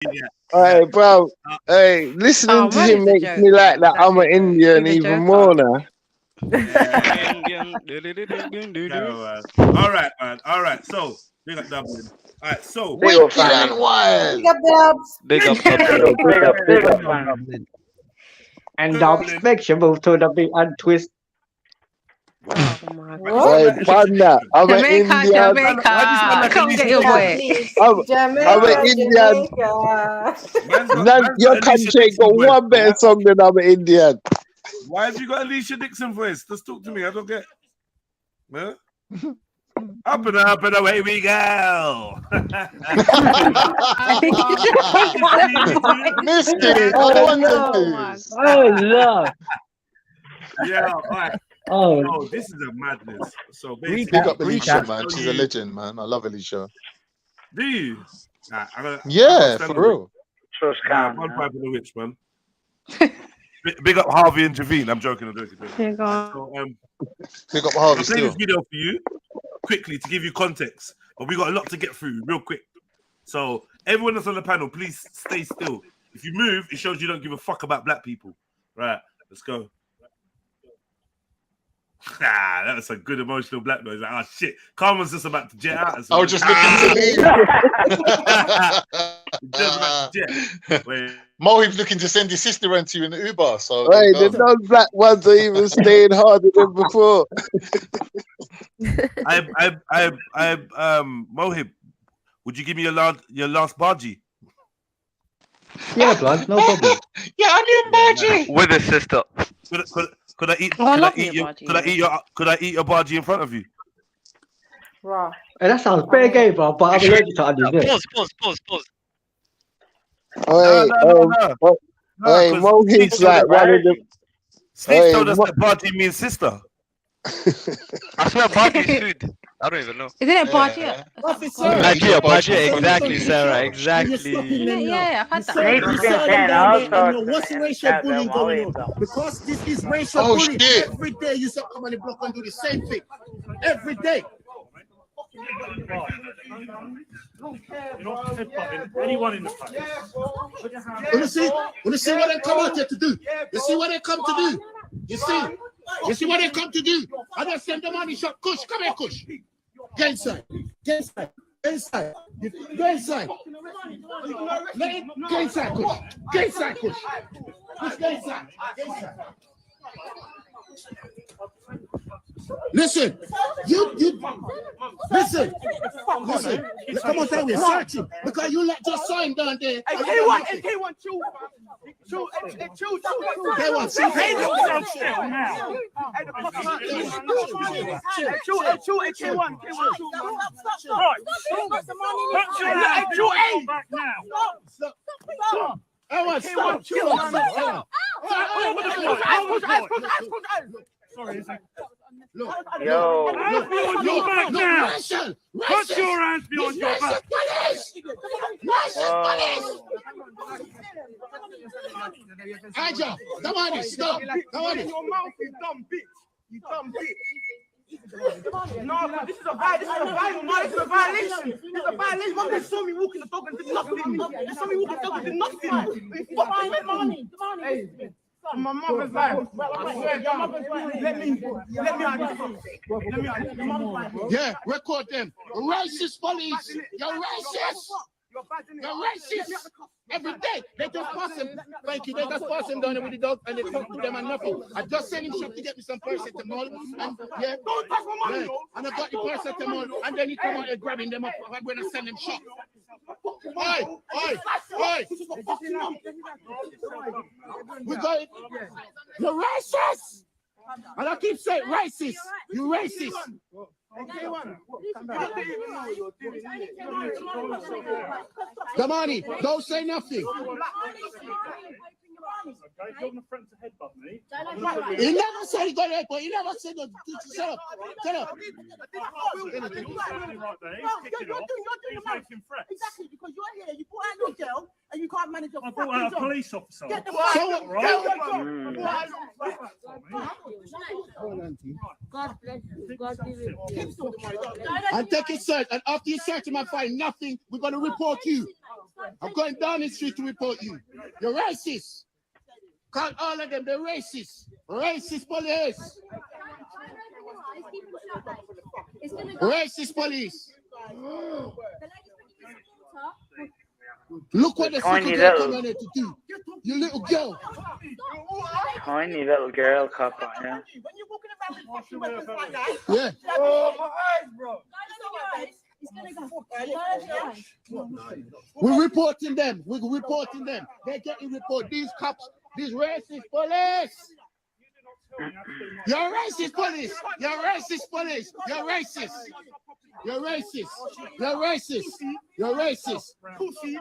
Hey, bro. Hey, listening to him makes me like that I'm an Indian even more now. All right, man. All right. So, big up Dublin. All right. So, Big up, family. Big up, Big up, man. And Dubs, make sure move to the beat and twist. Hey, partner. I'm an Indian. Come get your boy. I'm an Indian. Your country ain't got one better song than I'm an Indian. Why have you got Alicia Dixon voice? Just talk to me. I don't get. Huh? Up and away we go. Missed it. I wanted to. Oh, Lord. Yeah, all right. Oh, this is a madness. So Big up Alicia, man. She's a legend, man. I love Alicia. Do you? Yeah, for real. trust One pipe in the witch, man. Big up Harvey and Javine. I'm joking. Big up Harvey. I'll play this video for you quickly to give you context, but we got a lot to get through real quick. So everyone that's on the panel, please stay still. If you move, it shows you don't give a fuck about black people. Right, let's go. That was a good emotional black noise. Like, oh shit, Carmen's just about to jet out. I was just looking to leave. Mohib's looking to send his sister around to you in the Uber. So hey, the non-black ones are even staying harder than before. Mohib, would you give me your last bargee? yeah, blood, no problem. Yeah, onion bargee. With his sister. Could I eat? Could I eat your bargee in front of you? Raw. Hey, that sounds very gay, bro. But I'm allergic to onions. Pause. Hey, Mohib's like one of the. Steve told us that bargee means sister. I swear bargee is food. I don't even know. Isn't it bargee? Bargee, exactly, Sarah, exactly. Yeah, I've had that. What's the racial bullying going on? Because this is racial bullying. Every day you start come on the block and do the same thing. Every day. You're not headbutting anyone in the fight. Want to see what they come out here to do? You see what they come to do? You see what they come to do? I just send the money shot. Kush, come here, Kush. Get inside. Get inside. Get inside. Get inside. Get inside, Kush. Get inside, Kush. Kush, get inside. Get inside. Listen, listen. Come on, tell me, search him because you let your sign down there. K1, chill. K1, Sorry, look. Yo. Hands behind your back now. Put your hands behind your back. Aja, come on, stop. Come on. Your mouth, you dumb bitch. You dumb bitch. No, this is a violation. This is a violation. One day saw me walking the dog and did nothing. They saw me walking the dog and did nothing. Hey, my mother's life. Let me Yeah, record them. Racist police. You're racist. You're racist. Every day they just pass him. Thank you. They just pass him down there with the dog and they talk to them and nothing. I just sent him shop to get me some paracetamol and yeah. Don't touch my money, and I got the paracetamol and then he come out and grabbing them up when I send him shop. Oi! We got it. You're racist. And I keep saying racist. You racist. Come on, don't say nothing. Okay, you're the friend to headbutt me. He never said he got headbutt. He never said no. Shut up. You're right there. He's kicking off. He's making threats. Exactly, because you're here, you put out your girl, and you can't manage your I brought out a police officer. Get the God bless you. God give you. And take it search. And after you search him and find nothing, we're going to report you. I'm going down the street to report you. You're racist. Call all of them, they're racist. Racist police. Racist police. Look what the Tiny girl little- coming here to do. You little girl. Tiny little girl cop on, yeah. When you're walking around with fucking weapons like that, Yeah. oh, my eyes, bro. We're reporting them. We're reporting them. They're getting report. These cops, these racist police. You're racist police. You're racist police. You're racist. You're racist. You're racist. You're racist. Pussy.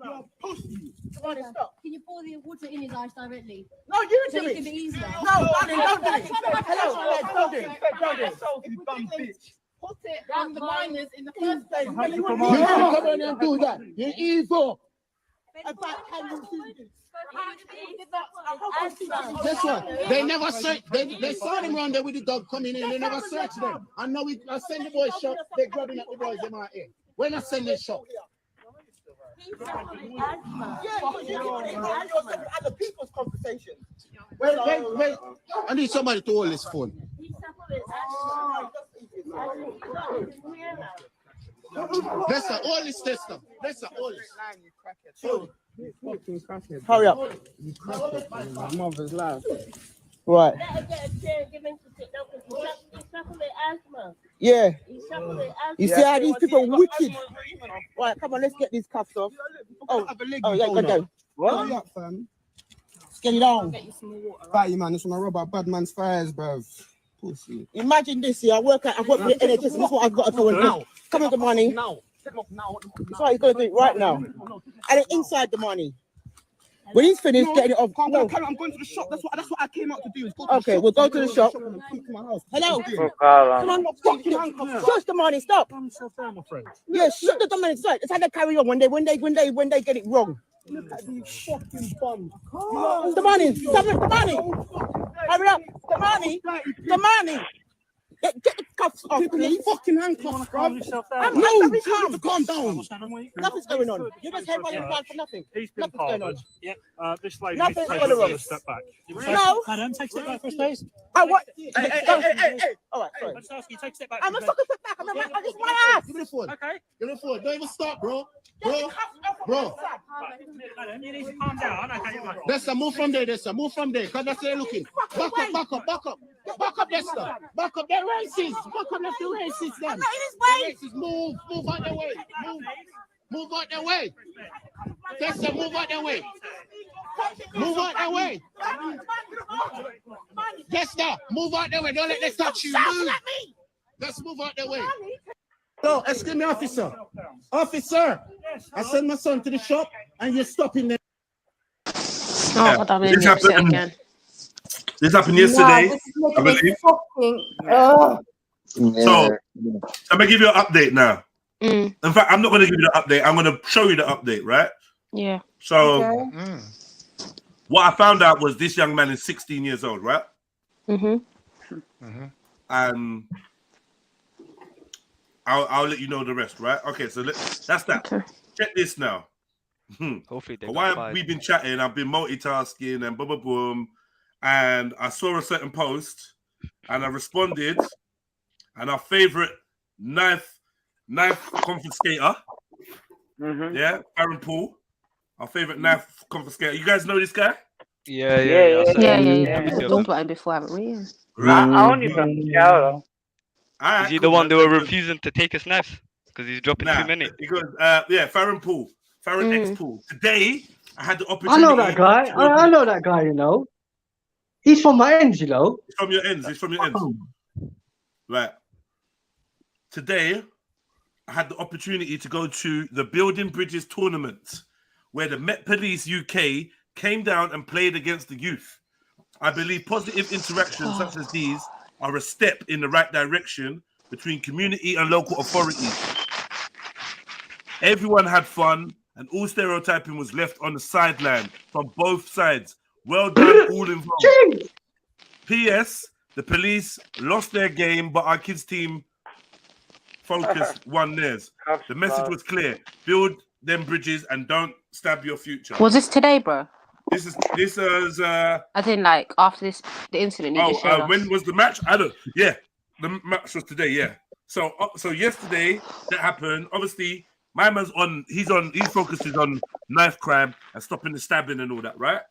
You're pussy. Can you pour the water in his eyes directly? No, you So do it it. can be easier. No, darling, don't do it. Hello, don't do it. Don't do it. You dumb bitch. Put it on the minors in the first place. You don't come in and do that. You're evil. Guess what? They never search. They saw them around there with the dog coming in. They never searched them. I know I send the boys shop. They're grabbing at the boys in my ear. When I send them shop. Other people's conversation. Wait. I need somebody to hold this phone. That's the oldest tester. That's the oldest. Hurry up. Mother's life. Right. Yeah. You see how these people are wicked? Right, come on, let's get these cuffs off. Oh, yeah, go down. Hurry up, fam. Let's get it on. Fatty man, this one I rub out bad man's fires, bruv. Pussy. Imagine this here. I work for the NHS. This is what I've got to go and do. Come on, the money. Now. That's why you're going to do it right now. And then inside the money. When he's finished getting it off. No. I'm going to the shop. That's what I came out to do. Okay, we'll go to the shop. Come to my house. Hello. Oh, God, Come on, fucking shush the money. Stop. I'm so fair, my friend. Yeah, shut the money. It's how they carry on when they get it wrong. Look at these fucking bums. The money. Stop it. The money. Hurry up. The money. The money. Get the cuffs off, please. Fucking handcuffs, bro. I'm calm down. Nothing's going on. You just head running around for nothing. Nothing's going on. Yep. This lady Nothing's needs going to on. take a step back. No. Adam, take a step back for us, please. I what? Hey. All right, sorry. I'm just asking you, take a step back. I'm a fucking step back. I'm just my ass. Give me the phone. Okay. Give me the phone. Don't even stop, bro. Adam, you need to calm down. Okay, right. Desta, move from there, Desta. Move from there. Because that's where they're looking. Back up. Back up, Desta. Back up. They're racist. Back up, that's the racist, then. I'm not in his way. Racist. Move out their way. Move out their way. Desta, move out their way. Move out their way. Desta, move out their way. Don't let them touch you. Move. Let's move out their way. Hello, excuse me, officer. Officer, I sent my son to the shop and you're stopping them. Yeah. This happened yesterday, I believe. So, I'm going to give you an update now. In fact, I'm not going to give you the update. I'm going to show you the update, right? Yeah. So, what I found out was this young man is 16 years old, right? And I'll let you know the rest, right? Okay, so that's that. Okay. Check this now. Hopefully they Why we've been chatting, I've been multitasking and boom, boom, boom. And I saw a certain post and I responded. And our favorite knife confiscator, yeah, Aaron Paul, our favorite knife confiscator. You guys know this guy? Yeah. We've talked about him before, haven't we? I only from Seattle. Is he the one that were refusing to take his knives because he's dropping too many? Because Farron Paul, Farron X Paul. Today I had the opportunity. I know that guy. I know that guy. You know, he's from my ends. You know, He's from your ends. Right. Today I had the opportunity to go to the Building Bridges tournament where the Met Police UK came down and played against the youth. I believe positive interactions such as these are a step in the right direction between community and local authorities. Everyone had fun and all stereotyping was left on the sideline from both sides. Well done, all involved. P.S. The police lost their game, but our kids' team focus won theirs. The message was clear. Build them bridges and don't stab your future. Was this today, bro? This is As in, like, after the incident you just showed us. when was the match? I don't. Yeah, the match was today. Yeah. So yesterday that happened. Obviously, my man's on. He focuses on knife crime and stopping the stabbing and all that. Right?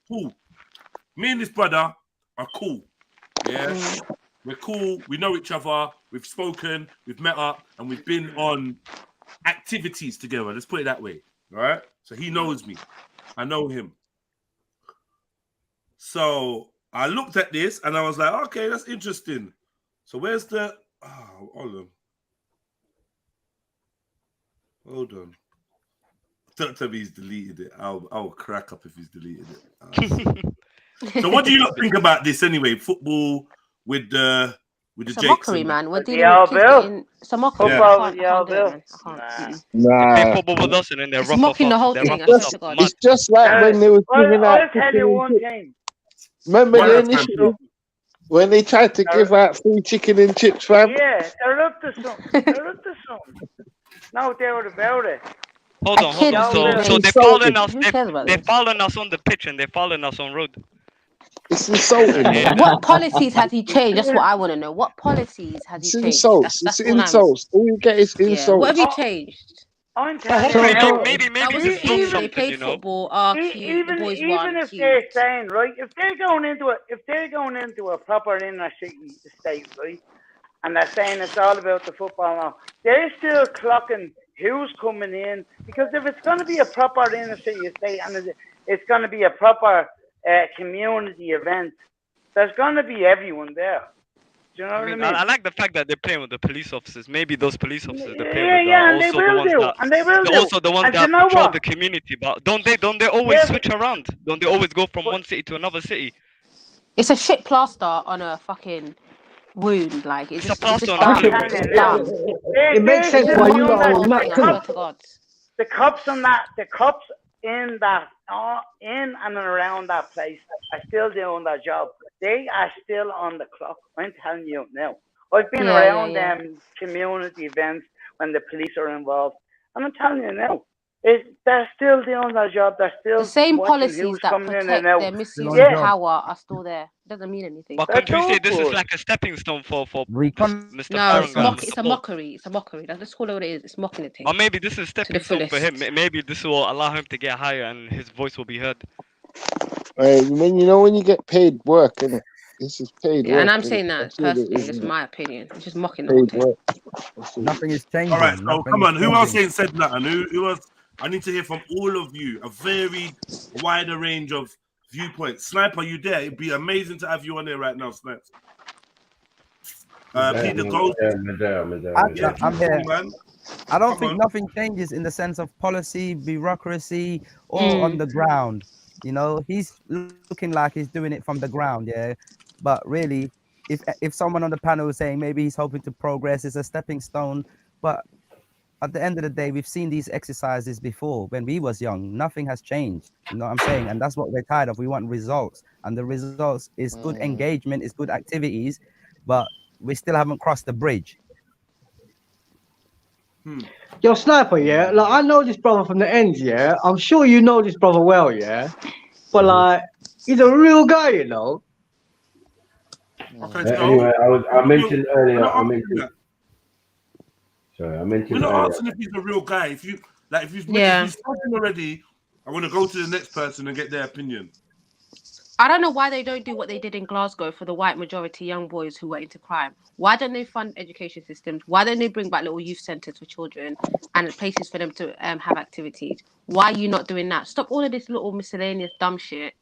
Cool. Me and this brother are cool. Yeah, we're cool. We know each other. We've spoken. We've met up, and we've been on activities together. Let's put it that way. All right. So he knows me. I know him. So I looked at this and I was like, okay, that's interesting. So where's the... Oh, hold on. Don't tell me he's deleted it. I'll crack up if he's deleted it. So what do you lot think about this anyway? Football with the it's a Jakes mockery, and... man. We're dealing with kids getting... It's a mockery. Football I with can't do it, man. I can't. They play football with us and then they're It's mocking the whole thing. It's just like when they were giving out... I'll tell you one thing. Remember the initiative? When they tried to give out free chicken and chips, fam? Yeah, they're up to something. They're up to something. No doubt about it. Hold on. So they're following us. They're following us on the pitch and they're following us on road. It's insulting. What policies has he changed? That's what I want to know. What policies has he changed? Insults. It's insults. All you get is insults. What have you changed? I'm telling you. Maybe this is something, played you know. Football, Even if they're saying, right, if they're going into a proper inner city state, right, and they're saying it's all about the football now, they're still clocking who's coming in, because if it's going to be a proper inner city state and it's going to be a proper community event, there's going to be everyone there. Do you know what I mean? I like the fact that they're playing with the police officers. Maybe those police officers they're playing with and they will do. they're also the ones that control the community. But don't they always switch around? Don't they always go from one city to another city? It's a shit plaster on a fucking wound. Like it's just a plaster done. It makes sense why you are not the cops on that. The cops in and around that place are still doing their job. They are still on the clock. I'm telling you now. I've been around them community events when the police are involved, and I'm telling you now, they're still doing their job. They're still the same policies that protect their misuse of power are still there. It doesn't mean anything. But can't you say this is like a stepping stone for Mr. No, it's a mockery. It's a mockery. That's all it is. It's mocking the thing. Or maybe this is a stepping stone for him. Maybe this will allow him to get higher and his voice will be heard. When you get paid work, innit? This is paid work. And I'm saying that personally. It's my opinion. It's just mocking the whole thing. Nothing is changing. All right, so come on. Who else ain't said nothing? Who else? I need to hear from all of you. A very wider range of viewpoints. Sniper, you there? It'd be amazing to have you on there right now, Snipes. Peter Gold. I'm here. I don't think nothing changes in the sense of policy, bureaucracy, or on the ground. You know, he's looking like he's doing it from the ground, yeah. But really, if someone on the panel is saying maybe he's hoping to progress, it's a stepping stone. But at the end of the day, we've seen these exercises before when we was young. Nothing has changed. You know what I'm saying? And that's what we're tired of. We want results. And the results is good engagement, is good activities, but we still haven't crossed the bridge. Yo, Sniper, yeah? Like, I know this brother from the ends, yeah? I'm sure you know this brother well, yeah? But, like, he's a real guy, you know? Okay, anyway, I mentioned earlier, We're not asking if he's a real guy. If he's spoken already, I want to go to the next person and get their opinion. I don't know why they don't do what they did in Glasgow for the white majority young boys who were into crime. Why don't they fund education systems? Why don't they bring back little youth centres for children and places for them to have activities? Why are you not doing that? Stop all of this little miscellaneous dumb shit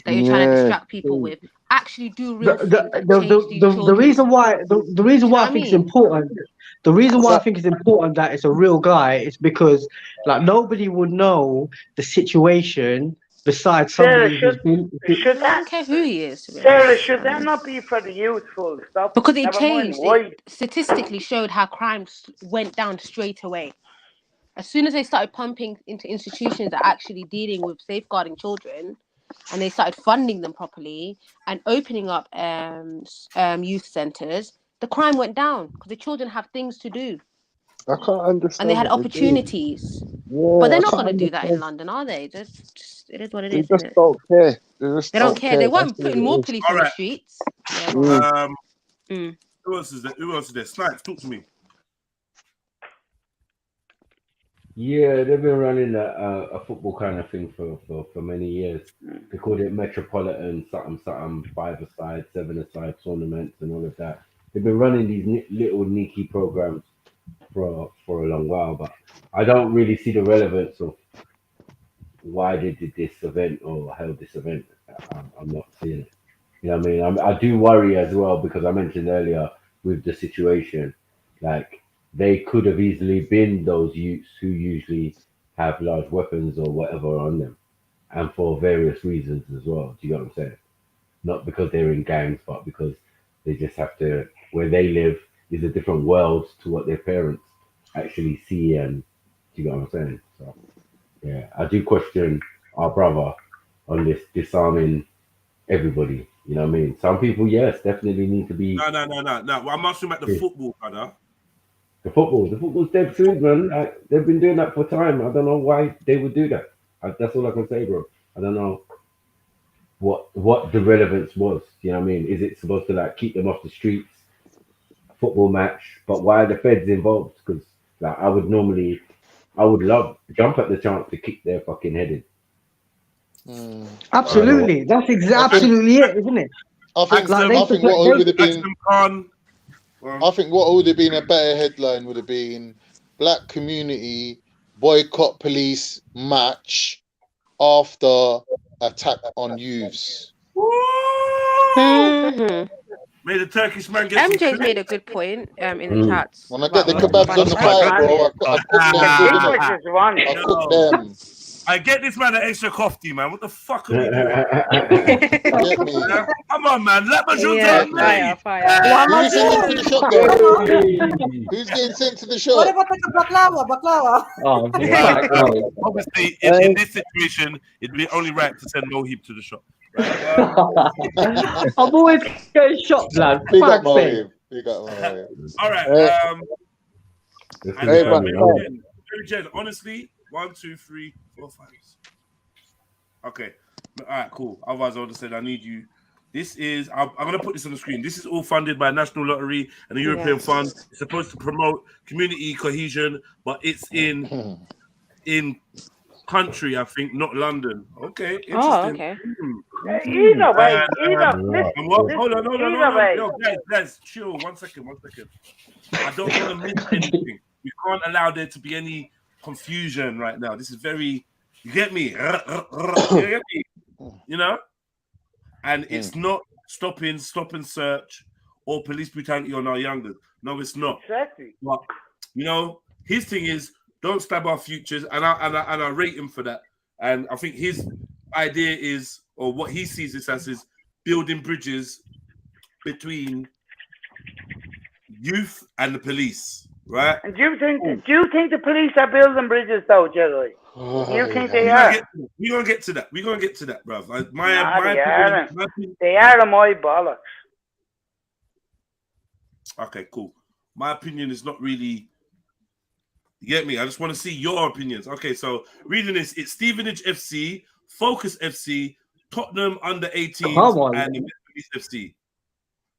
that you're trying to distract people with. Actually do real things that change these children. The reason why I think it's important. The reason why I think it's important that it's a real guy is because like nobody would know the situation besides somebody who's been. I don't care who he is. Sarah, should that not be for the youth? Full stop. Because it changed. It statistically showed how crime went down straight away. As soon as they started pumping into institutions that are actually dealing with safeguarding children, and they started funding them properly and opening up youth centres, the crime went down because the children have things to do. I can't understand. And they had opportunities. But they're not going to do that in London, are they? It is what it is. They just don't care. They don't care. They weren't putting more police on the streets. Yeah, who else is there? Who else is there? Snipes, talk to me. Yeah, they've been running a football kind of thing for many years. They called it Metropolitan something 5-a-side, 7-a-side tournaments and all of that. They've been running these little sneaky programs for a long while, but I don't really see the relevance of why they did this event or held this event. I'm not seeing it. You know what I mean? I do worry as well because I mentioned earlier with the situation, like they could have easily been those youths who usually have large weapons or whatever on them, and for various reasons as well. Do you get what I'm saying? Not because they're in gangs, but because they just have to, where they live is a different world to what their parents actually see, and do you get what I'm saying? So yeah, I do question our brother on this disarming everybody. You know what I mean? Some people, yes, definitely need to be. No. Well, I'm asking about the football, brother. The football's dead food, man. They've been doing that for time. I don't know why they would do that. That's all I can say, bro. I don't know what the relevance was. You know what I mean? Is it supposed to like keep them off the streets? Football match, but why are the feds involved? Because like I would love jump at the chance to kick their fucking head in. Absolutely, that's absolutely it, isn't it? I think what would have been. I think what would have been a better headline would have been Black community boycott police match after attack on youths. May the Turkish man get MJ's made a good point in the chats. When I get the kebabs on the fire, bro, I cook them. I get this man an extra coffee, man. What the fuck are we doing? Come on, man. Let me shoot fire. Who's getting sent to the shop? What about the baklava? Oh, obviously, in this situation, it'd be only right to send Mohib to the shop. I'm always getting shot, lad. Big up Mohib. All right. Honestly, 1, 2, 3, 4, 5. Okay. All right, cool. Otherwise, I would have said I need you. This is, I'm going to put this on the screen. This is all funded by National Lottery and the European Fund. It's supposed to promote community cohesion, but it's in country, I think, not London. Okay. Interesting. Oh, okay. Either way. Hold on. Yo, guys, chill. One second. I don't want to miss anything. We can't allow there to be any confusion right now. This is very, you get me? You know? And it's not stop and search or police brutality on our youngers. No, it's not. Exactly. But, you know, his thing is don't stab our futures, and I rate him for that. And I think his idea is, or what he sees this as, is building bridges between youth and the police. Right. And do you think the police are building bridges though, Jerry? You think they are? We're gonna get to that. Bruv. They are my bollocks. Okay, cool. My opinion is not really. You get me? I just want to see your opinions. Okay, so reading this, it's Stevenage FC, Focus FC, Tottenham under 18s, and the Police FC.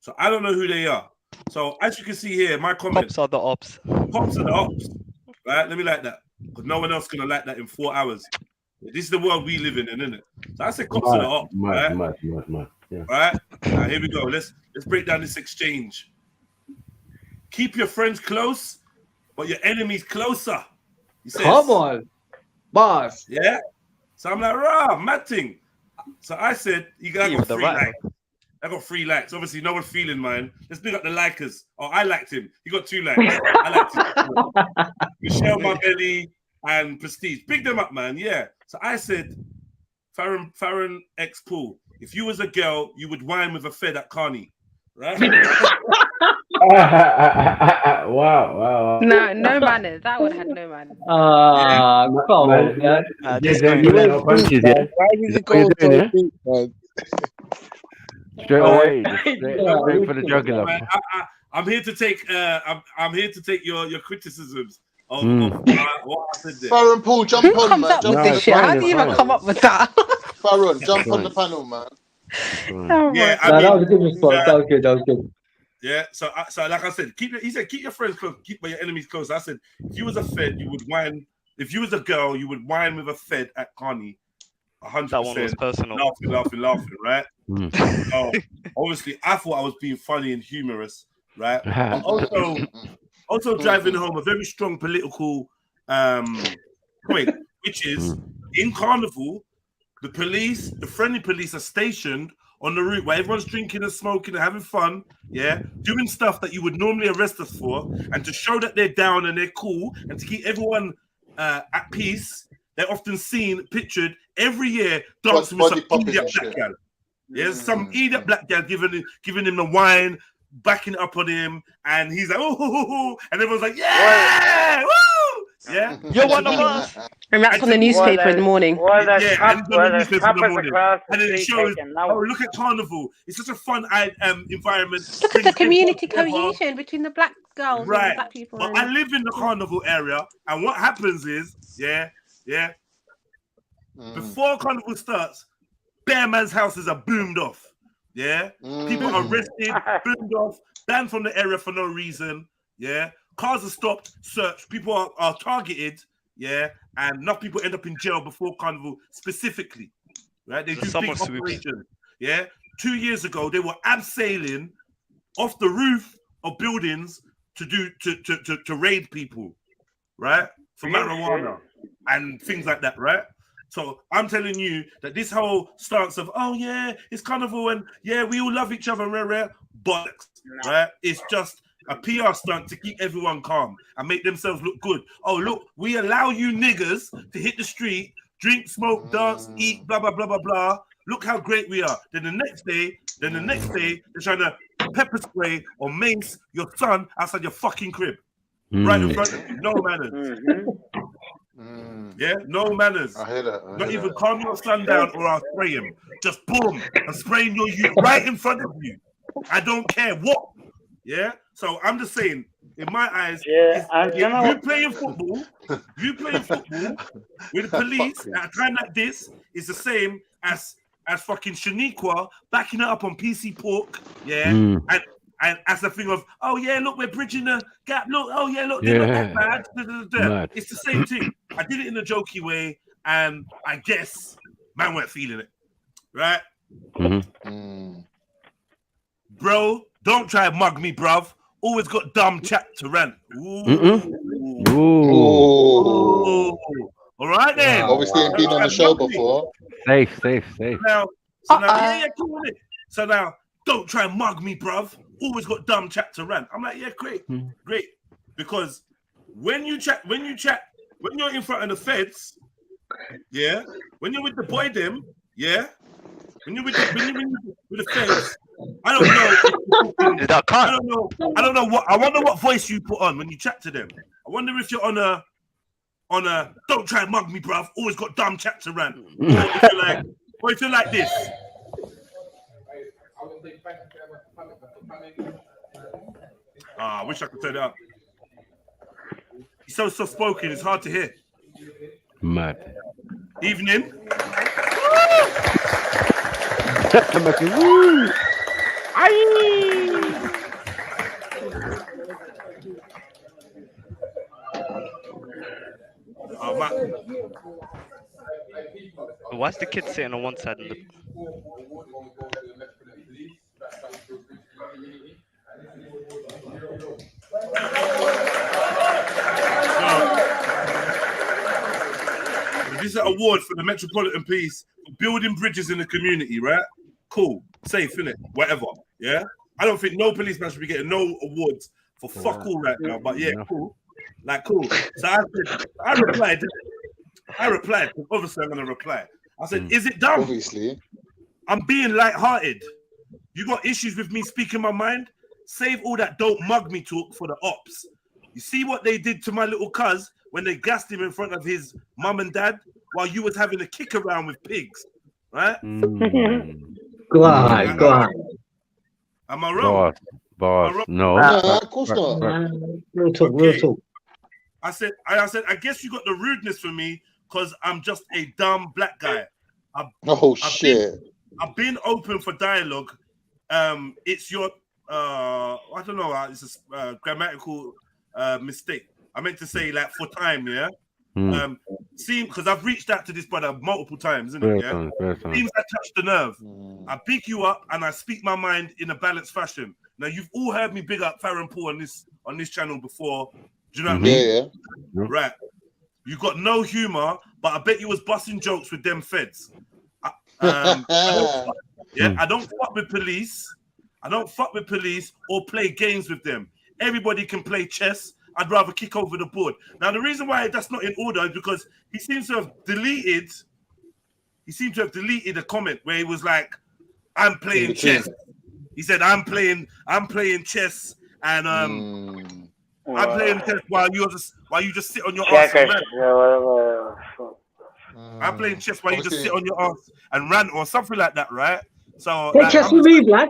So I don't know who they are. So as you can see here, my comments are the ops. Cops are the ops. Right? Let me like that. Because no one else gonna like that in 4 hours. This is the world we live in, isn't it? So I said cops are the ops. Right? Yeah. Right? Now, here we go. Let's break down this exchange. Keep your friends close, but your enemies closer. He says, come on, boss. Yeah. So I'm like, rah, mad thing. So I said, you got 3 likes. I got 3 likes. Obviously, no one's feeling mine. Let's big up the likers. Oh, I liked him. He got 2 likes. I liked him. Michelle Marbelli and Prestige. Big them up, man. Yeah. So I said, Farron X Pool, if you was a girl, you would whine with a fed at Carney. Right? Wow. No manners. That one had no manners. Come on, man. Why did you go so deep, man? Straight away, straight for the jugular. I'm here to take I'm here to take your criticisms what happened there. Baron Paul, jump Who on, comes man. up Jump with on this the shit? How panel, do you even man. come up with that? Baron, jump on the panel, man. Yeah, that was a good response. That was good. That was good. Yeah, so like I said, keep your friends close, keep your enemies close. I said, if you was a Fed, you would whine. If you was a girl, you would whine with a Fed at Carney. 100%. That one was personal. Laughing, right? So obviously, I thought I was being funny and humorous, right? But also driving home a very strong political point, which is in Carnival, the friendly police are stationed on the route where everyone's drinking and smoking and having fun, doing stuff that you would normally arrest us for, and to show that they're down and they're cool, and to keep everyone at peace, they're often pictured every year dancing with some idiot black gal. Some idiot black gal giving him the wine, backing it up on him, and he's like, oh, and everyone's like, yeah, woo! Yeah, you're one of us. And that's on the newspaper in the morning. And then it shows, look at Carnival. It's such a fun environment. Look at the community cohesion between the black girls and the Right. black people. But I live in the Carnival area, and what happens is, before Carnival starts, Bear Man's houses are boomed off. People are arrested, boomed off, banned from the area for no reason. Cars are stopped, searched, people are targeted, and enough people end up in jail before Carnival specifically. Right? They do big operations. 2 years ago, they were abseiling off the roof of buildings to raid people, right? For marijuana and things like that, right? So I'm telling you that this whole stance of, it's Carnival and we all love each other, bollocks, right? It's just a PR stunt to keep everyone calm and make themselves look good. Oh, look, we allow you niggers to hit the street, drink, smoke, dance, eat, blah, blah, blah, blah, blah. Look how great we are. Then the next day, they're trying to pepper spray or mace your son outside your fucking crib. Right in front of you. No manners. No manners. I hear that. Not even calm your son down or I'll spray him. Just boom, I'm spraying your youth right in front of you. I don't care what. So I'm just saying, in my eyes, you playing football with the police at a time like this is the same as fucking Shaniqua backing it up on PC Pork, and as a thing of, look, we're bridging the gap. Look, look, they're not that bad. It's the same thing. I did it in a jokey way, and I guess man weren't feeling it, right? Bro, don't try to mug me, bruv. Always got dumb chat to rant. Ooh. All right then. Obviously, ain't been on the show before. Safe. Now, cool with it. So now, don't try and mug me, bruv. Always got dumb chat to rant. I'm like, great. Because when you're in front of the feds, when you're with the boy them, when you're with the feds, I don't know. I don't know what. I wonder what voice you put on when you chat to them. I wonder if you're on a. Don't try and mug me, bruv. Always got dumb chat to rant. Or if you're like this. I wish I could turn it up. He's so soft spoken. It's hard to hear. Mad. Evening. Woo! Oh, man. Why's the kid sitting on one side and the... This is an award for the Metropolitan Police for building bridges in the community, right? Cool. Safe, innit? Whatever. Yeah? I don't think no policeman should be getting no awards for fuck all right now, but cool. Like, cool. So I replied, because obviously I'm going to reply. I said, is it dumb? Obviously. I'm being lighthearted. You got issues with me speaking my mind? Save all that don't mug me talk for the ops. You see what they did to my little cuz when they gassed him in front of his mum and dad while you was having a kick around with pigs, right? Go on. Am I wrong? Boss, no. Of course not. Real talk. I said, I guess you got the rudeness for me because I'm just a dumb black guy. I've been open for dialogue. It's your I don't know. It's a grammatical mistake. I meant to say like for time, yeah. Seem because I've reached out to this brother multiple times, isn't it? Yeah. Seems I touched the nerve. I pick you up and I speak my mind in a balanced fashion. Now you've all heard me big up Farron Paul on this channel before. Do you know what I mean? Yeah. Right. You got no humor, but I bet you was busting jokes with them feds. I don't fuck with police. I don't fuck with police or play games with them. Everybody can play chess. I'd rather kick over the board. Now, the reason why that's not in order is because he seems to have deleted a comment where he was like, I'm playing chess. He said, I'm playing chess and I'm playing chess while you just sit on your ass and rant. I'm playing chess while you just sit on your ass and rant or something like that, right? So like, chess with me, Black.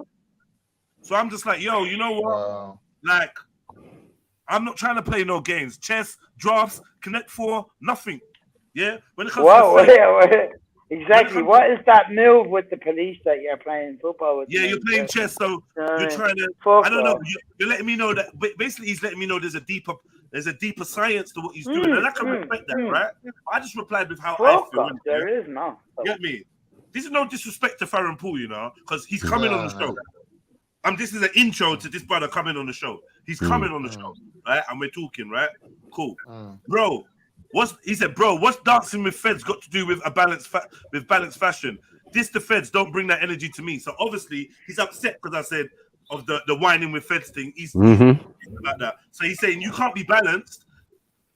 So I'm just like, yo, you know what? Like, I'm not trying to play no games. Chess, drafts, Connect Four, nothing. Yeah? When it comes to exactly. What is that move with the police that you're playing football with? Yeah, you're playing chess, so you're trying to. I don't know. You're letting me know that. Basically, he's letting me know there's a deeper science to what he's doing, and I can respect that, right? I just replied with how I feel. There is no. Get me? This is no disrespect to Farron Paul, you know, because he's coming on the show. This is an intro to this brother coming on the show. He's coming on the show, right? And we're talking, right? Cool, bro. He said, bro? What's dancing with feds got to do with balanced fashion? The feds don't bring that energy to me. So obviously he's upset because I said of the whining with feds thing. He's like that. So he's saying you can't be balanced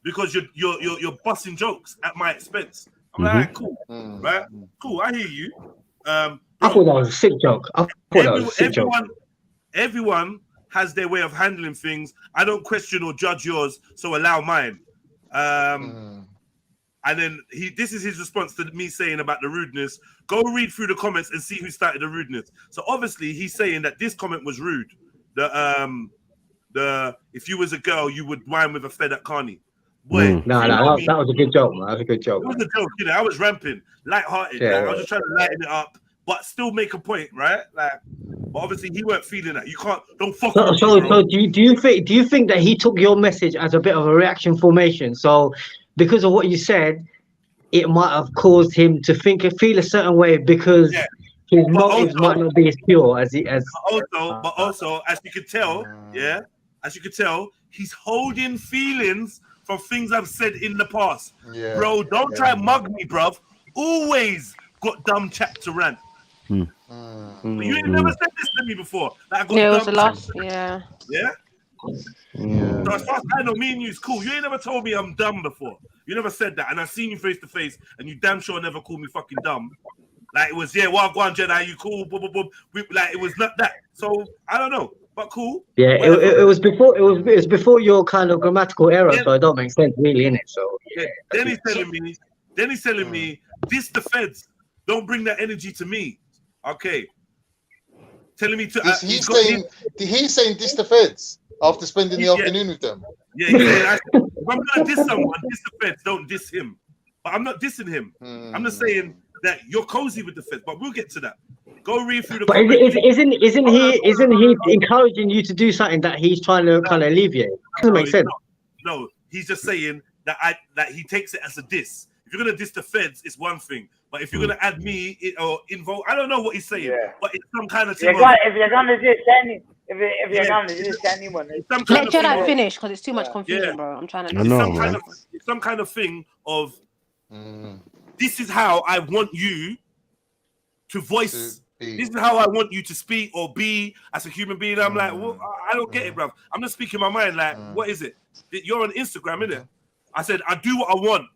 because you're busting jokes at my expense. I'm like, cool, right? Cool, I hear you. I thought that was a sick joke. Everyone has their way of handling things. I don't question or judge yours, so allow mine. And then this is his response to me saying about the rudeness. Go read through the comments and see who started the rudeness. So obviously he's saying that this comment was rude. If you was a girl, you would whine with a fed at Carney. Boy, that was a good joke, man. That was a good joke. It was a joke, you know. I was ramping, lighthearted. Yeah, I was just trying to lighten it up, but still make a point, right? Like, but obviously he weren't feeling that. You don't fuck. So do you think that he took your message as a bit of a reaction formation? So because of what you said, it might have caused him to feel a certain way because his motives might not be as pure as he as. But also, as you could tell, he's holding feelings from things I've said in the past. Bro, don't try and mug me, bruv. Always got dumb chat to rant. But you ain't never said this to me before. Like, I got it was the last, yeah. So as far as I know, me and you is cool. You ain't never told me I'm dumb before. You never said that, and I've seen you face to face, and you damn sure never called me fucking dumb. Like it was, well, go on, Jedi, you cool, boom, boom, boom. Like it was not that. So I don't know, but cool. Yeah, it was before your kind of grammatical error, so it don't make sense really, innit? So Then he's telling me, this the feds. Don't bring that energy to me. Okay. Telling me to. He's saying this the feds after spending the afternoon with them. Yeah. If I'm gonna diss someone, diss the feds. Don't diss him. But I'm not dissing him. I'm just saying that you're cozy with the feds. But we'll get to that. Go read through the. But isn't he encouraging you to do something that he's trying to kind of alleviate? Doesn't make sense. No, he's just saying that he takes it as a diss. If you're gonna diss the feds, it's one thing. But if you're gonna add me or involve, I don't know what he's saying. But it's some kind of thing. If you're gonna diss anyone, let Jedi finish because it's too much confusion, bro. I'm trying to. It's some kind of thing of. This is how I want you to voice. This is how I want you to speak or be as a human being. I'm like, well, I don't get it, bro. I'm just speaking my mind. Like, what is it? You're on Instagram, innit? I said, I do what I want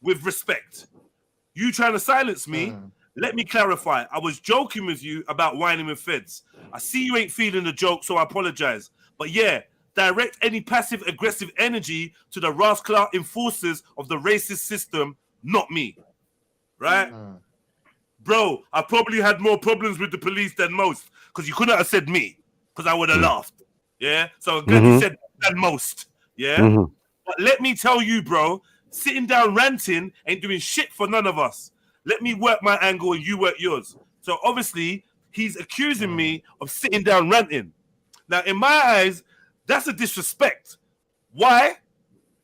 with respect. You trying to silence me? Let me clarify. I was joking with you about whining with feds. I see you ain't feeling the joke, so I apologize. But yeah, direct any passive aggressive energy to the rascal enforcers of the racist system, not me. Right? Bro, I probably had more problems with the police than most because you couldn't have said me because I would have laughed. Yeah? So I'm glad you said than most. Yeah? But let me tell you, bro, sitting down ranting ain't doing shit for none of us. Let me work my angle and you work yours. So obviously, he's accusing me of sitting down ranting. Now, in my eyes, that's a disrespect. Why?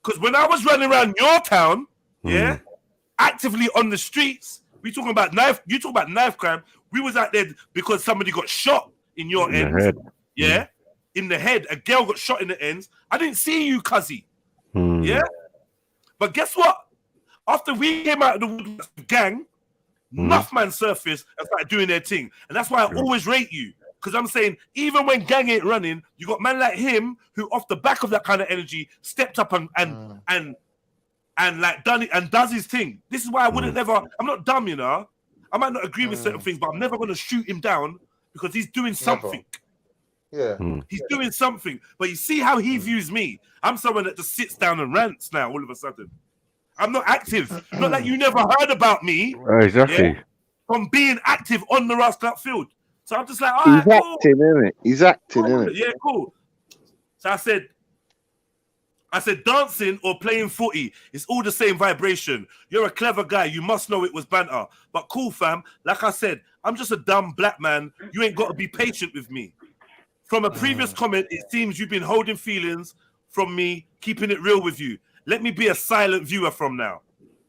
Because when I was running around your town, yeah, actively on the streets, we talking about knife. You talk about knife crime. We was out there because somebody got shot in your ends. Yeah, in the head. A girl got shot in the ends. I didn't see you, cuzzy. Yeah, but guess what? After we came out of the Woodlands gang, enough man surfaced and started doing their thing, and that's why I always rate you. Because I'm saying, even when gang ain't running, you got man like him who, off the back of that kind of energy, stepped up and like done it and does his thing. This is why I wouldn't never. I'm not dumb, you know. I might not agree with certain things, but I'm never going to shoot him down because he's doing something. Yeah, he's doing something. But you see how he views me. I'm someone that just sits down and rants now. All of a sudden, I'm not active. Not that you never heard about me. Exactly. Yeah, from being active on the Rascal field. So I'm just like, all he's right, cool. acting, isn't it? He's acting, Cool. isn't it? Yeah, cool. So I said, dancing or playing footy, it's all the same vibration. You're a clever guy. You must know it was banter. But cool, fam. Like I said, I'm just a dumb black man. You ain't got to be patient with me. From a previous comment, it seems you've been holding feelings from me, keeping it real with you. Let me be a silent viewer from now.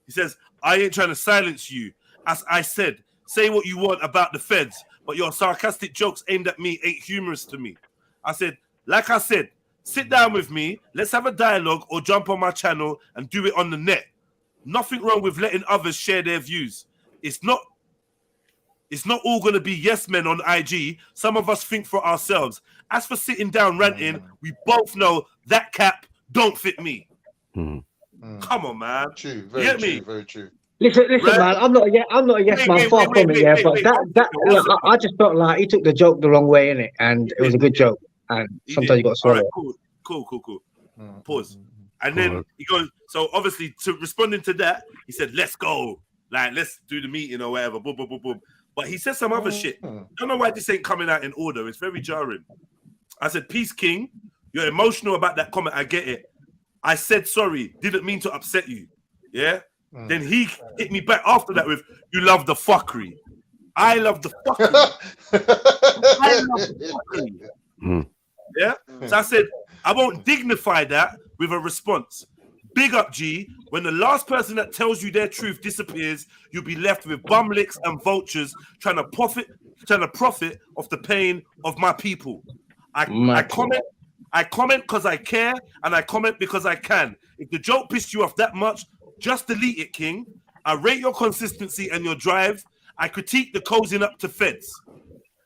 He says, I ain't trying to silence you. As I said, say what you want about the feds, but your sarcastic jokes aimed at me ain't humorous to me. I said, like I said, sit down with me, let's have a dialogue or jump on my channel and do it on the net. Nothing wrong with letting others share their views. It's not all going to be yes men on IG. Some of us think for ourselves. As for sitting down ranting, we both know that cap don't fit me. Come on, man. True, You get me? very true. Listen, man. I'm not a yes man. Far from it, yeah. But I just felt like he took the joke the wrong way, innit? And it was a good joke. And sometimes you got to swallow. Right, cool. Pause. And then he goes. So obviously, to responding to that, he said, "Let's go. Like, let's do the meeting or whatever." Boom, boom, boom, boom. But he said some other shit. Don't know why this ain't coming out in order. It's very jarring. I said, "Peace, King. You're emotional about that comment. I get it. I said sorry. Didn't mean to upset you. Yeah." Then he hit me back after that with, "You love the fuckery." I love the fuckery. I love the fuckery. Yeah? So I said, I won't dignify that with a response. Big up, G. When the last person that tells you their truth disappears, you'll be left with bum licks and vultures trying to profit off the pain of my people. I comment because I care, and I comment because I can. If the joke pissed you off that much, just delete it, King. I rate your consistency and your drive. I critique the cozying up to feds.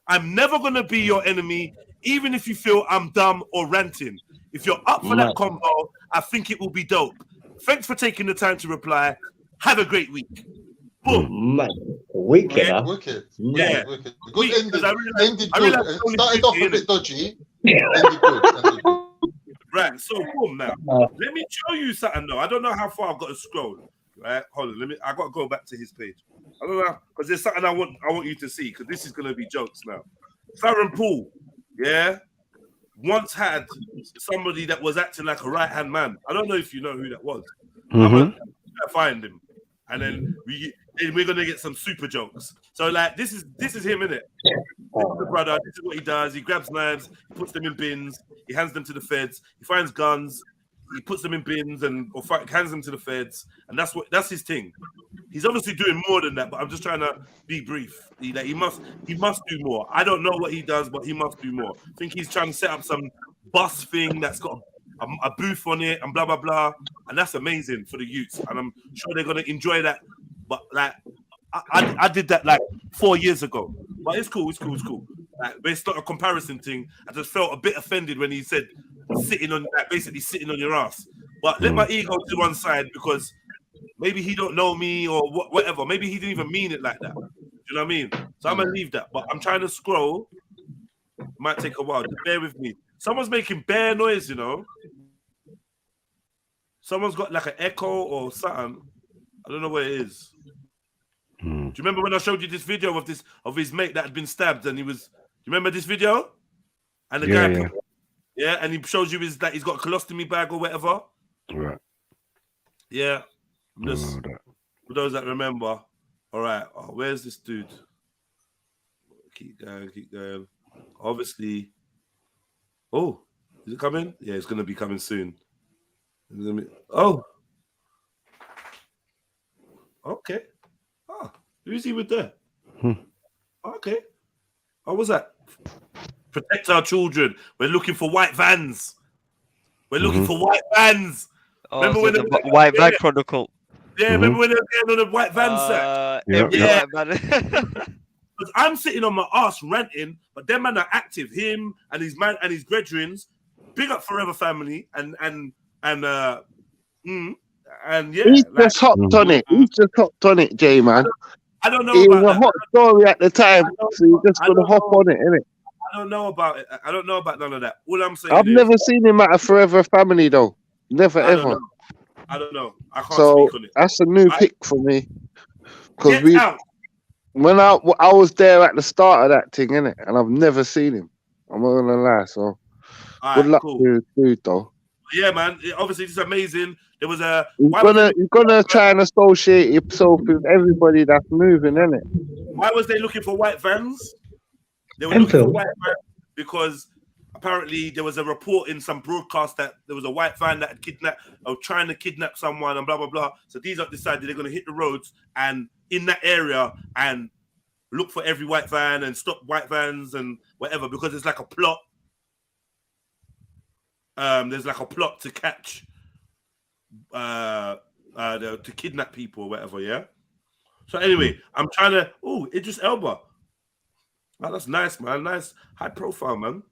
I'm never going to be your enemy, even if you feel I'm dumb or ranting. If you're up for that combo, I think it will be dope. Thanks for taking the time to reply. Have a great week. Boom. Wicked. Yeah. Wicked. Yeah. Wicked. Good ending. Ended good. Started off a bit dodgy. Ended good. Right, so boom now. Let me show you something though. I don't know how far I've got to scroll. Right, hold on. I got to go back to his page. I don't know because there's something I want you to see because this is gonna be jokes now. Farron Poole, yeah, once had somebody that was acting like a right-hand man. I don't know if you know who that was. I'm gonna find him, and then we're gonna get some super jokes. So like this is him, innit? This is the brother. This is what he does. He grabs knives, he puts them in bins, he hands them to the feds. He finds guns, he puts them in bins or hands them to the feds, and that's his thing. He's obviously doing more than that, but I'm just trying to be brief. He must do more. I don't know what he does, but he must do more. I think he's trying to set up some bus thing that's got a booth on it and blah blah blah, and that's amazing for the youths, and I'm sure they're gonna enjoy that. But like, I did that like 4 years ago, but it's cool. Like, it's not a comparison thing. I just felt a bit offended when he said basically sitting on your ass. But let my ego to one side because maybe he don't know me or whatever. Maybe he didn't even mean it like that. Do you know what I mean? So I'm gonna leave that. But I'm trying to scroll. It might take a while. Just bear with me. Someone's making bare noise, you know. Someone's got like an echo or something. I don't know where it is. Do you remember when I showed you this video of his mate that had been stabbed and he was? Do you remember this video? And the guy, and he shows you he's got a colostomy bag or whatever. Right. Yeah. Just for those that remember. All right. Oh, where's this dude? Keep going. Obviously. Oh, is it coming? Yeah, it's gonna be coming soon. Oh. Okay. Oh, who's he with there? Okay. What was that? Protect our children. We're looking for white vans. We're looking for white vans. Oh, remember so when the white van protocol? Yeah, remember when they were getting on the white van set? Every white van. Because I'm sitting on my ass ranting, but them man are active. Him and his man and his brethrens. Big up Forever Family and yeah. He's just hopped on it. He's just hopped on it, J man. I don't know it about was a that. hot story at the time, so you just gotta hop on it, innit? I don't know about it. I don't know about none of that. All I'm saying I've is, never seen him at a Forever Family though. Never ever. I don't know. I can't So speak on it. that's a new pick for me. Because Get out. when I was there at the start of that thing, innit? And I've never seen him. I'm not gonna lie. So good luck to dude though. Yeah, man. Obviously, it's amazing. There was a. You're gonna try and associate yourself with everybody that's moving, innit? Why was they looking for white vans? They were looking for white vans because apparently there was a report in some broadcast that there was a white van that had kidnapped or trying to kidnap someone and blah blah blah. So these are decided they're going to hit the roads and in that area and look for every white van and stop white vans and whatever because it's like a plot. There's like a plot to catch, to kidnap people or whatever. Yeah. So anyway, I'm trying to. Oh, Idris Elba. Oh, that's nice, man. Nice, high profile, man.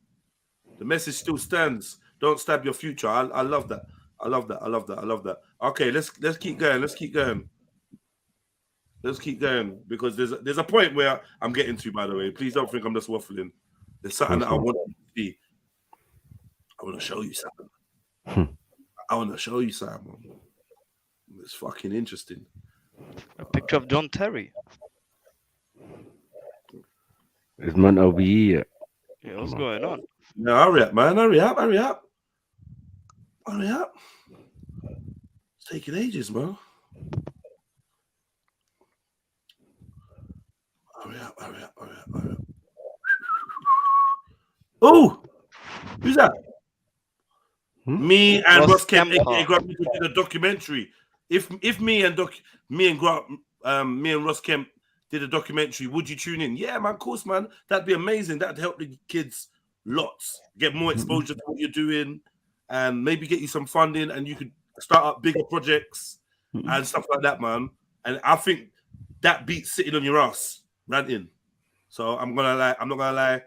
The message still stands. Don't stab your future. I love that. I love that. I love that. I love that. Okay, let's keep going. Let's keep going. Let's keep going because there's a point where I'm getting to. By the way, please don't think I'm just waffling. There's something that I want to see. I want to show you something. I want to show you something. It's fucking interesting. A picture of John Terry. Is man over here? Yeah, what's going on? No, hurry up, man. Hurry up. Hurry up. Hurry up. It's taking ages, man. Hurry up. Hurry up. Hurry up. Hurry up. Oh, who's that? Me and Ross Kemp did a documentary. If me and Ross Kemp did a documentary, would you tune in? Yeah, man, of course, man. That'd be amazing. That'd help the kids lots. Get more exposure to what you're doing and maybe get you some funding and you could start up bigger projects and stuff like that, man. And I think that beats sitting on your ass, ranting. So I'm not gonna lie.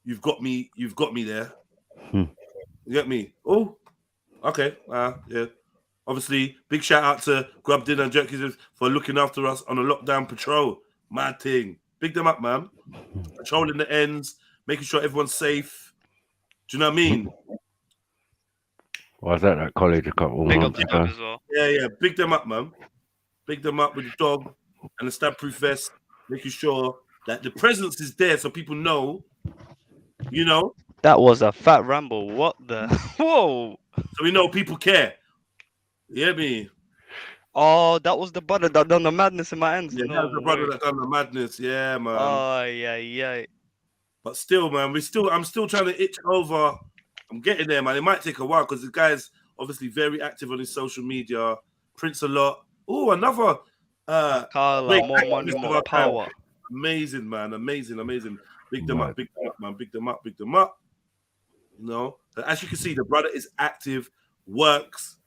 You've got me there. You get me? Oh, okay. Yeah. Obviously, big shout out to Grub Dinner and Jerkies for looking after us on a lockdown patrol. Mad thing. Big them up, man. Patrolling the ends, making sure everyone's safe. Do you know what I mean? Was that at college a couple months ago? As well. Yeah. Big them up, man. Big them up with the dog and the stab-proof vest, making sure that the presence is there so people know, you know. That was a fat ramble. What the? Whoa. So we know people care. You hear me? Oh, that was the brother that done the madness in my ends. Yeah, that was the brother that done the madness. Yeah, man. Oh, yeah. But still, man, I'm still trying to itch over. I'm getting there, man. It might take a while because the guy's obviously very active on his social media. Prints a lot. Oh, another Carla, more money, more power. Amazing, man. Amazing. Big them up, man. Big them up. You know, but as you can see, the brother is active, works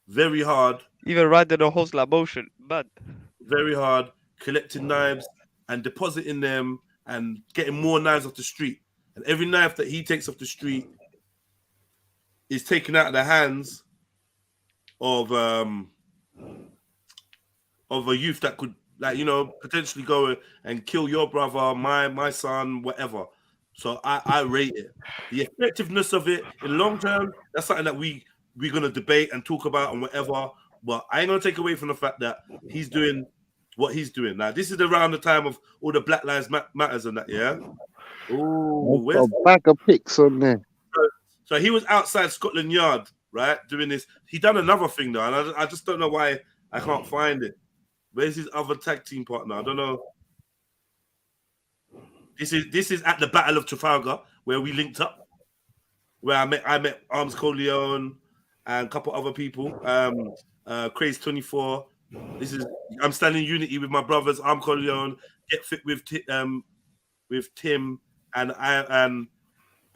very hard. Even riding a horse like motion, bad. Very hard, collecting knives and depositing them and getting more knives off the street. And every knife that he takes off the street is taken out of the hands of a youth that could, like, you know, potentially go and kill your brother, my son, whatever. So I rate it. The effectiveness of it in long term, that's something that we're gonna debate and talk about and whatever. But I ain't gonna take away from the fact that he's doing what he's doing. Now, this is around the time of all the Black Lives Matters and that, yeah. Oh, where's a bag of pics on there? So he was outside Scotland Yard, right? Doing this. He done another thing though, and I just don't know why I can't find it. Where's his other tag team partner? I don't know. This is at the Battle of Trafalgar where we linked up, where I met Arms Coleon and a couple other people. Craze 24. I'm standing unity with my brothers. Arm Coleon, Get Fit with Tim, and I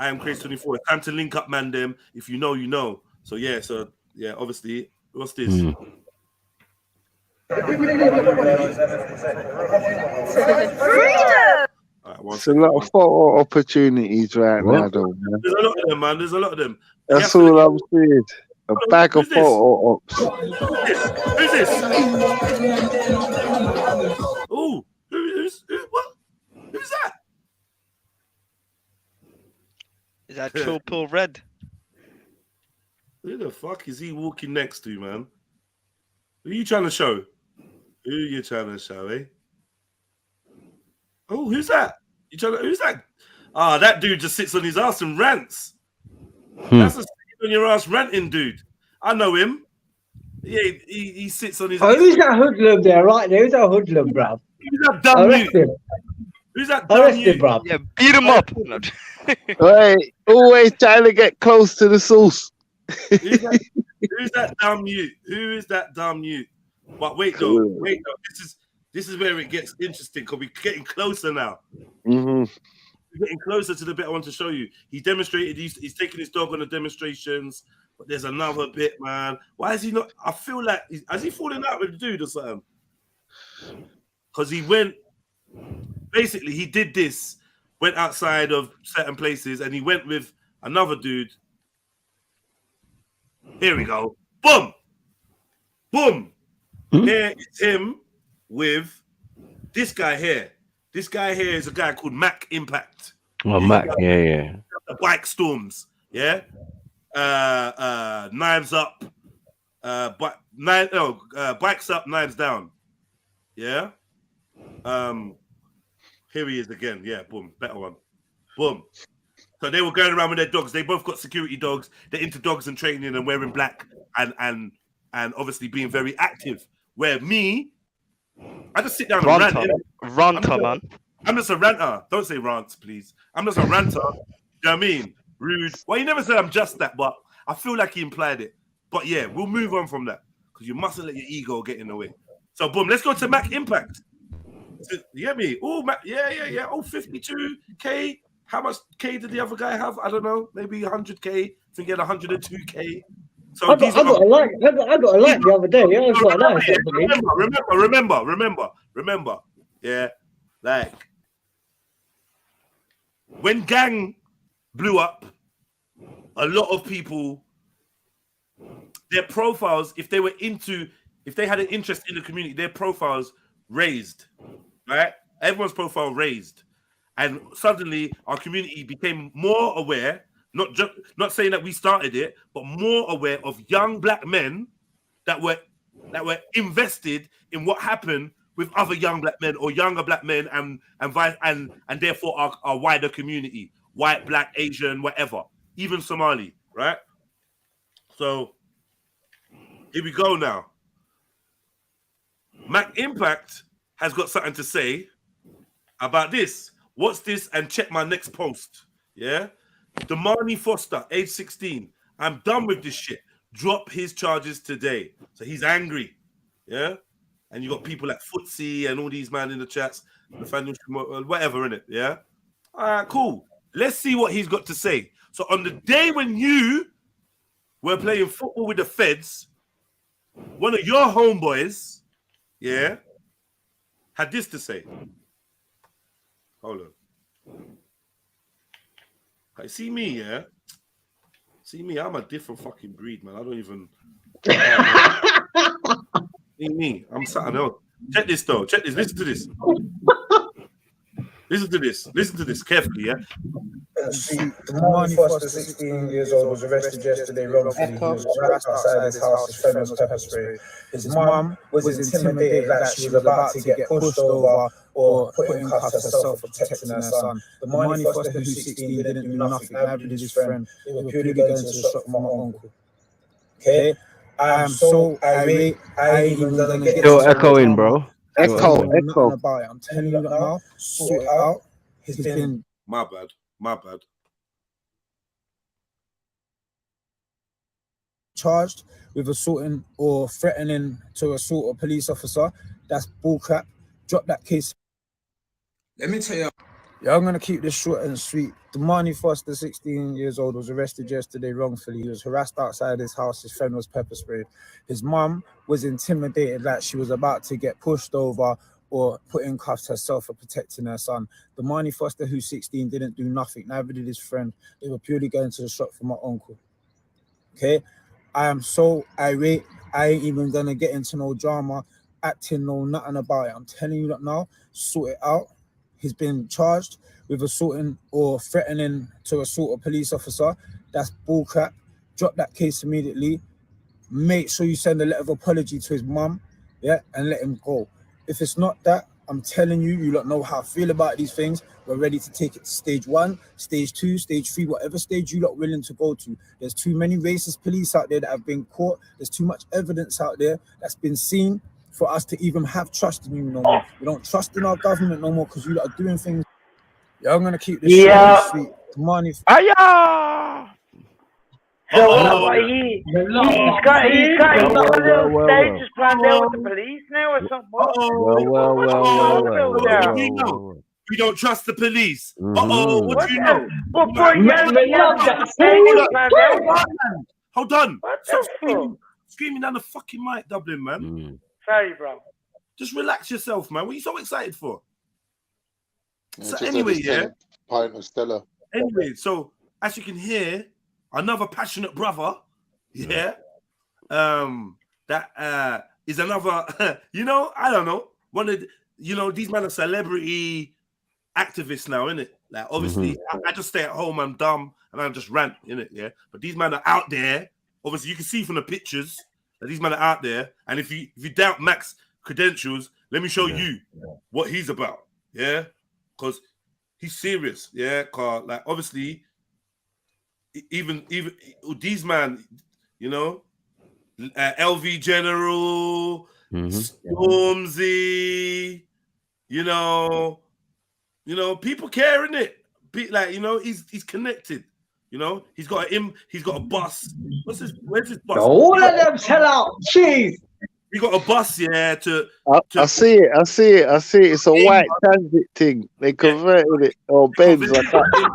am Craze 24. It's time to link up, man. Them, if you know, you know. So yeah, obviously, what's this? It's a lot of photo opportunities right now, though, man. There's a lot of them, man. There's a lot of them. That's all I'm seeing. A bag of photo ops. Who's this? Oh, what? Who's that? Is that Triple Red? Who the fuck is he walking next to, man? Who are you trying to show? Who are you trying to show, eh? Oh, who's that? Who's that? That dude just sits on his ass and rants. That's a sit on your ass ranting dude. I know him. Yeah, he sits on his. Oh, who's that hoodlum there? Right there, who's that hoodlum, bruv? Who's that dumb mute? Who's that dumb mute? Bruv. Yeah, beat him up. Hey, always trying to get close to the source. Who's that dumb mute? Who is that dumb mute? But wait though. This is where it gets interesting because we're getting closer now. Mm-hmm. We're getting closer to the bit I want to show you. He demonstrated. He's taking his dog on the demonstrations. But there's another bit, man. Why is he not? I feel like has he fallen out with the dude or something? Because he went. Basically, he did this. Went outside of certain places, and he went with another dude. Here we go. Boom. Boom. Here is him with this guy here. This guy here is a guy called Mac Impact. Oh, Mac, yeah. The Bike Storms, yeah. Knives up, bikes up, knives down, yeah. Here he is again, yeah. Boom, better one, boom. So they were going around with their dogs. They both got security dogs. They're into dogs and training and wearing black and obviously being very active. Where me, I just sit down and rant. Ranter, man. I'm just a ranter. Don't say rants, please. I'm just a ranter. You know what I mean? Rude. Well, he never said I'm just that, but I feel like he implied it. But yeah, we'll move on from that because you mustn't let your ego get in the way. So boom, let's go to Mac Impact. You get me? Oh, Mac, yeah. Oh, 52K. How much K did the other guy have? I don't know. Maybe 100K. I think he had 102K. So I got a like the other day. Yeah, remember. Yeah, like when Gang blew up, a lot of people, their profiles, if they had an interest in the community, their profiles raised, right? Everyone's profile raised, and suddenly our community became more aware. Not saying that we started it, but more aware of young black men that were invested in what happened with other young black men or younger black men and therefore our wider community, white, black, Asian, whatever, even Somali, right? So here we go now. Mac Impact has got something to say about this. What's this? And check my next post. Yeah. Damani Foster, age 16. I'm done with this shit. Drop his charges today. So he's angry. Yeah. And you got people like Footsie and all these man in the chats, whatever in it. Yeah. All right, cool. Let's see what he's got to say. So on the day when you were playing football with the feds, one of your homeboys, yeah, had this to say. Hold on. See me, yeah? See me, I'm a different fucking breed, man. I don't even... See me, I'm something else. Check this, though. Check this. Listen to this. Listen to this carefully, yeah? Damani Foster, 16 years old, was arrested yesterday wrongfully. He was right outside his house. His friend was pepper spray. His mum was intimidated that she was about to get pushed over or put in cuffs herself for protecting her son. Damani Foster, who's 16, didn't do nothing. Neither did his friend. They were purely going to the shop for my uncle. Okay, I am so irate. I ain't even gonna get Still echoing, bro. Echo. Nothing about it. I'm telling you that now. Sort it out. He's been my bad. Charged with assaulting or threatening to assault a police officer. That's bullcrap. Drop that case. Let me tell you. Yeah, I'm gonna keep this short and sweet. Damani Foster, 16 years old, was arrested yesterday wrongfully. He was harassed outside his house. His friend was pepper sprayed. His mum was intimidated that she was about to get pushed over or put in cuffs herself for protecting her son. Damani Foster, who's 16, didn't do nothing. Neither did his friend. They were purely going to the shop for my uncle. Okay, I am so irate. I ain't even gonna get into no drama, acting no nothing about it. I'm telling you that now. Sort it out. He's been charged with assaulting or threatening to assault a police officer. That's bullcrap. Drop that case immediately. Make sure you send a letter of apology to his mum, yeah, and let him go. If it's not that, I'm telling you, you don't know how I feel about these things. We're ready to take it to stage 1, stage 2, stage 3, whatever stage you lot willing to go to. There's too many racist police out there that have been caught. There's too much evidence out there that's been seen for us to even have trust in you no more. We don't trust in our government no more because you lot are doing things. Yeah, I'm gonna keep this short and sweet. Money. So he's got little stages planned out with the police now or something. Well. We don't trust the police. What do you know? Hold on. Stop screaming down the fucking mic, Dublin, man. Sorry, bro. Just relax yourself, man. What are you so excited for? So just anyway, yeah. Pint of Stella. Anyway, so as you can hear, another passionate brother, yeah. That is another. You know, I don't know. One of these men are celebrity activists now, innit? Like obviously, I just stay at home. I'm dumb and I just rant, innit? Yeah. But these men are out there. Obviously, you can see from the pictures that these men are out there. And if you doubt Mac's credentials, let me show you what he's about. Yeah, because he's serious. Yeah, cause like obviously, even these man, LV General, Stormzy, people care, innit? Like he's connected. He's got a bus. Where's his bus? All of them sell out. Jeez. He got a bus, yeah. I see it. It's a white transit thing. They converted it. Or Benz like that.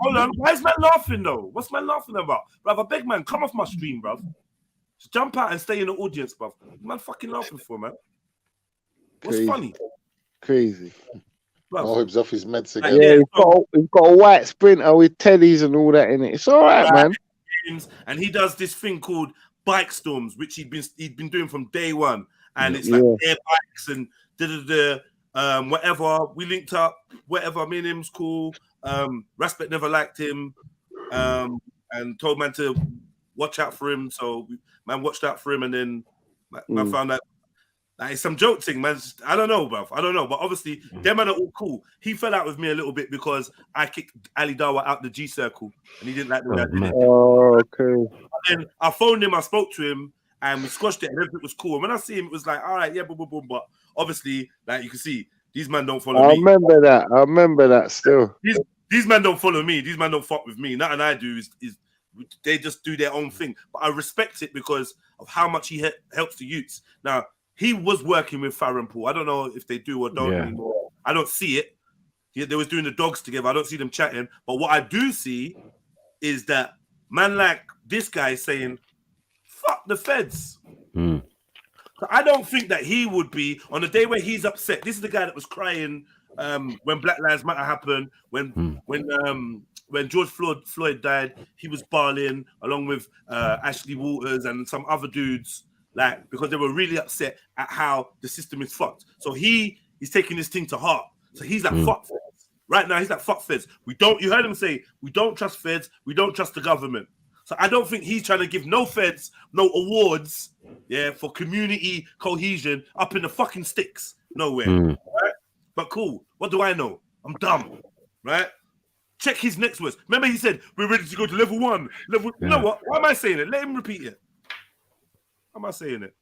Hold on. Why is man laughing though? What's man laughing about? Bruv, big man, come off my stream, bruv. Just jump out and stay in the audience, bruv. Man fucking laughing for, man. What's funny? Crazy. Oh, he's off his meds again. Yeah, he's got a white Sprinter with tellies and all that in it. It's all right, man. And he does this thing called bike storms, which he'd been doing from day one, and it's like air bikes and whatever. We linked up, whatever. Me and him's cool. Raspet never liked him, and told man to watch out for him. So man watched out for him, and then man found out it's some joke thing, man. I don't know, bruv. I don't know, but obviously them man are all cool. He fell out with me a little bit because I kicked Ali Dawa out the G circle, and he didn't like the way I did it. Oh, okay. And I phoned him, I spoke to him, and we squashed it, and everything was cool. And when I see him, it was like, all right, yeah, boom, boom, boom. But obviously, like you can see, these men don't follow me. I remember that still. These men don't follow me. These men don't fuck with me. Nothing I do is they just do their own thing. But I respect it because of how much he helps the youths. Now, he was working with Farron Paul. I don't know if they do or don't anymore. I don't see it. They was doing the dogs together. I don't see them chatting. But what I do see is that man like this guy saying, fuck the feds. So I don't think that he would be on the day where he's upset. This is the guy that was crying when Black Lives Matter happened, when George Floyd died. He was bawling along with Ashley Waters and some other dudes, like because they were really upset at how the system is fucked. So he's taking this thing to heart. So he's like fuck feds. Right now he's like fuck feds. You heard him say we don't trust feds, we don't trust the government. So I don't think he's trying to give no feds no awards, for community cohesion up in the fucking sticks. Nowhere. Right? But cool. What do I know? I'm dumb. Right? Check his next words. Remember, he said we're ready to go to level 1. You know what? Why am I saying it? Let him repeat it. Why am I saying it?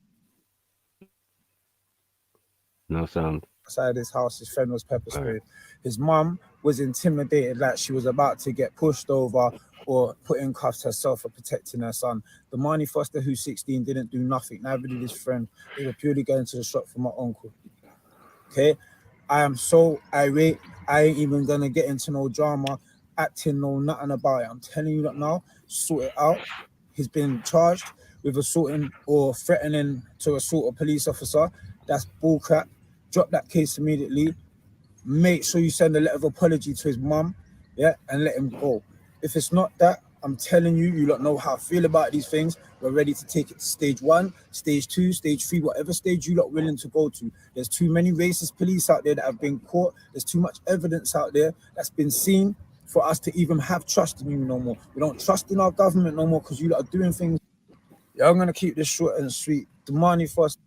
No sound. Outside his house, his friend was pepper sprayed. His mum was intimidated, like she was about to get pushed over or put in cuffs herself for protecting her son. The Marnie Foster, who's 16, didn't do nothing. Neither did his friend. They were purely going to the shop for my uncle. Okay, I am so irate. I ain't even gonna get into no drama, acting, no nothing about it. I'm telling you that now. Sort it out. He's been charged with assaulting or threatening to assault a police officer. That's bullcrap. Drop that case immediately. Make sure you send a letter of apology to his mum, yeah, and let him go. If it's not that, I'm telling you, you don't know how I feel about these things. We're ready to take it to stage 1, stage 2, stage 3, whatever stage you lot willing to go to. There's too many racist police out there that have been caught. There's too much evidence out there that's been seen for us to even have trust in you no more. We don't trust in our government no more because you lot are doing things. Yeah, I'm gonna keep this short and sweet. The money first.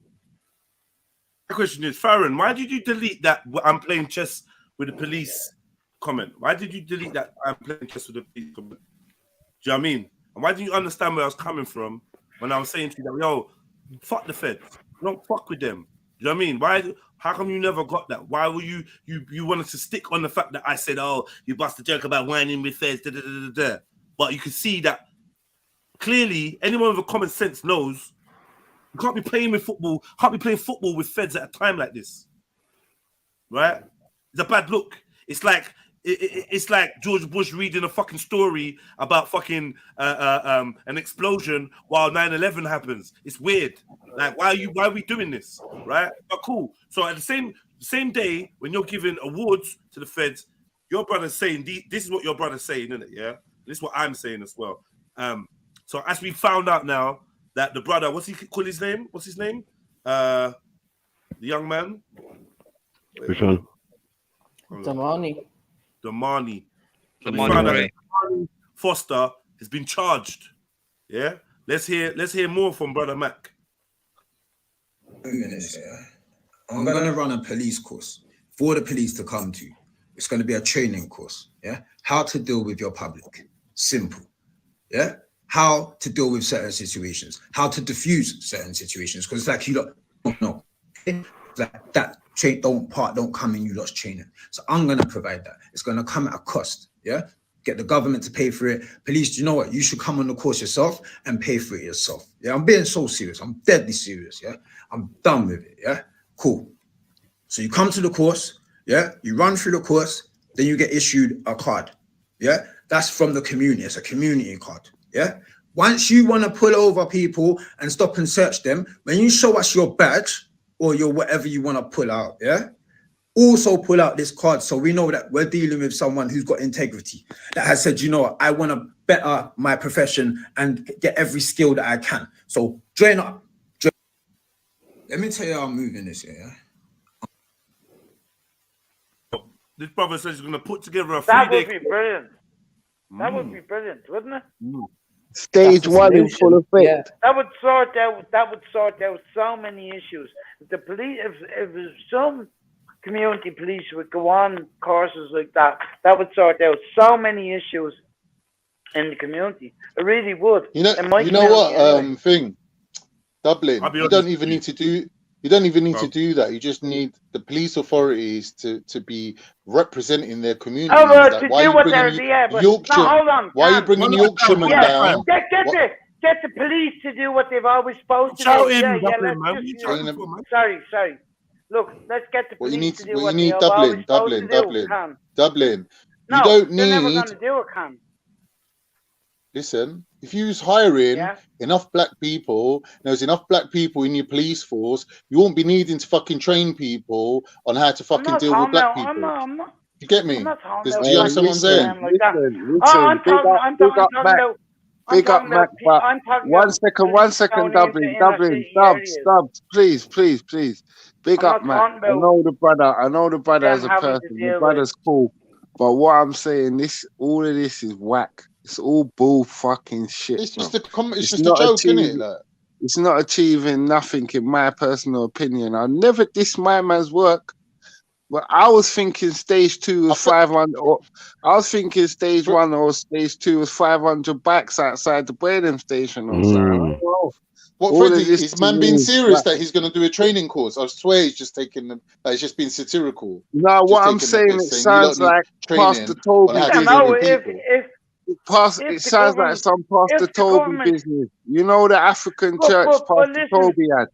The question is, Farron, why did you delete that I'm playing chess with the police comment? Why did you delete that I'm playing chess with the police comment? Do you know what I mean? And why didn't you understand where I was coming from when I was saying to you that, yo, fuck the feds. Don't fuck with them. Do you know what I mean? Why? How come you never got that? Why were you wanted to stick on the fact that I said, oh, you bust a joke about whining with feds, da, da, da, da, da. But you can see that clearly anyone with a common sense knows you can't be playing with football, can't be playing football with feds at a time like this. Right? It's a bad look. It's like George Bush reading a fucking story about fucking an explosion while 9/11 happens. It's weird. Like, why are we doing this? Right? But cool. So at the same day when you're giving awards to the feds, your brother's saying this is what your brother's saying, isn't it? Yeah. This is what I'm saying as well. So as we found out now that the brother, what's he call his name? What's his name? The young man. Which one? Damani. Damani Foster has been charged. Yeah. Let's hear more from Brother Mac. I'm gonna run a police course for the police to come to. It's gonna be a training course. Yeah. How to deal with your public. Simple. Yeah. How to deal with certain situations, how to diffuse certain situations, because it's like you don't know. Like that don't come in you lot's training. So I'm gonna provide that. It's gonna come at a cost. Yeah. Get the government to pay for it. Police, do you know what? You should come on the course yourself and pay for it yourself. Yeah. I'm being so serious. I'm deadly serious. Yeah. I'm done with it. Yeah. Cool. So you come to the course. Yeah. You run through the course. Then you get issued a card. Yeah. That's from the community. It's a community card. Yeah. Once you want to pull over people and stop and search them, when you show us your badge or your whatever you want to pull out, yeah, also pull out this card so we know that we're dealing with someone who's got integrity, that has said, you know what, I want to better my profession and get every skill that I can. So join up. Let me tell you how I'm moving this here. Yeah? This brother says he's going to put together a 3-day. That would be brilliant. That would be brilliant, wouldn't it? Stage 1 in full effect. Yeah. That would sort out so many issues. If the police, if some community police would go on courses like that, that would sort out so many issues in the community. It really would. You know what? Thing, Dublin. You don't even need to do. You don't even need to do that. You just need the police authorities to be representing their communities. Oh, well, to do what they're Yorkshire. No, hold on. Why are you bringing Yorkshiremen down? Get the police to do what they've always supposed to do. Sorry. Look, let's get the police to do what they've always supposed to do. Dublin. No, you don't need. They're never going to do it, Cam. Listen, if you was hiring enough black people, there's enough black people in your police force, you won't be needing to fucking train people on how to fucking deal with black people. I'm not, you get me? Do you understand what I'm saying? Big up Mac, but one second, Dublin, Stubbs, please. Big up Mac. I know the brother as a person. The brother's cool. But what I'm saying, all of this is whack. It's all bull fucking shit. It's just a joke, isn't it? Like, it's not achieving nothing, in my personal opinion. I'll never diss my man's work. Well, I was thinking stage 2 was 500. I was thinking stage 1 or stage 2 was 500 bikes outside the Bradenham station or something. I don't know. What, Freddie, is man being serious that he's going to do a training course? I swear he's just taking them. Like, it's just been satirical. No, what I'm saying, it sounds like Pastor Toby. It sounds like some Pastor Toby business. You know the African church Pastor Toby had.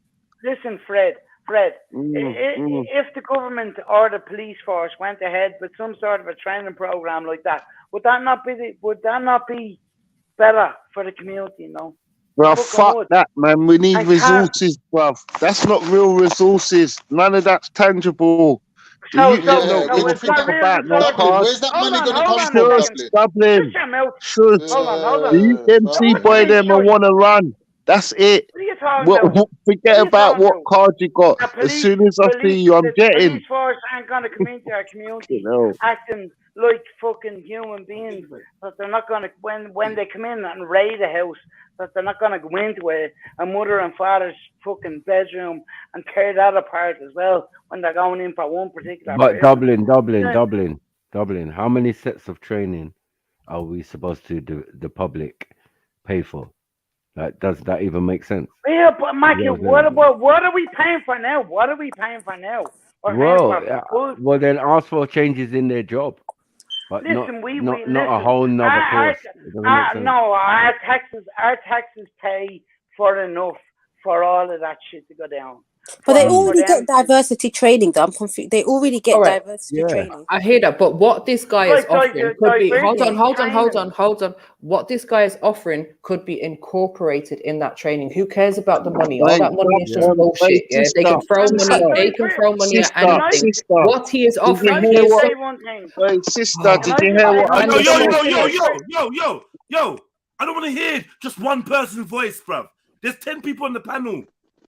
Listen, Fred, if the government or the police force went ahead with some sort of a training program like that, would that not be better for the community? No. Well, fuck that, man. We need resources, bruv. That's not real resources. None of that's tangible. Where's that money going to come from, Dublin? Should. The MC boy them and want to run. That's it. Forget about what card you got. As soon as I see you, I'm getting. The police force ain't going to come into our community acting like fucking human beings. But they're not going to, when they come in and raid a house, that they're not going to go into a mother and father's fucking bedroom and tear that apart as well when they're going in for one particular But Dublin. How many sets of training are we supposed to do the public pay for? Like, does that even make sense? Yeah, but Mikey, what are we paying for now? What are we paying for now? Well, then ask for changes in their job. But listen, not a whole nother course. No, our taxes pay for enough for all of that shit to go down. But they already get diversity training, though. I'm confused. They already get diversity training. I hear that, but what this guy is offering could be hold on. What this guy is offering could be incorporated in that training. Who cares about the money? All that money is just bullshit. Yeah, they can throw money. They can throw money at anything. What he is offering. Sister, did you hear what? Yo! I don't want to hear just one person's voice, bruv. There's 10 people on the panel.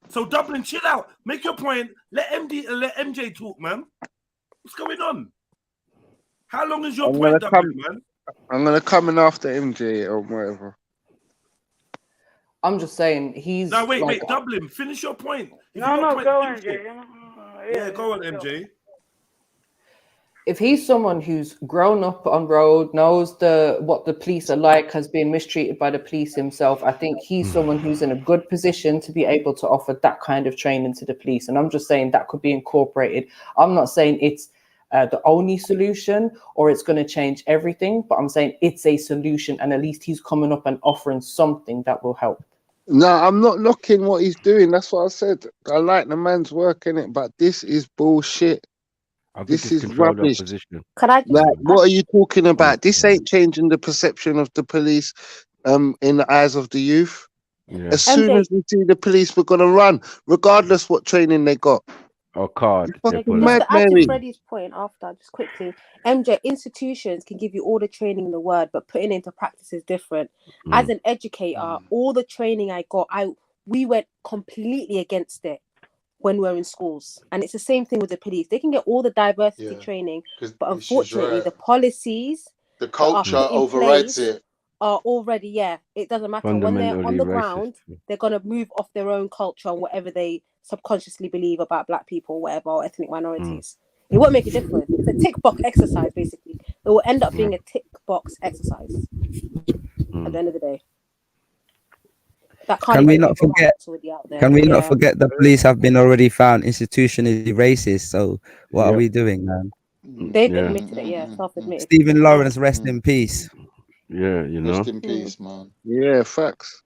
So Dublin, chill out. Make your point. Let MJ talk, man. What's going on? How long is your point, Dublin, man? I'm gonna come in after MJ or whatever. I'm just saying he's. No, wait, Dublin. Finish your point. Go on, MJ. Yeah, go on, MJ. If he's someone who's grown up on road, knows what the police are like, has been mistreated by the police himself, I think he's someone who's in a good position to be able to offer that kind of training to the police. And I'm just saying that could be incorporated. I'm not saying it's the only solution or it's going to change everything, but I'm saying it's a solution, and at least he's coming up and offering something that will help. No, I'm not knocking what he's doing. That's what I said. I like the man's work in it, but this is bullshit. This is rubbish. What are you talking about? This ain't changing the perception of the police in the eyes of the youth. Yeah. As soon as we see the police, we're gonna run, regardless what training they got. Or card. To add to Freddie's point after, just quickly, MJ, institutions can give you all the training in the word, but putting it into practice is different. As an educator, all the training I got, we went completely against it when we're in schools, and it's the same thing with the police. They can get all the diversity training, but unfortunately the policies, the culture overrides it, are already it doesn't matter when they're on the ground. They're gonna move off their own culture and whatever they subconsciously believe about black people, whatever, or ethnic minorities. It won't make a difference. It's a tick box exercise, basically. It will end up being a tick box exercise at the end of the day. Can we not forget? Can we not forget the police have been already found institutionally racist? So what are we doing, man? They've admitted it, self-admitted. Stephen Lawrence, rest in peace. Yeah, you know. Rest in peace, man. Yeah, facts.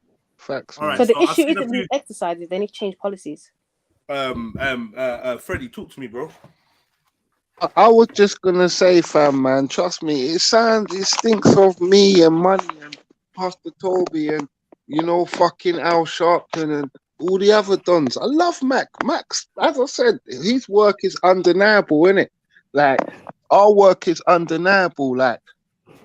Right, so the issue isn't new exercises; they need to change policies. Freddie, talk to me, bro. I was just gonna say, fam, man. Trust me, it stinks of me and money and Pastor Toby and. Fucking Al Sharpton and all the other dons. I love Mac. Max, as I said, his work is undeniable, innit? Like, our work is undeniable. Like,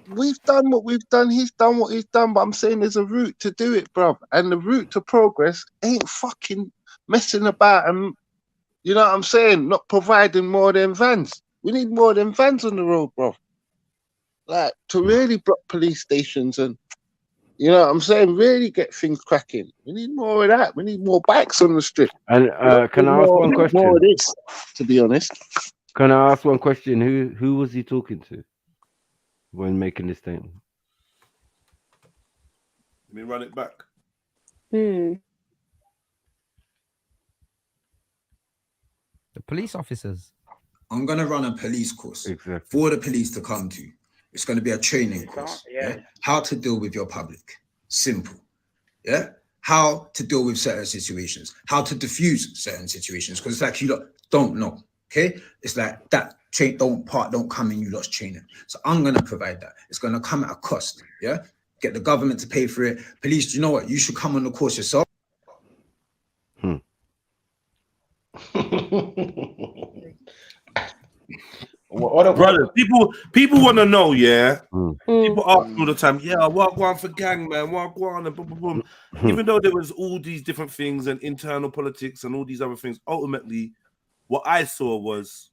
we've done what we've done. He's done what he's done. But I'm saying there's a route to do it, bruv. And the route to progress ain't fucking messing about and, you know what I'm saying? Not providing more than vans. We need more than vans on the road, bruv. Like, to really block police stations and, you know what I'm saying? Really get things cracking. We need more of that. We need more bikes on the strip. And can I ask one question? More of this, to be honest. Can I ask one question? Who was he talking to when making this statement? Let me run it back. Hmm. The police officers. I'm going to run a police course for the police to come to. It's going to be a training course. Yeah. How to deal with your public. Simple. Yeah. How to deal with certain situations. How to diffuse certain situations. Because it's like you lot don't know. Okay. It's like that train don't come in, you lost training. So I'm going to provide that. It's going to come at a cost. Yeah. Get the government to pay for it. Police, do you know what? You should come on the course yourself. Brother, people want to know, yeah. People ask all the time, yeah, what go on for gang, man? What go on and boom, boom, boom. Even though there was all these different things and internal politics and all these other things, ultimately, what I saw was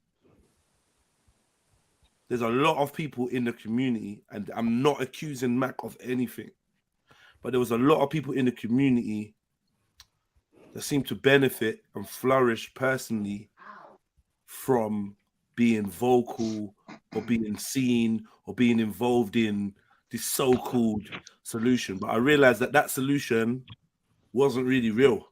there's a lot of people in the community, and I'm not accusing Mac of anything, but there was a lot of people in the community that seemed to benefit and flourish personally from being vocal or being seen or being involved in this so-called solution. But I realized that solution wasn't really real,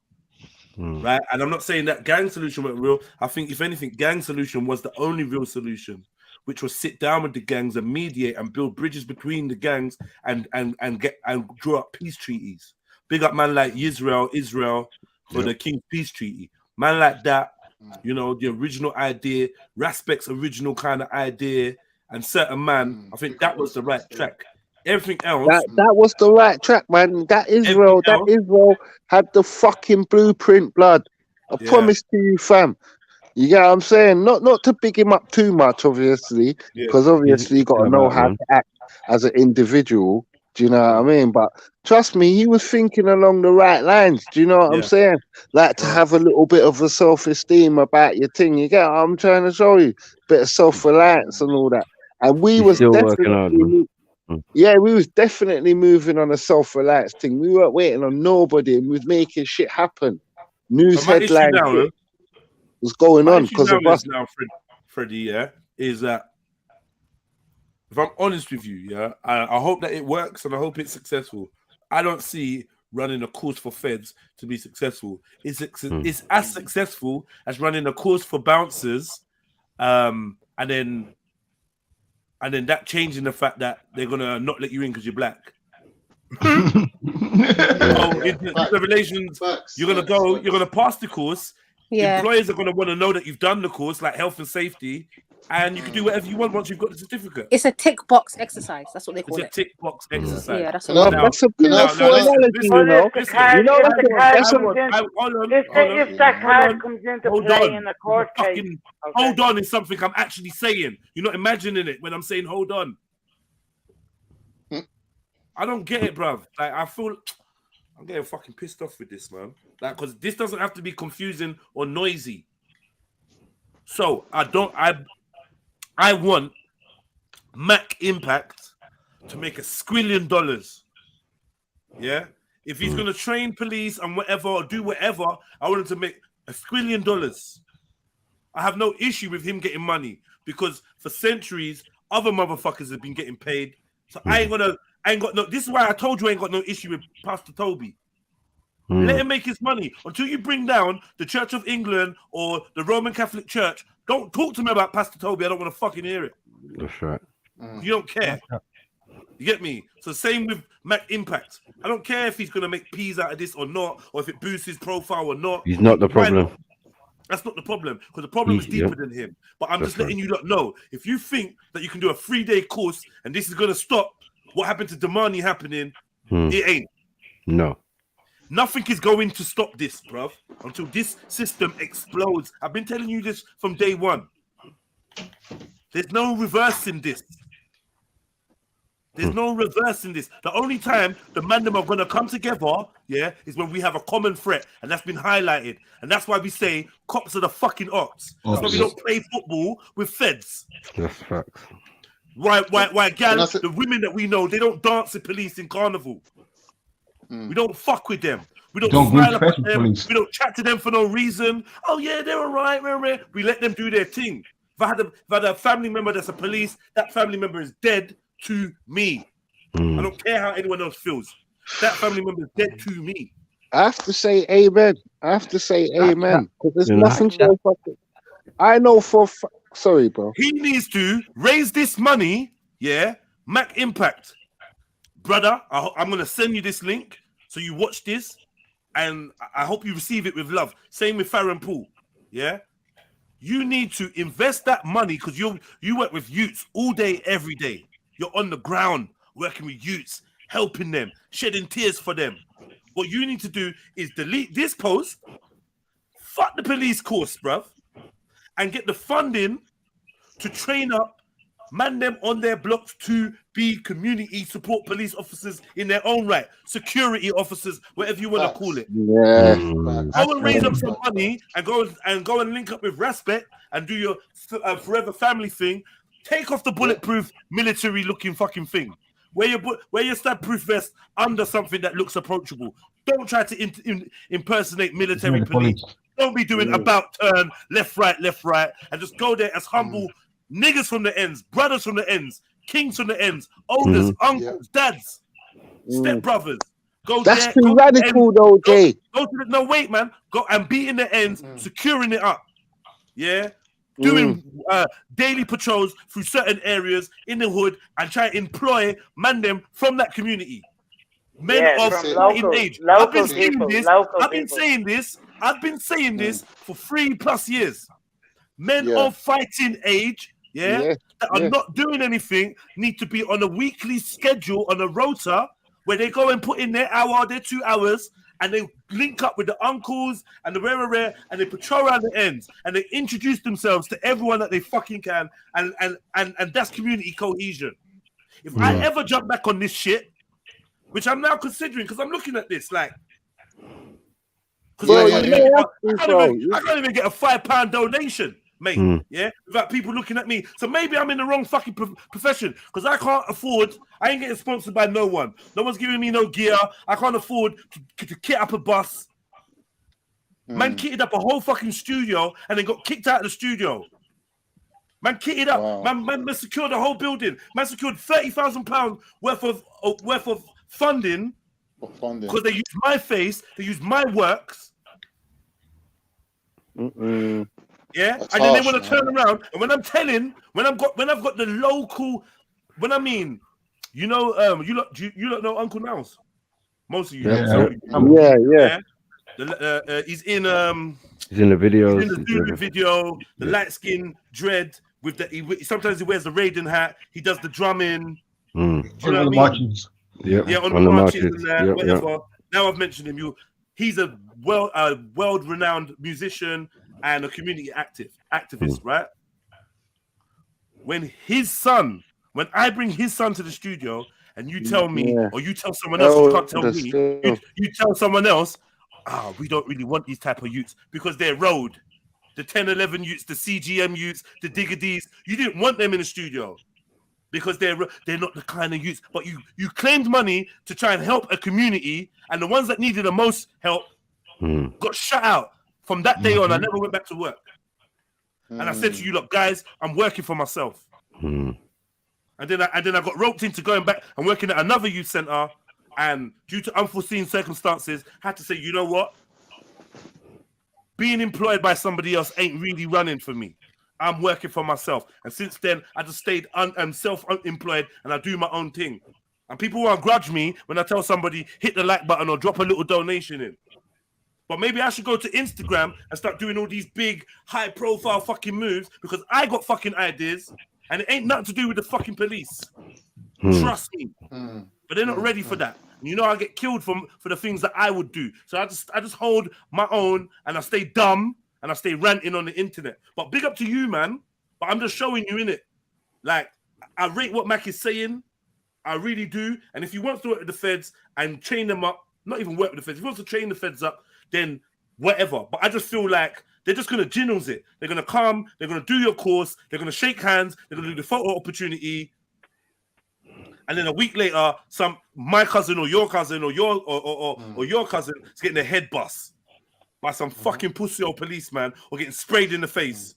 right? And I'm not saying that gang solution wasn't real. I think, if anything, gang solution was the only real solution, which was sit down with the gangs and mediate and build bridges between the gangs and draw up peace treaties. Big up man like Israel for the King's Peace Treaty. Man like that, you know, the original idea, Raspek's original kind of idea, and certain man, I think that was the right track. Everything else, that was the right track, man. That Israel had the fucking blueprint, blood. I promise to you, fam. You get what I'm saying? Not to big him up too much, obviously, because obviously you got to know how to act as an individual. Do you know what I mean? But trust me, he was thinking along the right lines. Do you know what I'm saying? Like to have a little bit of a self-esteem about your thing. You get what I'm trying to show you? Bit of self-reliance and all that. And we was definitely, we was definitely moving on a self-reliance thing. We weren't waiting on nobody, and we was making shit happen. News headlines was going on because of us. Now, Freddie, is that if I'm honest with you, I hope that it works and I hope it's successful. I don't see running a course for feds to be successful. It's as successful as running a course for bouncers, and then that changing the fact that they're gonna not let you in because you're black. So the relations, you're gonna pass the course. Employers are gonna want to know that you've done the course, like health and safety. And you can do whatever you want once you've got the certificate. It's a tick box exercise. That's what they call it. It's a tick box exercise. Yeah, that's what that's a beautiful analogy, you know. If that card comes into play in the court case. Hold on is something I'm actually saying. You're not imagining it when I'm saying hold on. I don't get it, bruv. Like, I feel I'm getting fucking pissed off with this, man. Like, because this doesn't have to be confusing or noisy. So I want Mac Impact to make $1 squillion. Yeah? If he's going to train police and whatever, or do whatever, I want him to make $1 squillion. I have no issue with him getting money because for centuries, other motherfuckers have been getting paid. So this is why I told you I ain't got no issue with Pastor Toby. Let him make his money. Until you bring down the Church of England or the Roman Catholic Church, don't talk to me about Pastor Toby. I don't want to fucking hear it. That's right. You don't care. You get me? So same with Mac Impact. I don't care if he's going to make peas out of this or not, or if it boosts his profile or not. He's not the problem. That's not the problem, because the problem is deeper than him. But I'm just letting you know, if you think that you can do a 3-day course and this is going to stop what happened to Damani happening, it ain't. No. Nothing is going to stop this, bruv, until this system explodes. I've been telling you this from day one. There's no reversing this. There's no reversing this. The only time the man are going to come together, is when we have a common threat, and that's been highlighted. And that's why we say cops are the fucking ops. That's why we don't play football with feds. That's facts. Why, gal, the women that we know, they don't dance with police in carnival. We don't fuck with them. We don't smile up at them. We don't chat to them for no reason. Oh yeah, they're all right. We let them do their thing. If I had a family member that's a police, that family member is dead to me. I don't care how anyone else feels. That family member is dead to me. I have to say amen. Because there's nothing so fucking. I know for sorry, bro. He needs to raise this money, yeah. Mac Impact, brother. I'm gonna send you this link so you watch this, and I hope you receive it with love. Same with Farron Pool, yeah. You need to invest that money because you work with youths all day, every day. You're on the ground working with youths, helping them, shedding tears for them. What you need to do is delete this post, fuck the police course, bruv, and get the funding to train up man them on their blocks to be community support police officers in their own right, security officers, whatever you want to call it. Yeah. Go and raise up some money and go and link up with Respect and do your forever family thing. Take off the bulletproof military looking fucking thing. Wear your stab-proof vest under something that looks approachable. Don't try to impersonate military police. Don't be doing about turn, left, right, and just go there as humble niggas from the ends, brothers from the ends, kings from the ends, elders, uncles, dads, step brothers. Go That's there. too radical, though, Jay. No, wait, man. Go and be in the ends, securing it up. Yeah. Doing daily patrols through certain areas in the hood and try to employ man them from that community. Men of fighting age. I've been saying this for 3+ years. Men of fighting age, that are not doing anything, need to be on a weekly schedule on a rota where they go and put in their hour, their 2 hours, and they link up with the uncles and the rare, and they patrol around the ends, and they introduce themselves to everyone that they fucking can, and that's community cohesion. If I ever jump back on this shit, which I'm now considering, because I'm looking at this like, I can't even get a £5 donation, mate. Yeah, without people looking at me. So maybe I'm in the wrong fucking profession because I can't afford. I ain't getting sponsored by no one. No one's giving me no gear. I can't afford to kit up a bus. Man kitted up a whole fucking studio and then got kicked out of the studio. Man kitted up. Man secured the whole building. Man secured £30,000 worth of funding. Because they use my face, they use my works. Yeah, That's and then harsh, they want to turn around. And when I've got the local, when I mean, you know, you lot know Uncle Niles. Most of you, yeah. He's in the video. He's in the Zulu video. The light skin dread with the. Sometimes he wears the Raiden hat. He does the drumming. Do you know what I mean? Yeah, on the marches and that, whatever. Yep. Now I've mentioned him. He's a world-renowned musician and a community activist, right? When I bring his son to the studio, and you tell me, or you tell someone else, you can't tell me, you tell someone else, we don't really want these type of youths because they're road. The 10, 11 youths, the CGM youths, the Diggadis, you didn't want them in the studio. Because they're not the kind of youths, but you claimed money to try and help a community, and the ones that needed the most help got shut out. From that day on, I never went back to work. And I said to you, look, guys, I'm working for myself. And then I got roped into going back and working at another youth center, and due to unforeseen circumstances, had to say, you know what? Being employed by somebody else ain't really running for me. I'm working for myself. And since then, I just stayed self-employed and I do my own thing. And people won't grudge me when I tell somebody, hit the like button or drop a little donation in. But maybe I should go to Instagram and start doing all these big, high-profile fucking moves because I got fucking ideas and it ain't nothing to do with the fucking police. Trust me. But they're not ready for that. And you know I get killed for the things that I would do. So I just hold my own and I stay dumb. And I stay ranting on the internet. But big up to you, man. But I'm just showing you in it. Like, I rate what Mac is saying. I really do. And if you want to work with the feds and train them up, not even work with the feds, if you want to train the feds up, then whatever. But I just feel like they're just going to ginnels it. They're going to come, they're going to do your course, they're going to shake hands, they're going to do the photo opportunity. And then a week later, my cousin or your cousin or your cousin is getting their head bust by some fucking pussy or policeman or getting sprayed in the face.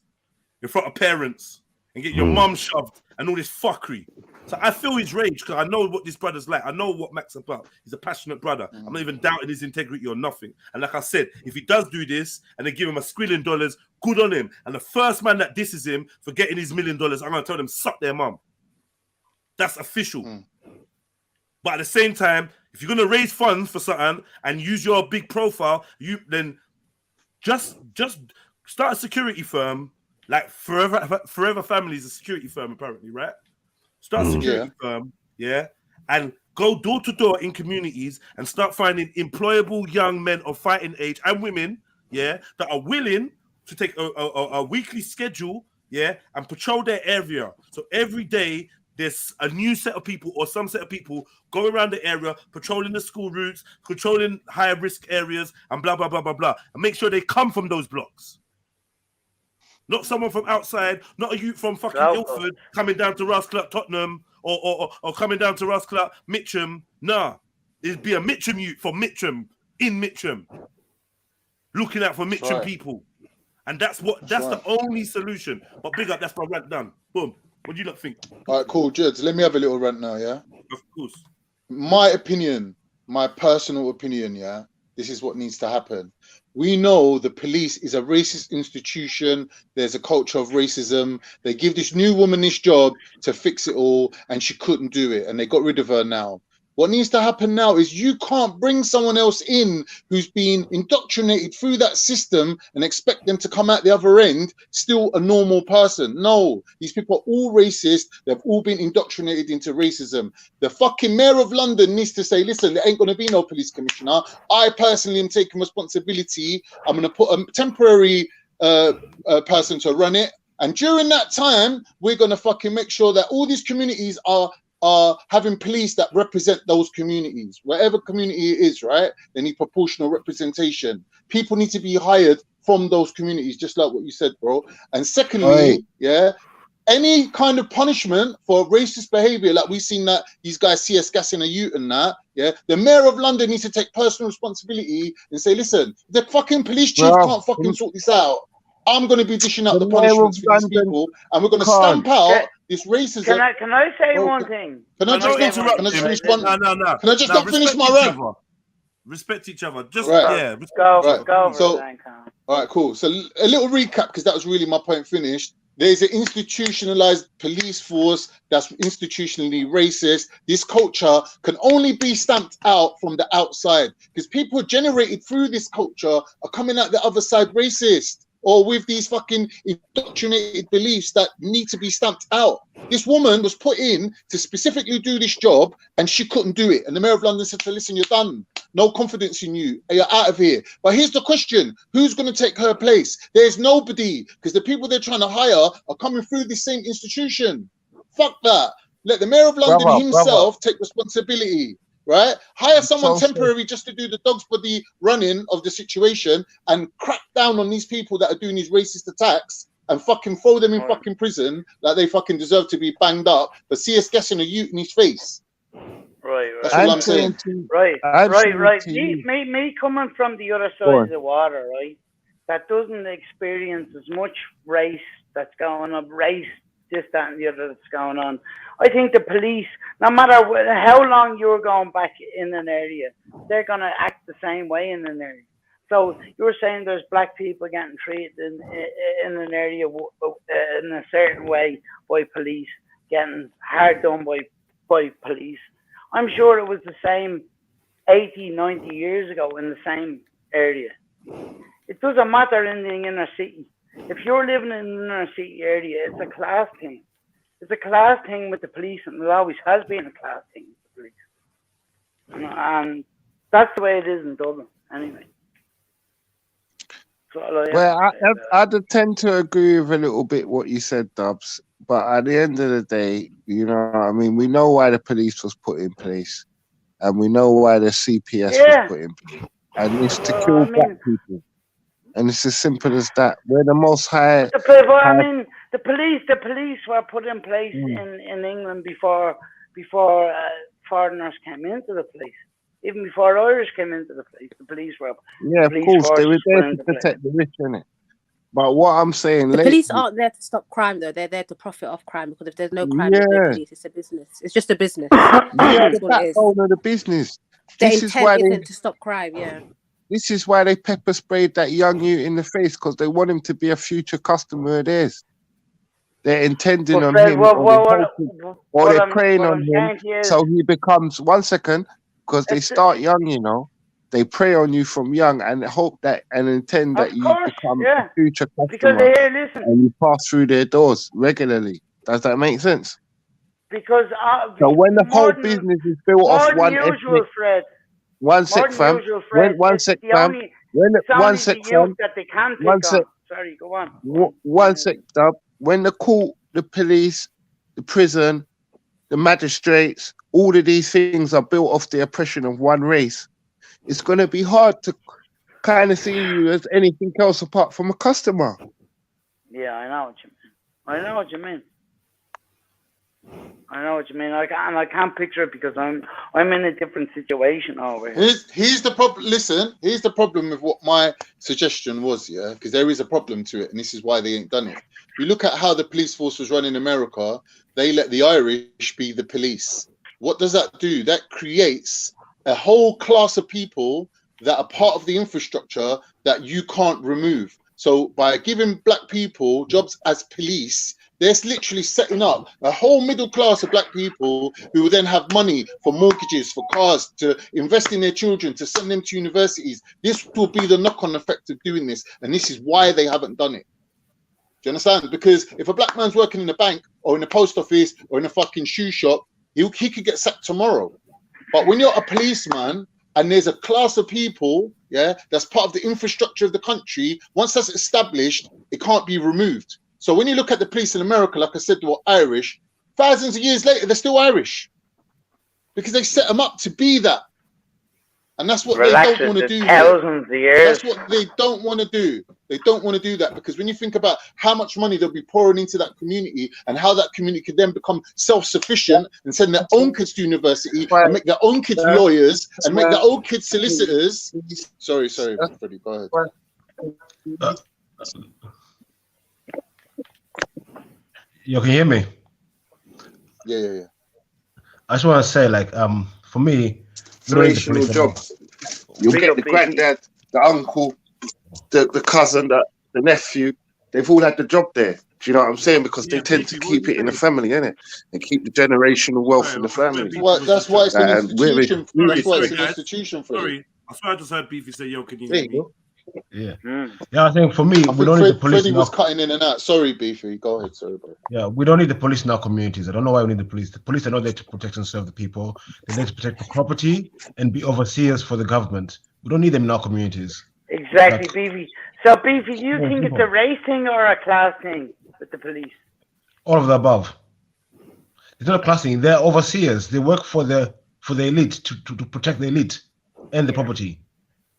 in front of parents and get your mum shoved and all this fuckery. So I feel his rage because I know what this brother's like. I know what Mac's about. He's a passionate brother. I'm not even doubting his integrity or nothing. And like I said, if he does do this and they give him $1 squillion, good on him. And the first man that disses him for getting his $1 million, I'm going to tell them, suck their mum. That's official. But at the same time, if you're going to raise funds for something and use your big profile, then just start a security firm. Like Forever Family is a security firm, apparently, right? Start a security firm, and go door to door in communities and start finding employable young men of fighting age and women, that are willing to take a weekly schedule, and patrol their area. So every day there's a new set of people or some set of people go around the area, patrolling the school routes, controlling higher risk areas, and blah, blah, blah, blah, blah. And make sure they come from those blocks. Not someone from outside, not a youth from fucking Ilford coming down to Ross Club, Tottenham, or coming down to Ross Club, Mitcham. Nah, it'd be a Mitcham youth from Mitcham, in Mitcham, looking out for Mitcham people. And that's the only solution. But big up, that's my rant done. Boom. What do you not think? All right, cool, Juds. Let me have a little rant now, yeah? Of course. My opinion, my personal opinion, this is what needs to happen. We know the police is a racist institution. There's a culture of racism. They give this new woman this job to fix it all, and she couldn't do it, and they got rid of her now. What needs to happen now is you can't bring someone else in who's been indoctrinated through that system and expect them to come out the other end still a normal person. No, these people are all racist. They've all been indoctrinated into racism. The fucking mayor of London needs to say, listen, there ain't going to be no police commissioner. I personally am taking responsibility. I'm going to put a temporary person to run it. And during that time, we're going to fucking make sure that all these communities are having police that represent those communities. Whatever community it is, right? They need proportional representation. People need to be hired from those communities, just like what you said, bro. And secondly, any kind of punishment for racist behavior, like we've seen that these guys CS gassing a youth and that, the mayor of London needs to take personal responsibility and say, listen, the fucking police chief can't fucking sort this out. I'm going to be dishing out the punishments for these people, and we're going to stamp out this racism. Can I say one thing? Can I just finish one? No. Can I just not finish my rant? Respect each other. Just go. So, all right, cool. So a little recap, because that was really my point finished. There's an institutionalized police force that's institutionally racist. This culture can only be stamped out from the outside, because people generated through this culture are coming out the other side racist, or with these fucking indoctrinated beliefs that need to be stamped out. This woman was put in to specifically do this job, and she couldn't do it. And the mayor of London said to her, listen, you're done. No confidence in you. You're out of here. But here's the question. Who's going to take her place? There's nobody, because the people they're trying to hire are coming through the same institution. Fuck that. Let the mayor of London himself take responsibility. Right? Hire someone temporary just to do the dog's body running of the situation and crack down on these people that are doing these racist attacks and fucking throw them in fucking prison like they fucking deserve to be banged up. But see us gassing a youth in his face. Right. That's all I'm saying. Right. Me coming from the other side of the water, right? That doesn't experience as much race that's going on, race, this, that, and the other that's going on. I think the police, no matter how long you're going back in an area, they're going to act the same way in an area. So you're saying there's black people getting treated in an area in a certain way by police, getting hard done by police. I'm sure it was the same 80, 90 years ago in the same area. It doesn't matter in the inner city. If you're living in an inner city area, it's a class thing. It's a class thing with the police, and it always has been a class thing with the police. And that's the way it is in Dublin, anyway. So I'd tend to agree with a little bit what you said, Dubs. But at the end of the day, you know what I mean? We know why the police was put in place, and we know why the CPS was put in place. And it's to kill black people. And it's as simple as that. We're the most high. The police were put in place in England before foreigners came into the place. Even before Irish came into the place, the police were. Yeah, of course, they were there to protect the rich, innit? But what I'm saying, the police aren't there to stop crime, though. They're there to profit off crime, because if there's no crime, there's no police. It's a business. It's just a business. Yeah, the backbone of the business. The intent isn't to stop crime. Yeah. This is why they pepper sprayed that young youth in the face, because they want him to be a future customer of theirs. They're intending on him, or they're preying on him, so he becomes. 1 second, because they start young, you know. They prey on you from young and hope that and intend that you become a future customer, and you pass through their doors regularly. Does that make sense? Because so when the whole business is built off one ethnic, Fred. One sec, fam. One sec, fam. One sec, fam. Sorry, go on. One sec, dub. When the court, the police, the prison, the magistrates, all of these things are built off the oppression of one race, it's going to be hard to kind of see you as anything else apart from a customer. Yeah, I know what you mean. I know what you mean. I can't picture it because I'm in a different situation over here. Here's the problem. Listen, here's the problem with what my suggestion was, yeah, because there is a problem to it, and this is why they ain't done it. If you look at how the police force was run in America, they let the Irish be the police. What does that do? That creates a whole class of people that are part of the infrastructure that you can't remove. So by giving black people jobs as police, they're literally setting up a whole middle class of black people who will then have money for mortgages, for cars, to invest in their children, to send them to universities. This will be the knock-on effect of doing this. And this is why they haven't done it. Do you understand? Because if a black man's working in a bank or in a post office or in a fucking shoe shop, he could get sacked tomorrow. But when you're a policeman and there's a class of people, yeah, that's part of the infrastructure of the country, once that's established, it can't be removed. So when you look at the police in America, like I said, they were Irish. Thousands of years later, they're still Irish because they set them up to be that. And that's what they don't want to do. Thousands of years. That's what they don't want to do. They don't want to do that because when you think about how much money they'll be pouring into that community and how that community could then become self-sufficient and send their own kids to university and make their own kids lawyers and make their own kids solicitors. Sorry, Freddie, go ahead. You can hear me? Yeah. I just want to say, like, for me, racial jobs. You'll get the granddad, the uncle, the cousin, the nephew. They've all had the job there. Do you know what I'm saying? Because they tend to keep it in the family, innit? And keep the generational wealth in the family. That's why it's an institution. That's why it's an institution for Sorry, I swear I just heard Beefy say, yo, can you hear me? Yeah. Yeah, I think for me, we don't need the police. Freddie was cutting in and out. Sorry, Beefy. Go ahead. Sorry, bro. Yeah, we don't need the police in our communities. I don't know why we need the police. The police are not there to protect and serve the people. They're there to protect the property and be overseers for the government. We don't need them in our communities. Exactly, Beefy. So, Beefy, do you think it's a race thing or a class thing with the police? All of the above. It's not a class thing. They're overseers. They work for the elite to protect the elite and the property.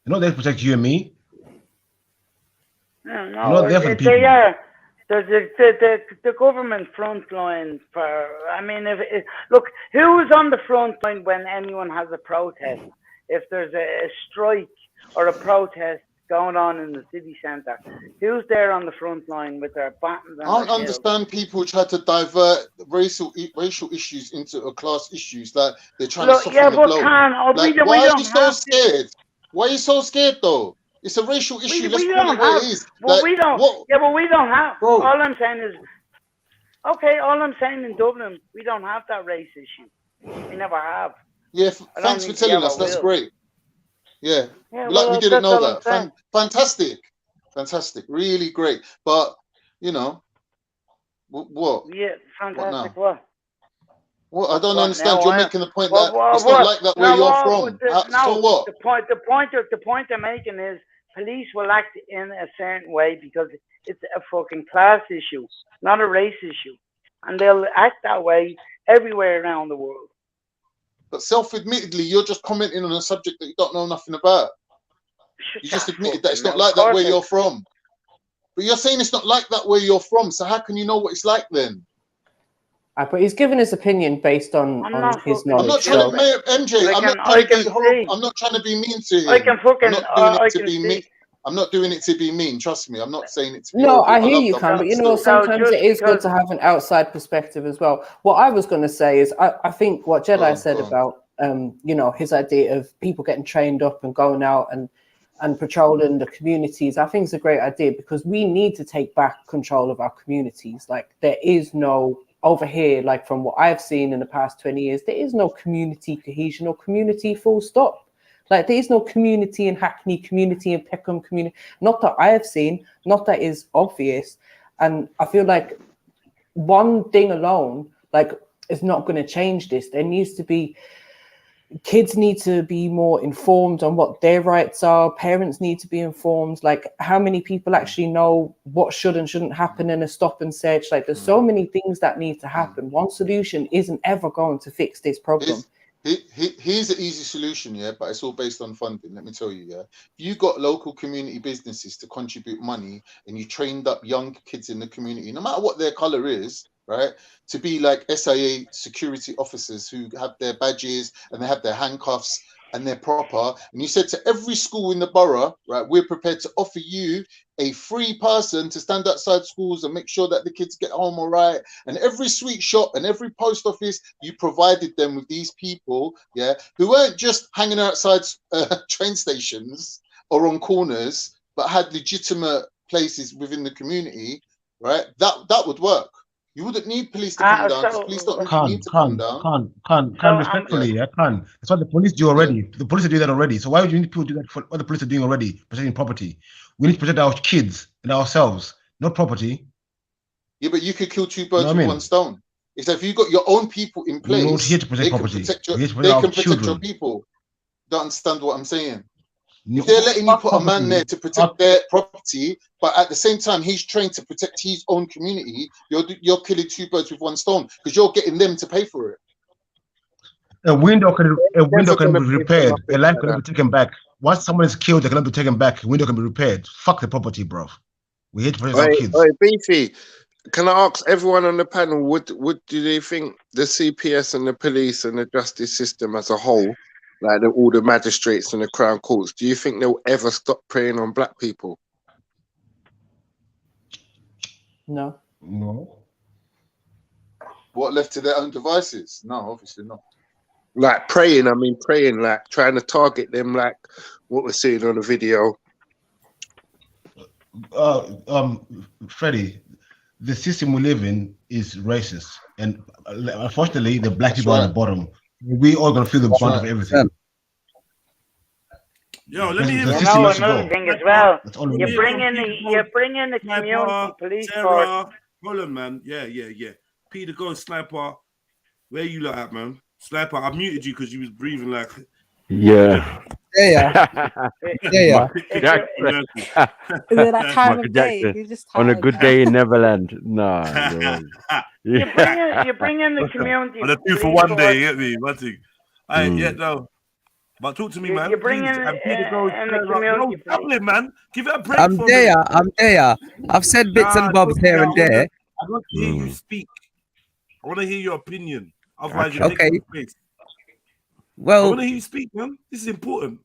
They're not there to protect you and me. No, they are. The government front line for. I mean, look, who's on the front line when anyone has a protest? If there's a strike or a protest going on in the city centre, who's there on the front line with their batons? I don't understand people try to divert racial issues into a class issues, like they're trying to soften the blow. Why are you so scared? Why are you so scared though? It's a racial issue. Let's call it what it is. Well, we don't. Yeah, but we don't have. All I'm saying is, okay. All I'm saying in Dublin, we don't have that race issue. We never have. Yeah. Thanks for telling us. That's great. Yeah. Like we didn't know that. Fantastic. Really great. But you know, what? Yeah, fantastic. What? Well, I don't understand. You're making the point that it's not like that where you're from. So what? The point I'm making is police will act in a certain way because it's a fucking class issue, not a race issue, and they'll act that way everywhere around the world. But self-admittedly, you're just commenting on a subject that you don't know nothing about. You just admitted that it's not like that where you're from. But you're saying it's not like that where you're from. So how can you know what it's like then? But he's given his opinion based on his knowledge. I'm not trying to, MJ. I'm not trying to be mean to him. I can fucking. I'm not doing it to be mean. Trust me. I'm not saying it to be. No, I hear love you, them, Khan, but you know, still. sometimes it is good to have an outside perspective as well. What I was going to say is, I think what JEDI said about, you know, his idea of people getting trained up and going out and patrolling the communities, I think it's a great idea because we need to take back control of our communities. Like, there is no, over here, like from what I've seen in the past 20 years, there is no community cohesion or community full stop. Like, there is no community in Hackney, community in Peckham, community, not that I have seen, not that is obvious. And I feel like one thing alone, like, is not going to change this. There needs to be, kids need to be more informed on what their rights are. Parents need to be informed. Like, how many people actually know what should and shouldn't happen in a stop and search? Like, there's so many things that need to happen. One solution isn't ever going to fix this problem. Here's an easy solution, yeah, but it's all based on funding. Let me tell you, yeah. You got local community businesses to contribute money, and you trained up young kids in the community, no matter what their color is, right, to be like SIA security officers who have their badges and they have their handcuffs and they're proper. And you said to every school in the borough, right, we're prepared to offer you a free person to stand outside schools and make sure that the kids get home all right. And every sweet shop and every post office, you provided them with these people, yeah, who weren't just hanging outside train stations or on corners, but had legitimate places within the community, right? That would work. You wouldn't need police to come down. Police don't need to come down. Can't respectfully, yeah, can't. That's what the police do already. The police are doing that already. So why would you need people to do that for what the police are doing already, protecting property? We need to protect our kids and ourselves, not property. Yeah, but you could kill two birds with one stone. It's if you got your own people in place, we're not here to protect property. They can protect your people. Don't understand what I'm saying. If they're letting you put a man there to protect their property, but at the same time he's trained to protect his own community, you're killing two birds with one stone because you're getting them to pay for it. A window can be repaired. A life can be taken back. Once someone is killed, they cannot be taken back. A window can be repaired. Fuck the property, bro. We hate to protect our kids. Beefy, can I ask everyone on the panel, what do they think the CPS and the police and the justice system as a whole, like all the magistrates and the Crown Courts, do you think they'll ever stop preying on black people? No. No. What, left to their own devices? No, obviously not. Like praying, like trying to target them, like what we're seeing on the video. Freddie, the system we live in is racist, and unfortunately, the black people are at the bottom. We all gonna feel the brunt of everything. Yo, let me hear another thing as well. You bring in the community police force. Hold on, man. Yeah. Peter Ghost, Sniper. Where you lot at, man? Sniper, I muted you because you was breathing like. Yeah. Yeah. Is it that time of day? You're just on a good day in Neverland. Nah. You bring in the community. On a 2 for 1 day, you get me? One thing. I ain't yet though. But talk to me, man. You bring in the community. Dublin, man. Give it a break. I'm there. I've said bits and bobs here and there. I want to hear you speak. I want to hear your opinion. Otherwise, you're okay. Place. Well, I want to hear you speak, man. This is important.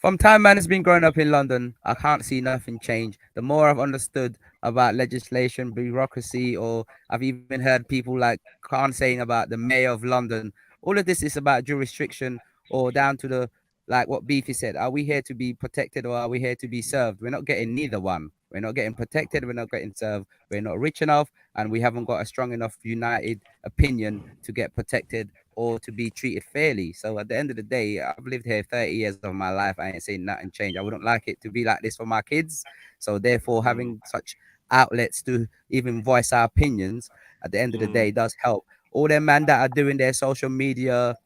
From time man has been growing up in London, I can't see nothing change. The more I've understood about legislation, bureaucracy, or I've even heard people like Khan saying about the mayor of London, all of this is about jurisdiction or down to the, like what Beefy said, are we here to be protected or are we here to be served? We're not getting neither one. We're not getting protected. We're not getting served. We're not rich enough, and we haven't got a strong enough united opinion to get protected or to be treated fairly. So at the end of the day, I've lived here 30 years of my life. I ain't seen nothing change. I wouldn't like it to be like this for my kids. So therefore, having such outlets to even voice our opinions at the end of the day does help. All them man that are doing their social media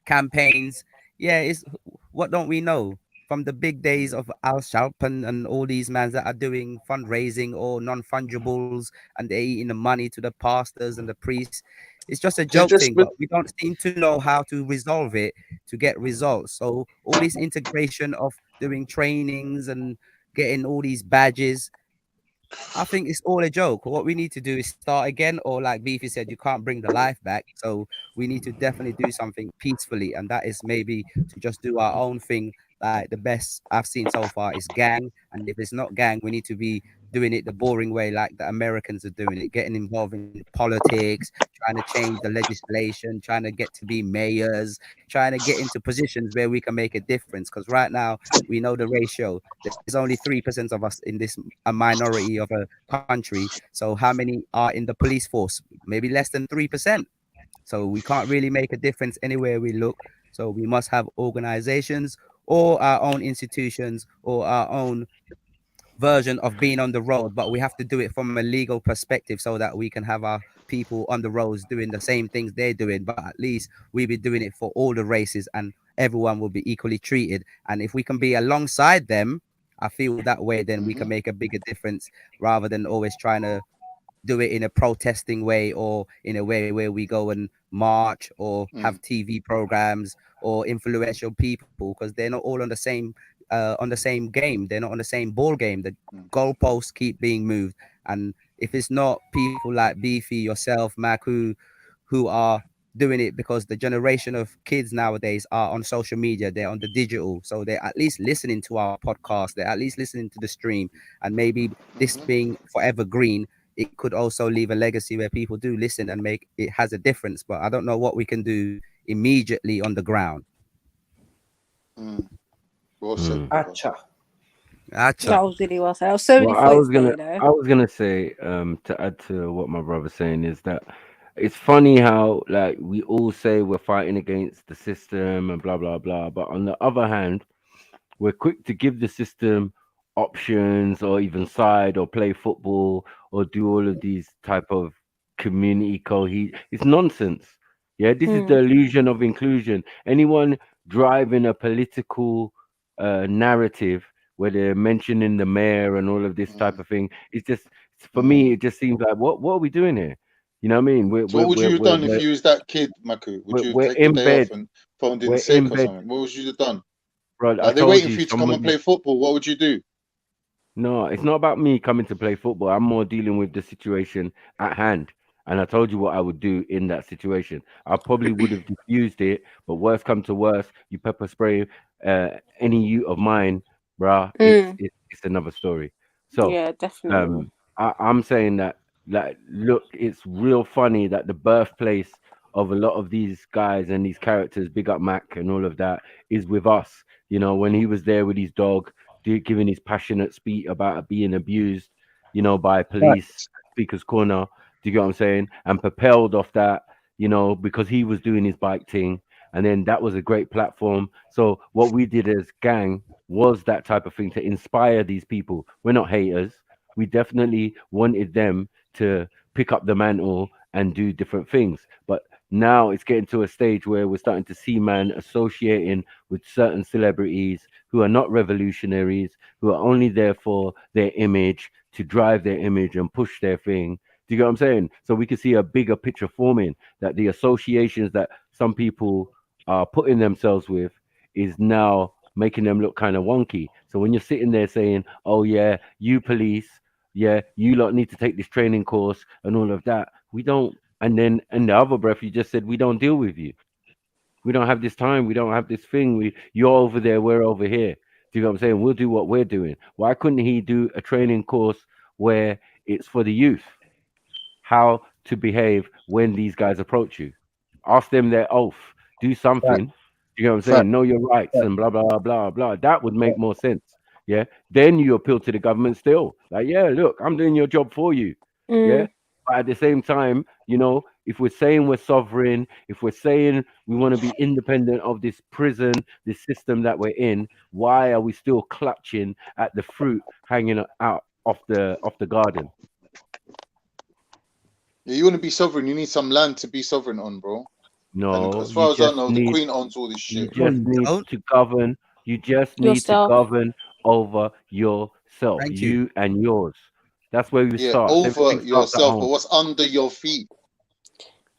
campaigns, it's what don't we know? From the big days of Al Sharp and all these men that are doing fundraising or non-fungibles, and they're eating the money to the pastors and the priests. It's just a joke thing, but we don't seem to know how to resolve it to get results. So all this integration of doing trainings and getting all these badges, I think it's all a joke. What we need to do is start again, or like Beefy said, you can't bring the life back. So we need to definitely do something peacefully, and that is maybe to just do our own thing like the best I've seen so far is gang, and if it's not gang, we need to be doing it the boring way, like the Americans are doing it, getting involved in politics, trying to change the legislation, trying to get to be mayors, trying to get into positions where we can make a difference. Because right now we know the ratio. There's only 3% of us in this a minority of a country. So how many are in the police force? Maybe less than 3%. So we can't really make a difference anywhere we look. So we must have organizations or our own institutions or our own version of being on the road, but we have to do it from a legal perspective so that we can have our people on the roads doing the same things they're doing, but at least we'll be doing it for all the races and everyone will be equally treated. And if we can be alongside them, I feel that way, then we can make a bigger difference rather than always trying to do it in a protesting way or in a way where we go and march or have TV programs or influential people, because they're not all on the same game. They're not on the same ball game. The goalposts keep being moved, and if it's not people like Beefy, yourself, Mac, who are doing it, because the generation of kids nowadays are on social media, they're on the digital, so they're at least listening to our podcast, they're at least listening to the stream, and maybe this being forever green, it could also leave a legacy where people do listen and make it has a difference. But I don't know what we can do immediately on the ground. Acha. That was really well said. That was so many points there, you know. I was gonna say, to add to what my brother's saying, is that it's funny how like we all say we're fighting against the system and blah blah blah, but on the other hand, we're quick to give the system options or even side or play football or do all of these type of community cohesion. It's nonsense. Yeah, this is the illusion of inclusion. Anyone driving a political narrative where they're mentioning the mayor and all of this type of thing, it's just, for me, it just seems like what are we doing here? You know what I mean? So what would you have done if you was that kid, Maku? Would you have taken a day off and phoned in sick or something? What would you have done? Bro, like they're waiting for you to come and play football. What would you do? No, it's not about me coming to play football. I'm more dealing with the situation at hand. And I told you what I would do in that situation. I probably would have diffused it, but worst come to worst, you pepper spray any youth of mine, bruh, it's another story. So yeah, definitely. I'm saying that, like, look, it's real funny that the birthplace of a lot of these guys and these characters, big up Mac and all of that, is with us. You know, when he was there with his dog, giving his passionate speech about being abused, you know, by police, Speaker's Corner. Do you get what I'm saying? And propelled off that, you know, because he was doing his bike thing. And then that was a great platform. So what we did as gang was that type of thing to inspire these people. We're not haters. We definitely wanted them to pick up the mantle and do different things. But now it's getting to a stage where we're starting to see man associating with certain celebrities who are not revolutionaries, who are only there for their image, to drive their image and push their thing. Do you get what I'm saying? So we can see a bigger picture forming, that the associations that some people are putting themselves with is now making them look kind of wonky. So when you're sitting there saying, oh yeah, you police, yeah, you lot need to take this training course and all of that, we don't. And then in the other breath, you just said, we don't deal with you. We don't have this time. We don't have this thing. You're over there, we're over here. Do you know what I'm saying? We'll do what we're doing. Why couldn't he do a training course where it's for the youth? How to behave when these guys approach you. Ask them their oath. Do something. You know what I'm saying? Know your rights and blah, blah, blah, blah. That would make more sense. Yeah. Then you appeal to the government still. Like, yeah, look, I'm doing your job for you. Yeah. But at the same time, you know, if we're saying we're sovereign, if we're saying we want to be independent of this prison, this system that we're in, why are we still clutching at the fruit hanging out off the garden? Yeah, you want to be sovereign. You need some land to be sovereign on, bro. No, and as far as I know, the Queen owns all this shit. You just need to govern. You just need to govern over yourself, you and yours. That's where we start. Over yourself, but what's under your feet?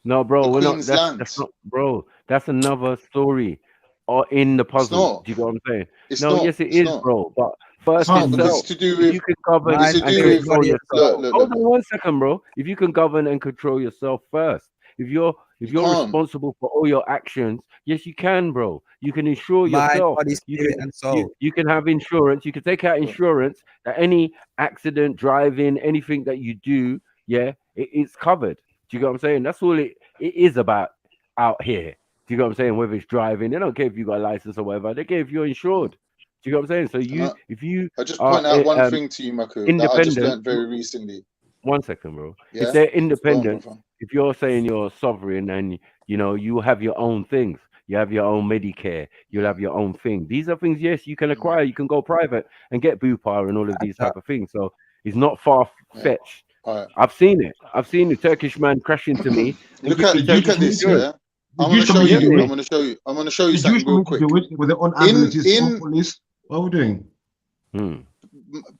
No, bro, we're not. Queen's That's not, bro. That's another story, or in the puzzle. Do you know what I'm saying? Yes, it is, bro. But first, it's to do with you can govern and control yourself. Hold on 1 second, bro. If you can govern and control yourself first, if you're If you're responsible for all your actions, yes, you can, bro. You can insure yourself. Body, spirit, and soul. You can have insurance. You can take out insurance that any accident, driving, anything that you do, it's covered. Do you get what I'm saying? That's all it is about out here. Do you get what I'm saying? Whether it's driving, they don't care if you got a license or whatever. They care if you're insured. Do you get what I'm saying? So I just point out one thing to you, Maku, that I just learned very recently. 1 second, bro. Yeah? If they're independent, if you're saying you're sovereign and you have your own things, you have your own Medicare, you'll have your own thing. These are things, yes, you can acquire. You can go private and get Bupa and all of these type of things. So it's not far fetched. Right. I've seen it. I've seen the Turkish man crash into me. Look at this, yeah. I'm going to show you. I'm going to show you something real quick. With their own ambulances, own police. What are we doing?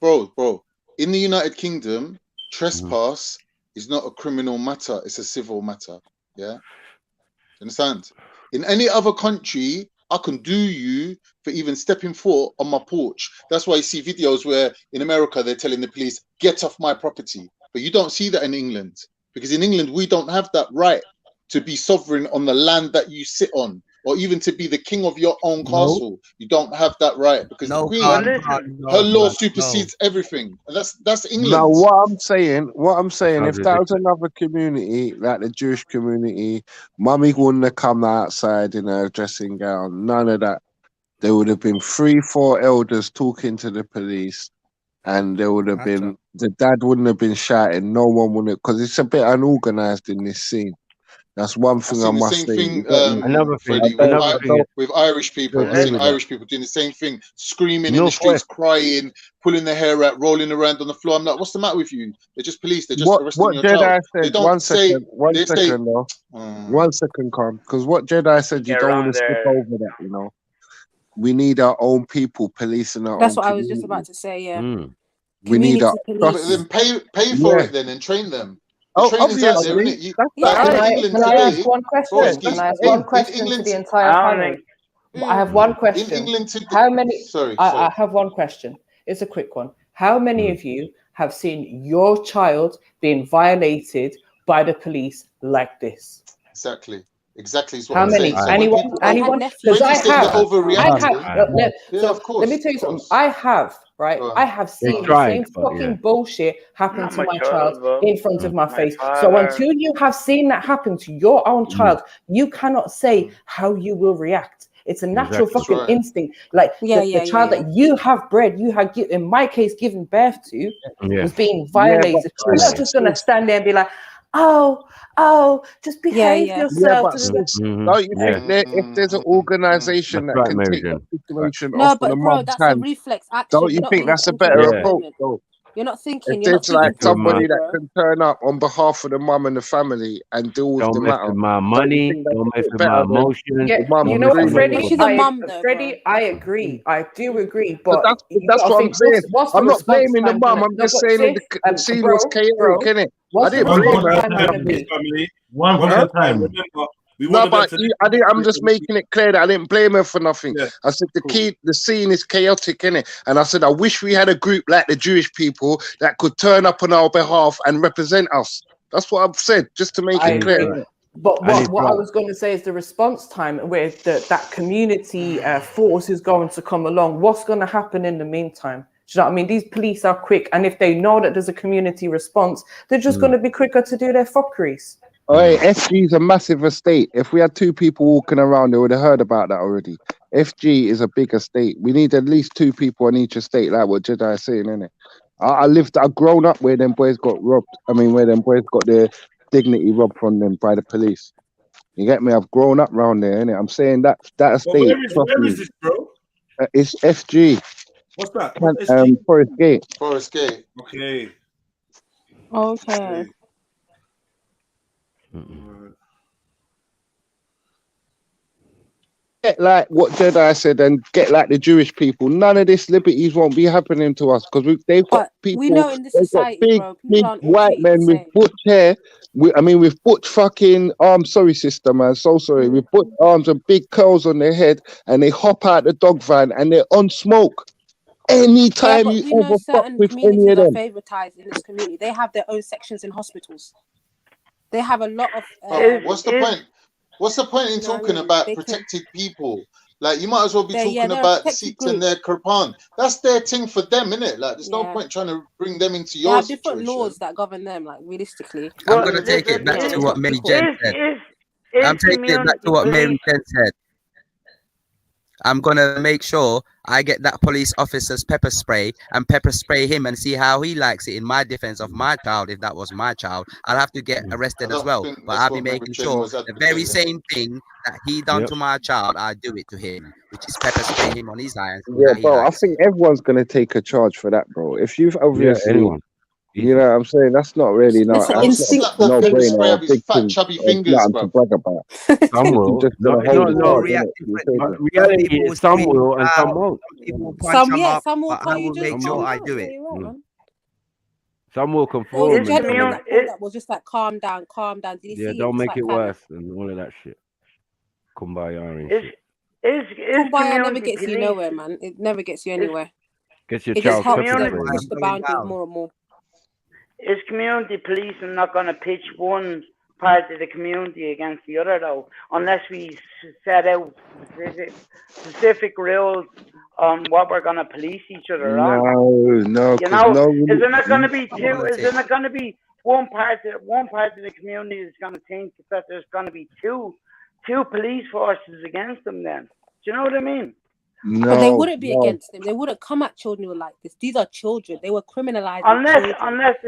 Bro. In the United Kingdom, trespass is not a criminal matter. It's a civil matter. Yeah. Understand? In any other country, I can do you for even stepping foot on my porch. That's why you see videos where in America they're telling the police, get off my property. But you don't see that in England, because in England we don't have that right to be sovereign on the land that you sit on, or even to be the king of your own castle. You don't have that right, because the Queen, her law supersedes everything. And that's England. Now, what I'm saying, if that was another community, like the Jewish community, mummy wouldn't have come outside in her dressing gown. None of that. There would have been 3-4 elders talking to the police, and there would have been, the dad wouldn't have been shouting. No one would have, because it's a bit unorganized in this scene. That's one thing I must say. Another thing, with Irish people, I've seen Irish people doing the same thing, screaming in the streets, crying, pulling their hair out, rolling around on the floor. I'm like, what's the matter with you? They're just police. They're just arresting your child. They don't say. One second, Carl. Because what Jedi said, you don't want to skip over that. We need our own people policing our own. That's what I was just about to say. Yeah. We need our. Then pay for it then and train them. Can I ask one question? Can I ask one question to the entire panel? I have one question. In England, how many? Sorry. I have one question. It's a quick one. How many of you have seen your child being violated by the police like this? Exactly. Is what How I'm many? saying. Anyone? Because I have. Yeah, let me tell you something. I have. Right, I have seen the same fucking bullshit happen to my child in front of my face. So until you have seen that happen to your own child, you cannot say how you will react. It's a natural fucking instinct. Like the child that you have bred, you have, in my case, given birth to, was being violated. You're not just gonna stand there and be like, oh, just behave yourself. Don't you think that if there's an organization that can take that situation no, off but the bro, mum's that's hand, a reflex action. don't you think that's a better approach? You're not thinking. If there's like somebody that can turn up on behalf of the mum and the family and deal with the matter. Don't mess with my money. Don't mess with my emotions. Yeah, you know what, Freddie? I agree. I do agree. But that's what I'm saying. I'm not blaming the mum. I'm just saying the scene was chaotic, innit? I didn't blame her. One at a time. No, but I'm just making it clear that I didn't blame her for nothing. I said the scene is chaotic, innit? And I said I wish we had a group like the Jewish people that could turn up on our behalf and represent us. That's what I've said, just to make it clear. But what I was going to say is the response time where that community force is going to come along. What's going to happen in the meantime? Do you know what I mean? These police are quick, and if they know that there's a community response, they're just going to be quicker to do their fuckeries. Hey, FG is a massive estate. If we had 2 people walking around, they would have heard about that already. FG is a big estate. We need at least 2 people on each estate, like what Jedi is saying, innit? I've grown up where them boys got robbed. I mean, where them boys got their dignity robbed from them by the police. You get me? I've grown up around there, innit? I'm saying that estate. Where is this, bro? It's FG. What's that? Forest Gate. Forest Gate. Okay. Get like what Jedi said and get like the Jewish people. None of this liberties won't be happening to us because they've got people. We know in this society, big white men with butch hair. With butch fucking arms. Sorry, sister, man. So sorry. With butch arms and big curls on their head, and they hop out the dog van and they're on smoke. Anytime you ever fuck with any of them, favoritized in this community. They have their own sections in hospitals. They have a lot of. What's the point? What's the point in talking about protected people? Like, you might as well be talking about Sikhs and their Quran. That's their thing for them, innit? Like, there's no point trying to bring them into your situation. There are different laws that govern them, like, realistically. I'm going to take it back to what Mary Jen said. I'm taking it back to what Mary Jen said. I'm going to make sure I get that police officer's pepper spray and pepper spray him and see how he likes it in my defense of my child. If that was my child, I'll have to get arrested as well. But I'll be making sure the very same thing that he done to my child, I do it to him, which is pepper spray him on his eyes. Yeah, bro, I think everyone's going to take a charge for that, bro. If you've obviously... anyone. You know what I'm saying? That's not really no brainer. Big fat chubby fingers, bro. To brag about. Some will. Reality is some will and some won't. Some will tell you make sure I do it. Some will conform. That was just like calm down. Did you see don't make it worse and all of that shit. Kumbaya and shit. Kumbaya never gets you nowhere, man. It never gets you anywhere. Gets your it child just helps them push the boundaries more and more. Is community policing not going to pitch one part of the community against the other, though, unless we set out specific rules on what we're going to police each other on? No. You know, isn't it going to be two? Isn't it going to be one part of the community is going to think that there's going to be two police forces against them? Then, do you know what I mean? No, but they wouldn't be against them. They wouldn't come at children who are like this. These are children. They were criminalized. Unless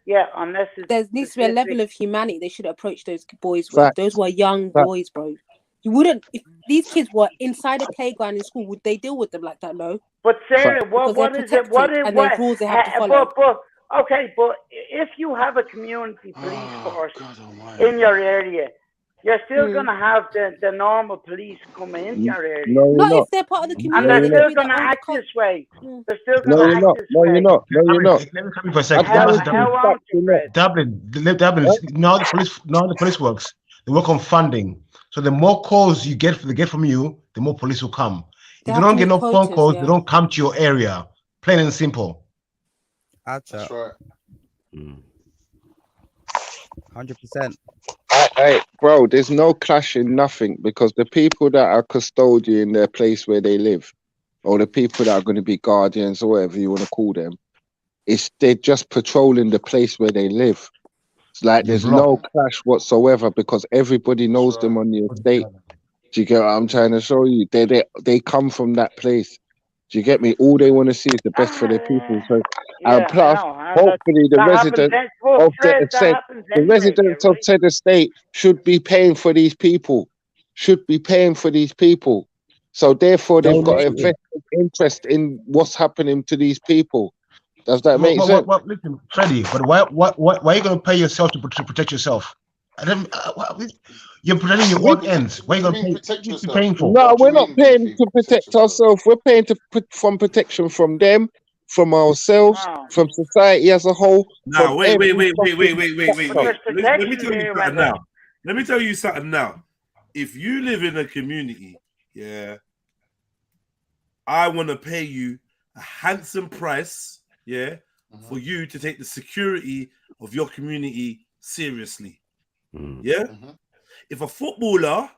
there needs to be a level of humanity. They should approach those boys with. Those were young boys, bro. You wouldn't, if these kids were inside a playground in school, would they deal with them like that? No. But Sarah, what is it? What rules they have to follow? But if you have a community police force in your area, you're still going to have the normal police coming into your area. Not if they're part of the community. And they're still going to act this way. They're still going to act this way. No, you're not. Let me come in for a second. Dublin, now the police works. They work on funding. So the more calls they get from you, the more police will come. If you don't get no phone calls, they don't come to your area. Plain and simple. That's right. 100%. Hey, bro, there's no clashing, nothing, because the people that are custodian their place where they live, or the people that are going to be guardians or whatever you want to call them, they're just patrolling the place where they live. It's like there's no clash whatsoever because everybody knows them on the estate. Do you get what I'm trying to show you? They come from that place. Do you get me? All they want to see is the best for their people. So, and plus, hopefully, the residents of said estate should be paying for these people. So therefore, they've got a vested interest in what's happening to these people. Does that make sense? Listen, Freddie, but why are you going to pay yourself to protect yourself? You're protecting your own ends. Why are you going to be paying for? No, we're not paying to protect ourselves. We're paying from protection from them, from ourselves, from society as a whole. No, wait. Let me tell you something now. Let me tell you something now. If you live in a community, I want to pay you a handsome price, for you to take the security of your community seriously. If a footballer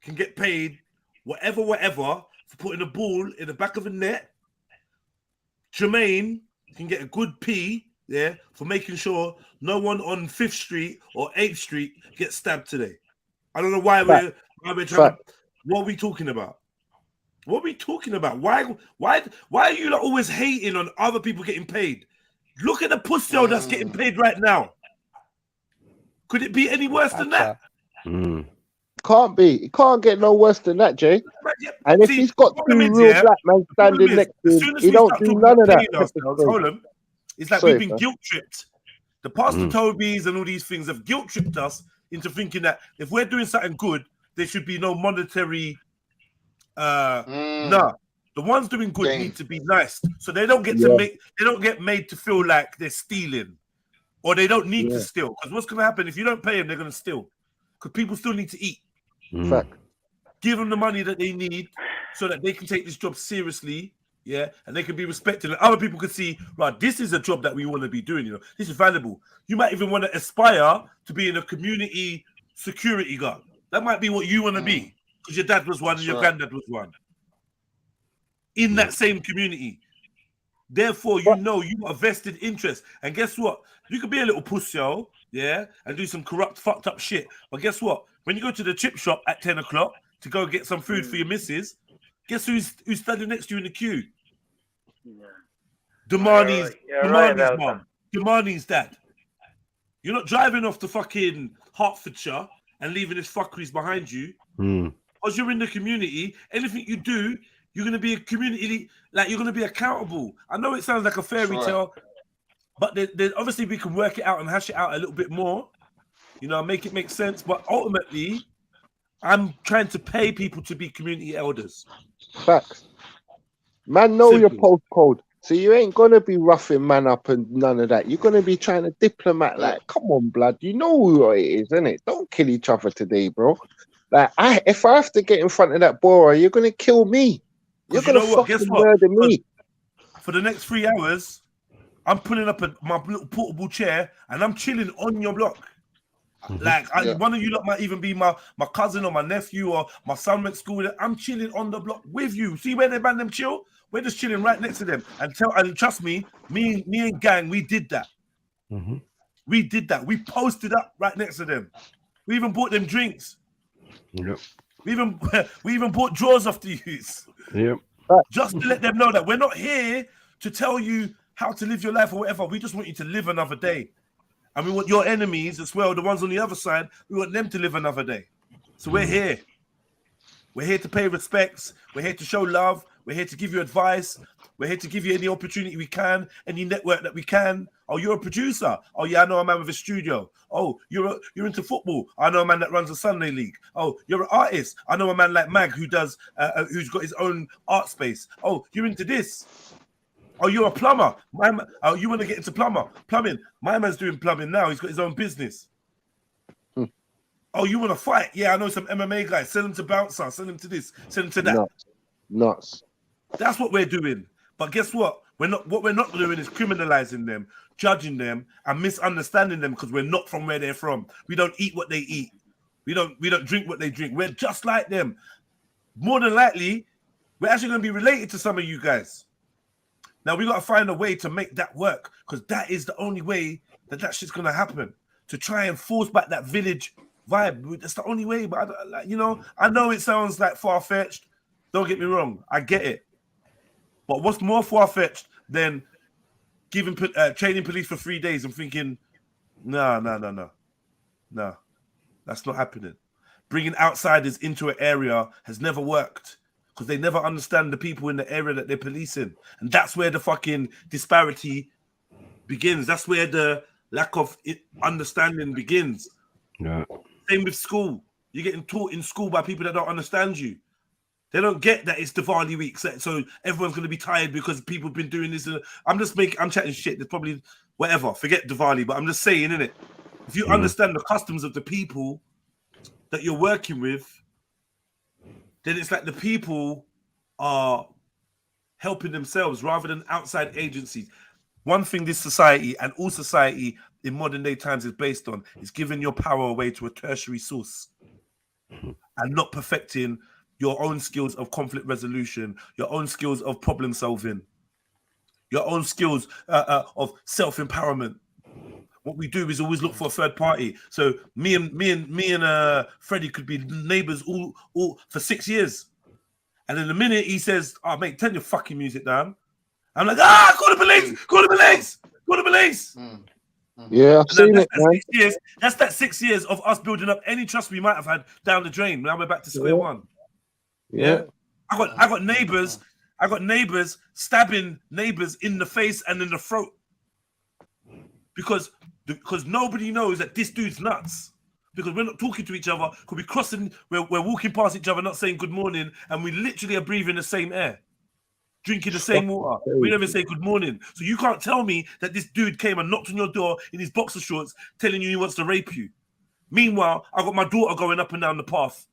can get paid whatever for putting a ball in the back of a net, Jermaine can get a good P, for making sure no one on 5th Street or 8th Street gets stabbed today. I don't know why we're trying. What are we talking about? Why are you always hating on other people getting paid? Look at the pussy that's getting paid right now. Could it be any worse than that? Can't be. It can't get no worse than that, Jay. And if he's got two real black men standing next to him, he don't do none of that. It's like we've been guilt tripped. The Pastor Tobys and all these things have guilt tripped us into thinking that if we're doing something good, there should be no monetary. No, the ones doing good need to be nice, so they don't get to make. They don't get made to feel like they're stealing, or they don't need to steal. Because what's going to happen if you don't pay them? They're going to steal. Because people still need to eat. Fact. Give them the money that they need so that they can take this job seriously yeah, and they can be respected, and other people can see, right, this is a job that we want to be doing, you know, this is valuable. You might even want to aspire to be in a community security guard. That might be what you want to be, because your dad was one and your granddad was one. In that same community. Therefore, you know you got a vested interest. And guess what? You could be a little pussy, yeah, and do some corrupt, fucked up shit. But guess what? When you go to the chip shop at 10 o'clock to go get some food for your missus, guess who's standing next to you in the queue? Damani's mom. Damani's dad. You're not driving off to fucking Hertfordshire and leaving his fuckeries behind you. Because you're in the community, anything you do, you're going to be a community, like you're going to be accountable. I know it sounds like a fairy tale, but obviously we can work it out and hash it out a little bit more, you know, make it make sense. But ultimately, I'm trying to pay people to be community elders. Facts. Man, know your postcode. So you ain't going to be roughing man up and none of that. You're going to be trying to diplomat like, come on, blood. You know who it is, innit? Don't kill each other today, bro. Like, if I have to get in front of that Bora, you're going to kill me. You're going to fucking murder me. For the next 3 hours, I'm pulling up my little portable chair and I'm chilling on your block. Like, one of you lot might even be my cousin or my nephew or my son went to school with. I'm chilling on the block with you. See where they man them chill? We're just chilling right next to them. And trust me, me and gang, we did that. We did that. We posted up right next to them. We even bought them drinks. Yep. We even bought drawers off the use. Yep. Just to let them know that we're not here to tell you how to live your life or whatever. We just want you to live another day. And we want your enemies as well, the ones on the other side, we want them to live another day. So we're here. We're here to pay respects. We're here to show love. We're here to give you advice. We're here to give you any opportunity we can, any network that we can. Oh, you're a producer. Oh, yeah, I know a man with a studio. Oh, you're into football. I know a man that runs a Sunday league. Oh, you're an artist. I know a man like Mag who does, who's got his own art space. Oh, you're into this. Oh, you're a plumber. Oh, you want to get into plumbing. My man's doing plumbing now. He's got his own business. Oh, you want to fight? Yeah, I know some MMA guys. Send them to Bouncer. Send them to this. Send them to that. Nuts. That's what we're doing. But guess what? What we're not doing is criminalizing them, judging them, and misunderstanding them because we're not from where they're from. We don't eat what they eat. We don't drink what they drink. We're just like them. More than likely, we're actually going to be related to some of you guys. Now, we got to find a way to make that work because that is the only way that shit's going to happen. To try and force back that village vibe. That's the only way. But, I know it sounds like far-fetched. Don't get me wrong. I get it. But what's more far-fetched than training police for 3 days and thinking, no. That's not happening. Bringing outsiders into an area has never worked. Because they never understand the people in the area that they're policing. And that's where the fucking disparity begins. That's where the lack of understanding begins. Yeah. Same with school. You're getting taught in school by people that don't understand you. They don't get that it's Diwali week. So everyone's going to be tired because people have been doing this. I'm chatting shit. There's probably whatever. Forget Diwali. But I'm just saying, innit? If you understand the customs of the people that you're working with, then it's like the people are helping themselves rather than outside agencies. One thing this society and all society in modern day times is based on is giving your power away to a tertiary source and not perfecting your own skills of conflict resolution, your own skills of problem solving, your own skills of self-empowerment. What we do is always look for a third party. So me and Freddie could be neighbors all for 6 years. And in the minute he says, "Oh mate, turn your fucking music down," I'm like, call the police, call the police, call the police. Yeah, I've seen it, man. That's that 6 years of us building up any trust we might have had down the drain. Now we're back to square one. Yeah. I got neighbors stabbing neighbors in the face and in the throat. Because nobody knows that this dude's nuts. Because we're not talking to each other. Because we're walking past each other, not saying good morning, and we literally are breathing the same air, drinking the same water. We never say good morning. So you can't tell me that this dude came and knocked on your door in his boxer shorts, telling you he wants to rape you. Meanwhile, I got my daughter going up and down the path.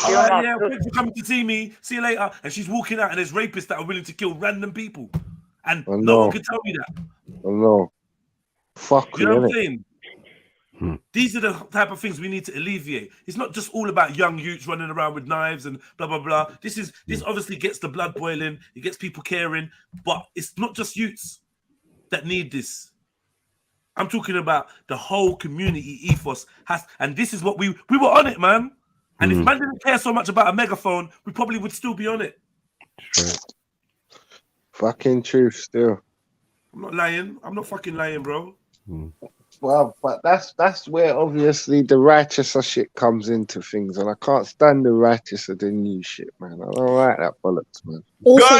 Yeah, thanks for coming to see me. See you later. And she's walking out, and there's rapists that are willing to kill random people, and no one can tell me that. No. Fuck you know what I'm saying? These are the type of things we need to alleviate. It's not just all about young youths running around with knives and blah blah blah. This obviously gets the blood boiling. It gets people caring, but it's not just youths that need this. I'm talking about the whole community ethos and this is what we were on it, man. And if man didn't care so much about a megaphone, we probably would still be on it. True. Fucking truth, still. I'm not lying. I'm not fucking lying, bro. Well, but that's where obviously the righteouser shit comes into things, and I can't stand the righteouser than you shit, man. I don't like that bollocks, man. Also,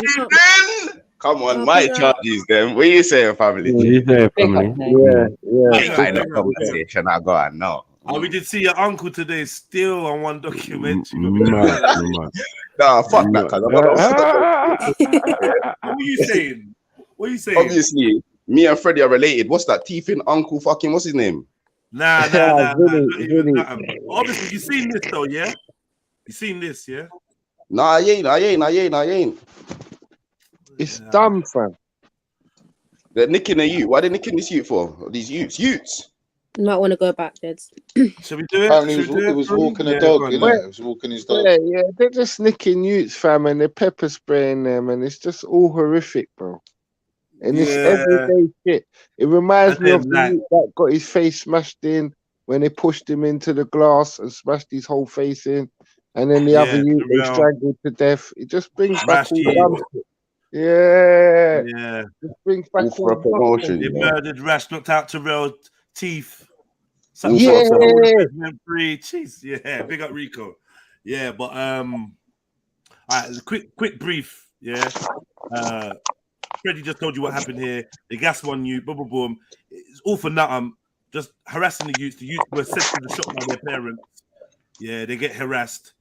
come on, my charges them. What are you saying, family? What are you saying, family? Yeah. I know conversation I got now. Oh, we did see your uncle today still on one documentary. Nah, fuck that, cuz. What are you saying? What are you saying? Obviously, me and Freddie are related. What's that? Teething uncle fucking, what's his name? Nah. Obviously, you seen this though, yeah? You seen this, yeah? Nah, I ain't. It's dumb, fam. They're nicking a youth. Why they nicking this youth for? These youths. You might want to go back, Jeds. Should we do it? Apparently he was walking a dog, you know. He was walking his dog. Yeah, they're just nicking youths, fam, and they're pepper spraying them, and it's just all horrific, bro. And it's everyday shit. It reminds me of the youth that got his face smashed in when they pushed him into the glass and smashed his whole face in, and then the other youth they strangled to death. It just brings back all the dumb shit. Yeah. Just brings back all the promotion. They murdered Rash, knocked out Terrell, Teeth. Jeez, yeah, big up Rico. Yeah, but all right, quick brief. Yeah, Freddie just told you what happened here. They gas one you, boom, boom, boom. It's all for nothing. Just harassing the youth. The youth were sent to the shop by their parents. Yeah, they get harassed,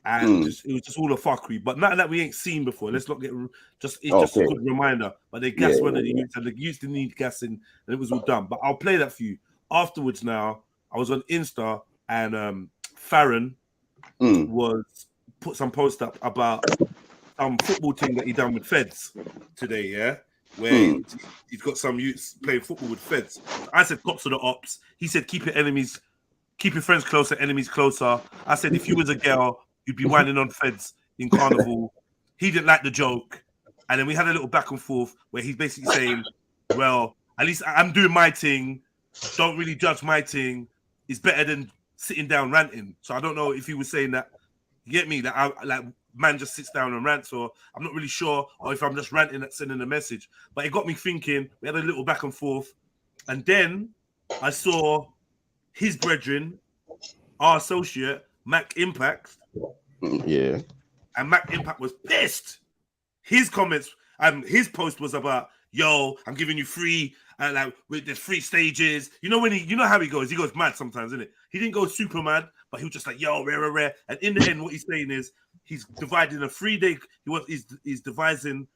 and it was just all a fuckery. But nothing that we ain't seen before. Let's not get just a good reminder. But they gassed one of the youths, and the youths didn't need gassing, and it was all done. But I'll play that for you. Afterwards, now I was on Insta and Farron was put some post up about some football thing that he done with Feds today, yeah, where he's got some youths playing football with Feds. I said cops are the ops. He said keep your friends closer, enemies closer. I said if you was a girl, you'd be whining on Feds in Carnival. He didn't like the joke, and then we had a little back and forth where he's basically saying, "Well, at least I'm doing my thing. Don't really judge my thing. It's better than sitting down ranting." So I don't know if he was saying that. You get me? That like man just sits down and rants, or I'm not really sure, or if I'm just ranting at sending a message. But it got me thinking. We had a little back and forth, and then I saw his brethren, our associate Mac Impact. Yeah, and Mac Impact was pissed. His comments and his post was about, "Yo, I'm giving you free." Like with the 3 stages, you know how he goes. He goes mad sometimes, isn't it? He didn't go super mad, but he was just like, "Yo, rare." And in the end, what he's saying is he's dividing a 3-day. He's devising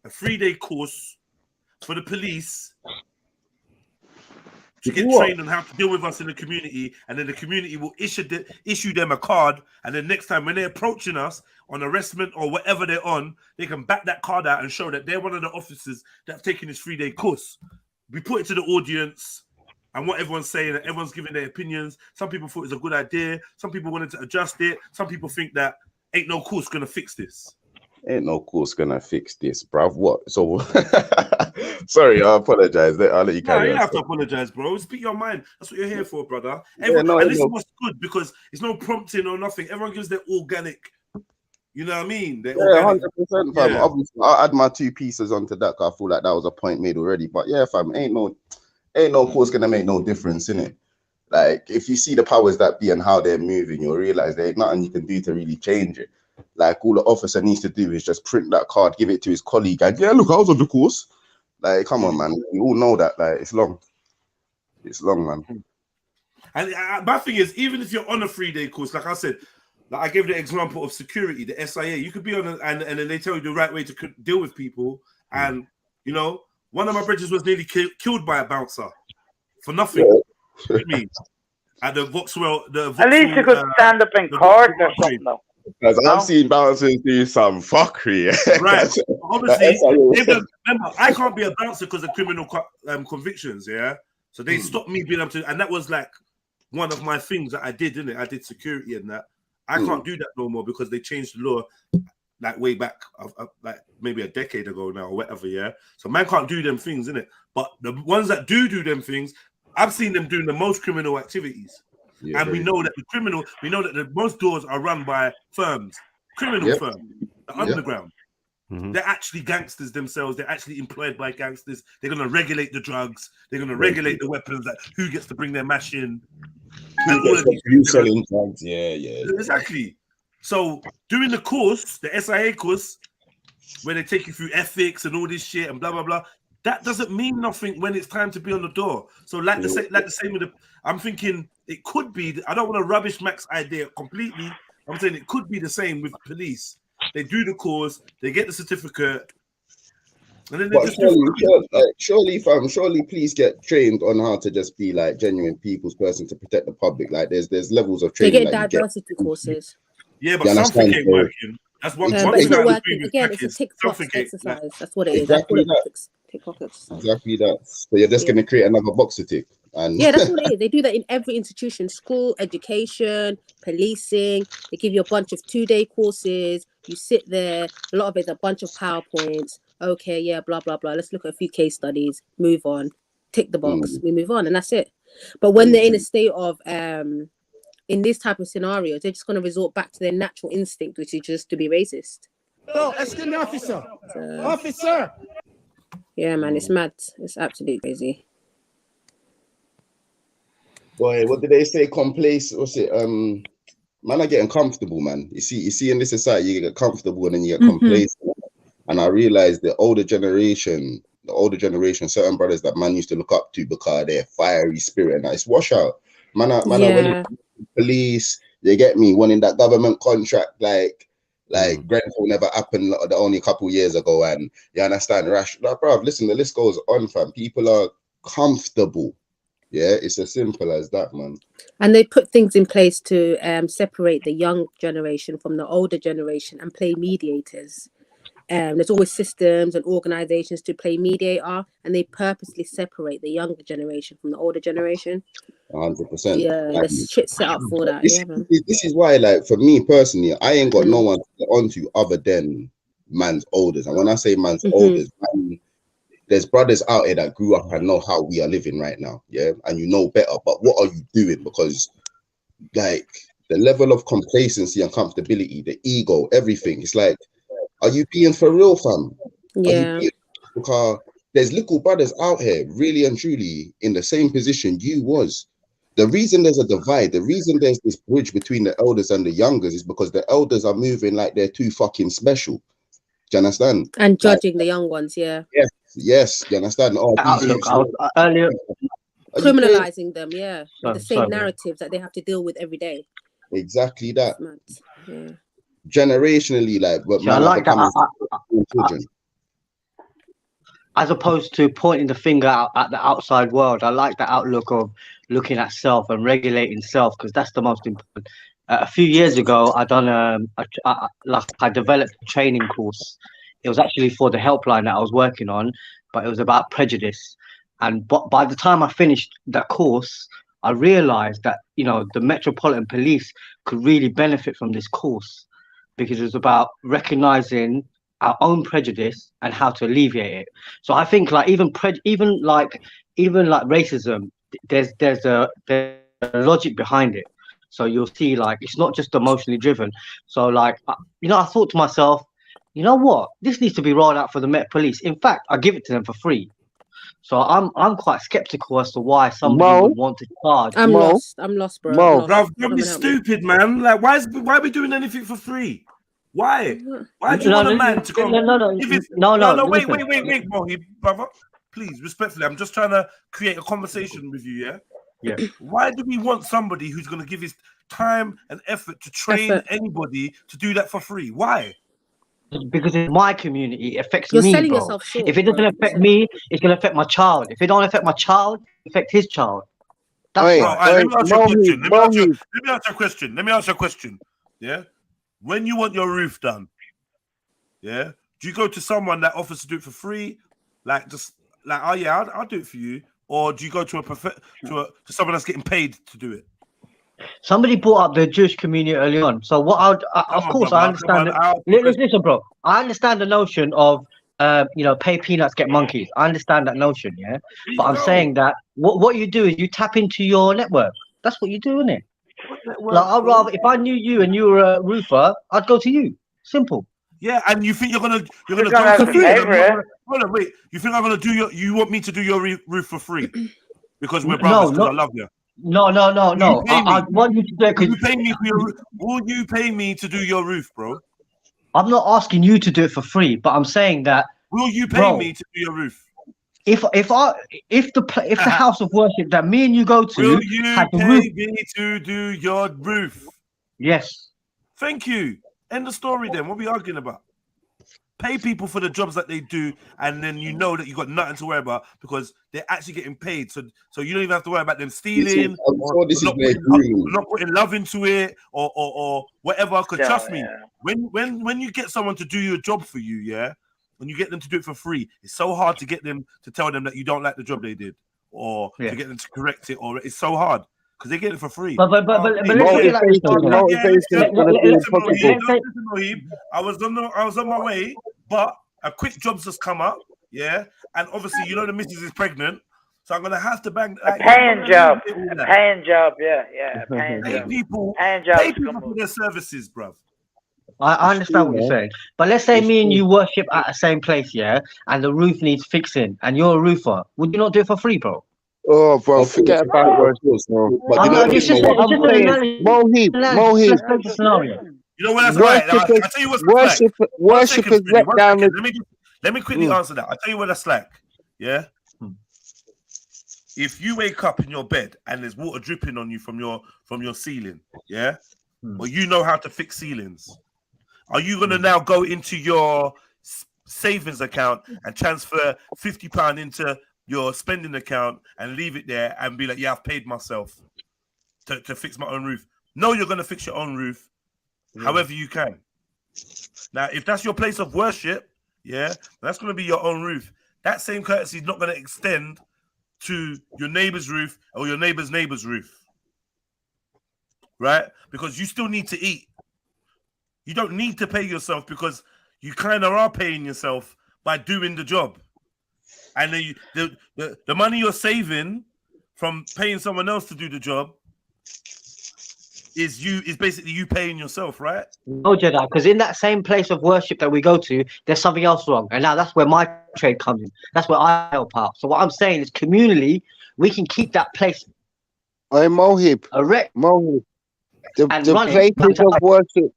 a 3-day course for the police to get trained on how to deal with us in the community, and then the community will issue them a card, and then next time when they're approaching us on arrestment or whatever they're on, they can back that card out and show that they're one of the officers that have taken this 3-day course. We put it to the audience and what everyone's saying, and everyone's giving their opinions. Some people thought it was a good idea. Some people wanted to adjust it. Some people think that ain't no course going to fix this. Ain't no course going to fix this, bruv. What? So, sorry, I apologize. I'll let you carry on. You don't have to apologize, bro. Speak your mind. That's what you're here for, brother. And this is what's good, because it's no prompting or nothing. Everyone gives their organic. You know what I mean? Yeah, 100%, fam. Yeah. Obviously, I'll add my 2 pieces onto that, because I feel like that was a point made already. But yeah, fam, ain't no course gonna make no difference, innit? Like, if you see the powers that be and how they're moving, you'll realize there ain't nothing you can do to really change it. Like, all the officer needs to do is just print that card, give it to his colleague, and yeah, look, I was on the course. Like, come on, man. We all know that. Like, it's long. It's long, man. And my thing is, even if you're on a 3-day course, like I said, like I gave the example of security, the SIA. You could be on, and then they tell you the right way to deal with people. And you know, one of my bridges was nearly killed by a bouncer for nothing. You know what I mean? At the Vauxhall, at least you could stand up in court or something, though. Because I've seen bouncers do some fuckery. Right. Obviously, remember, I can't be a bouncer because of criminal convictions, yeah? So they stopped me being able to, and that was like one of my things that I did, didn't it? I did security and that. I can't do that no more because they changed the law like way back, like maybe a decade ago now or whatever, yeah? So man can't do them things, innit? But the ones that do them things, I've seen them doing the most criminal activities. Yeah, and we know that most doors are run by firms, criminal firms, the underground. They're actually gangsters themselves. They're actually employed by gangsters. They're going to regulate the drugs. They're going to regulate the weapons. Like who gets to bring their mash in. And all of these selling drugs. Yeah. Exactly. So doing the course, the SIA course, where they take you through ethics and all this shit and blah, blah, blah, that doesn't mean nothing when it's time to be on the door. So like the same with the, I'm thinking it could be, I don't want to rubbish Mac's idea completely. I'm saying it could be the same with police. They do the course, they get the certificate, and then they just surely police get trained on how to just be like genuine people's person to protect the public. Like there's levels of training. They get diversity courses. Yeah, but something ain't working. That's one but it's not working. Again, it's a tick-box exercise. That's what it is. Exactly that. So you're just going to create another box to tick. And yeah, that's what it is. They do that in every institution: school, education, policing. They give you a bunch of 2-day courses. You sit there. A lot of it's a bunch of PowerPoints. Okay, yeah, blah blah blah. Let's look at a few case studies. Move on. Tick the box. We move on, and that's it. But when they're in a state of in this type of scenarios, they're just going to resort back to their natural instinct, which is just to be racist. Oh, excuse me, officer. Officer. Yeah, man, it's mad. It's absolutely crazy. Boy, what did they say? What's it? Man are getting comfortable, man. You see, in this society, you get comfortable and then you get complacent. And I realized the older generation, certain brothers that man used to look up to because of their fiery spirit and it's wash out. Man are winning police. They get me winning that government contract like Grenfell never happened only a couple years ago, and you understand, rash. Like, bro, listen, the list goes on, fam. People are comfortable. Yeah, it's as simple as that, man. And they put things in place to separate the young generation from the older generation and play mediators. There's always systems and organizations to play mediator, and they purposely separate the younger generation from the older generation. 100%. Yeah, there's shit set up for that. This is why, like, for me personally, I ain't got no one to get onto other than man's elders. And when I say man's elders, there's brothers out here that grew up and know how we are living right now, yeah, and you know better. But what are you doing? Because, like, the level of complacency and comfortability, the ego, everything, it's like, are you being for real, fam? Yeah. Because there's little brothers out here, really and truly, in the same position you was. The reason there's a divide, the reason there's this bridge between the elders and the youngers is because the elders are moving like they're too fucking special. Do you understand? And judging the young ones, yeah. Yes, you understand? Oh, earlier criminalizing them, yeah. With the same narratives that they have to deal with every day. Exactly that. Yeah. Generationally, like, but I like that. Children. As opposed to pointing the finger out at the outside world, I like the outlook of looking at self and regulating self, because that's the most important. A few years ago, I developed a training course. It was actually for the helpline that I was working on, but it was about prejudice. And by the time I finished that course, I realized that, you know, the Metropolitan Police could really benefit from this course, because it was about recognizing our own prejudice and how to alleviate it. So I think, like, even like racism, there's a logic behind it. So you'll see, like, it's not just emotionally driven. So, like, you know, I thought to myself, you know what, this needs to be rolled out for the Met Police. In fact, I give it to them for free. So I'm quite skeptical as to why somebody would want to charge. I'm lost, bro. Don't be stupid, man. Like, why are we doing anything for free? Why? Why do you want a man to come? No, wait, bro, brother. Please, respectfully, I'm just trying to create a conversation with you, yeah? Yeah. Why do we want somebody who's going to give his time and effort to train anybody to do that for free? Why? Because in my community, it affects You're me, selling bro. yourself short, if it doesn't affect me, it's going to affect my child. If it don't affect my child, it affects his child. That's why. Let me ask you a question. Yeah. When you want your roof done, yeah, do you go to someone that offers to do it for free, like just like, oh yeah, I'll do it for you, or do you go to to someone that's getting paid to do it? Somebody brought up the Jewish community early on. So what of course I understand. Listen, bro. I understand the notion of pay peanuts, get monkeys. I understand that notion, yeah. But I'm saying that what you do is you tap into your network. That's what you do, isn't it? Like I'd rather, if I knew you and you were a roofer, I'd go to you. Simple. Yeah, and you think you're gonna go for free? Hold on, wait. You think I'm gonna do you want me to do your roof for free because we're brothers? Because I love you. No. I want you to do it because you pay me for your roof. Will you pay me to do your roof, bro? I'm not asking you to do it for free, but I'm saying that. Will you pay me to do your roof? If the house of worship that me and you go to, will you pay me to do your roof? Yes. Thank you. End the story. Then what are we arguing about? Pay people for the jobs that they do, and then you know that you got nothing to worry about because they're actually getting paid. So you don't even have to worry about them stealing or not putting love into it or whatever. Because trust me, when you get someone to do your job for you, yeah, when you get them to do it for free, it's so hard to get them to tell them that you don't like the job they did or to get them to correct it. Or it's so hard. Because they get it for free. But let's say it like this. I was on my way, but a quick job's just come up, yeah. And obviously, the missus is pregnant, so I'm gonna have to bang a paying job. A paying job, yeah. Pay people for their services, bruv. I understand what you're saying, but let's say me and you worship at the same place, yeah, and the roof needs fixing, and you're a roofer. Would you not do it for free, bro? Oh, bro, forget about worships, no. It's just Mohib. You know what that's like? I'll tell you what's like. Worship is let down. Let me quickly answer that. I'll tell you what that's like. Yeah. If you wake up in your bed and there's water dripping on you from your ceiling, yeah, well, you know how to fix ceilings. Are you gonna now go into your savings account and transfer £50 into your spending account and leave it there and be like, yeah, I've paid myself to fix my own roof? No, you're gonna fix your own roof however you can. Now, if that's your place of worship, yeah, that's gonna be your own roof. That same courtesy is not gonna extend to your neighbor's roof or your neighbor's roof, right? Because you still need to eat. You don't need to pay yourself because you kind of are paying yourself by doing the job. And then the money you're saving from paying someone else to do the job is basically you paying yourself, right? No, JEDI, because in that same place of worship that we go to, there's something else wrong. And now that's where my trade comes in. That's where I help out. So what I'm saying is communally, we can keep that place. Hey, Mohib. Mohib. The places of worship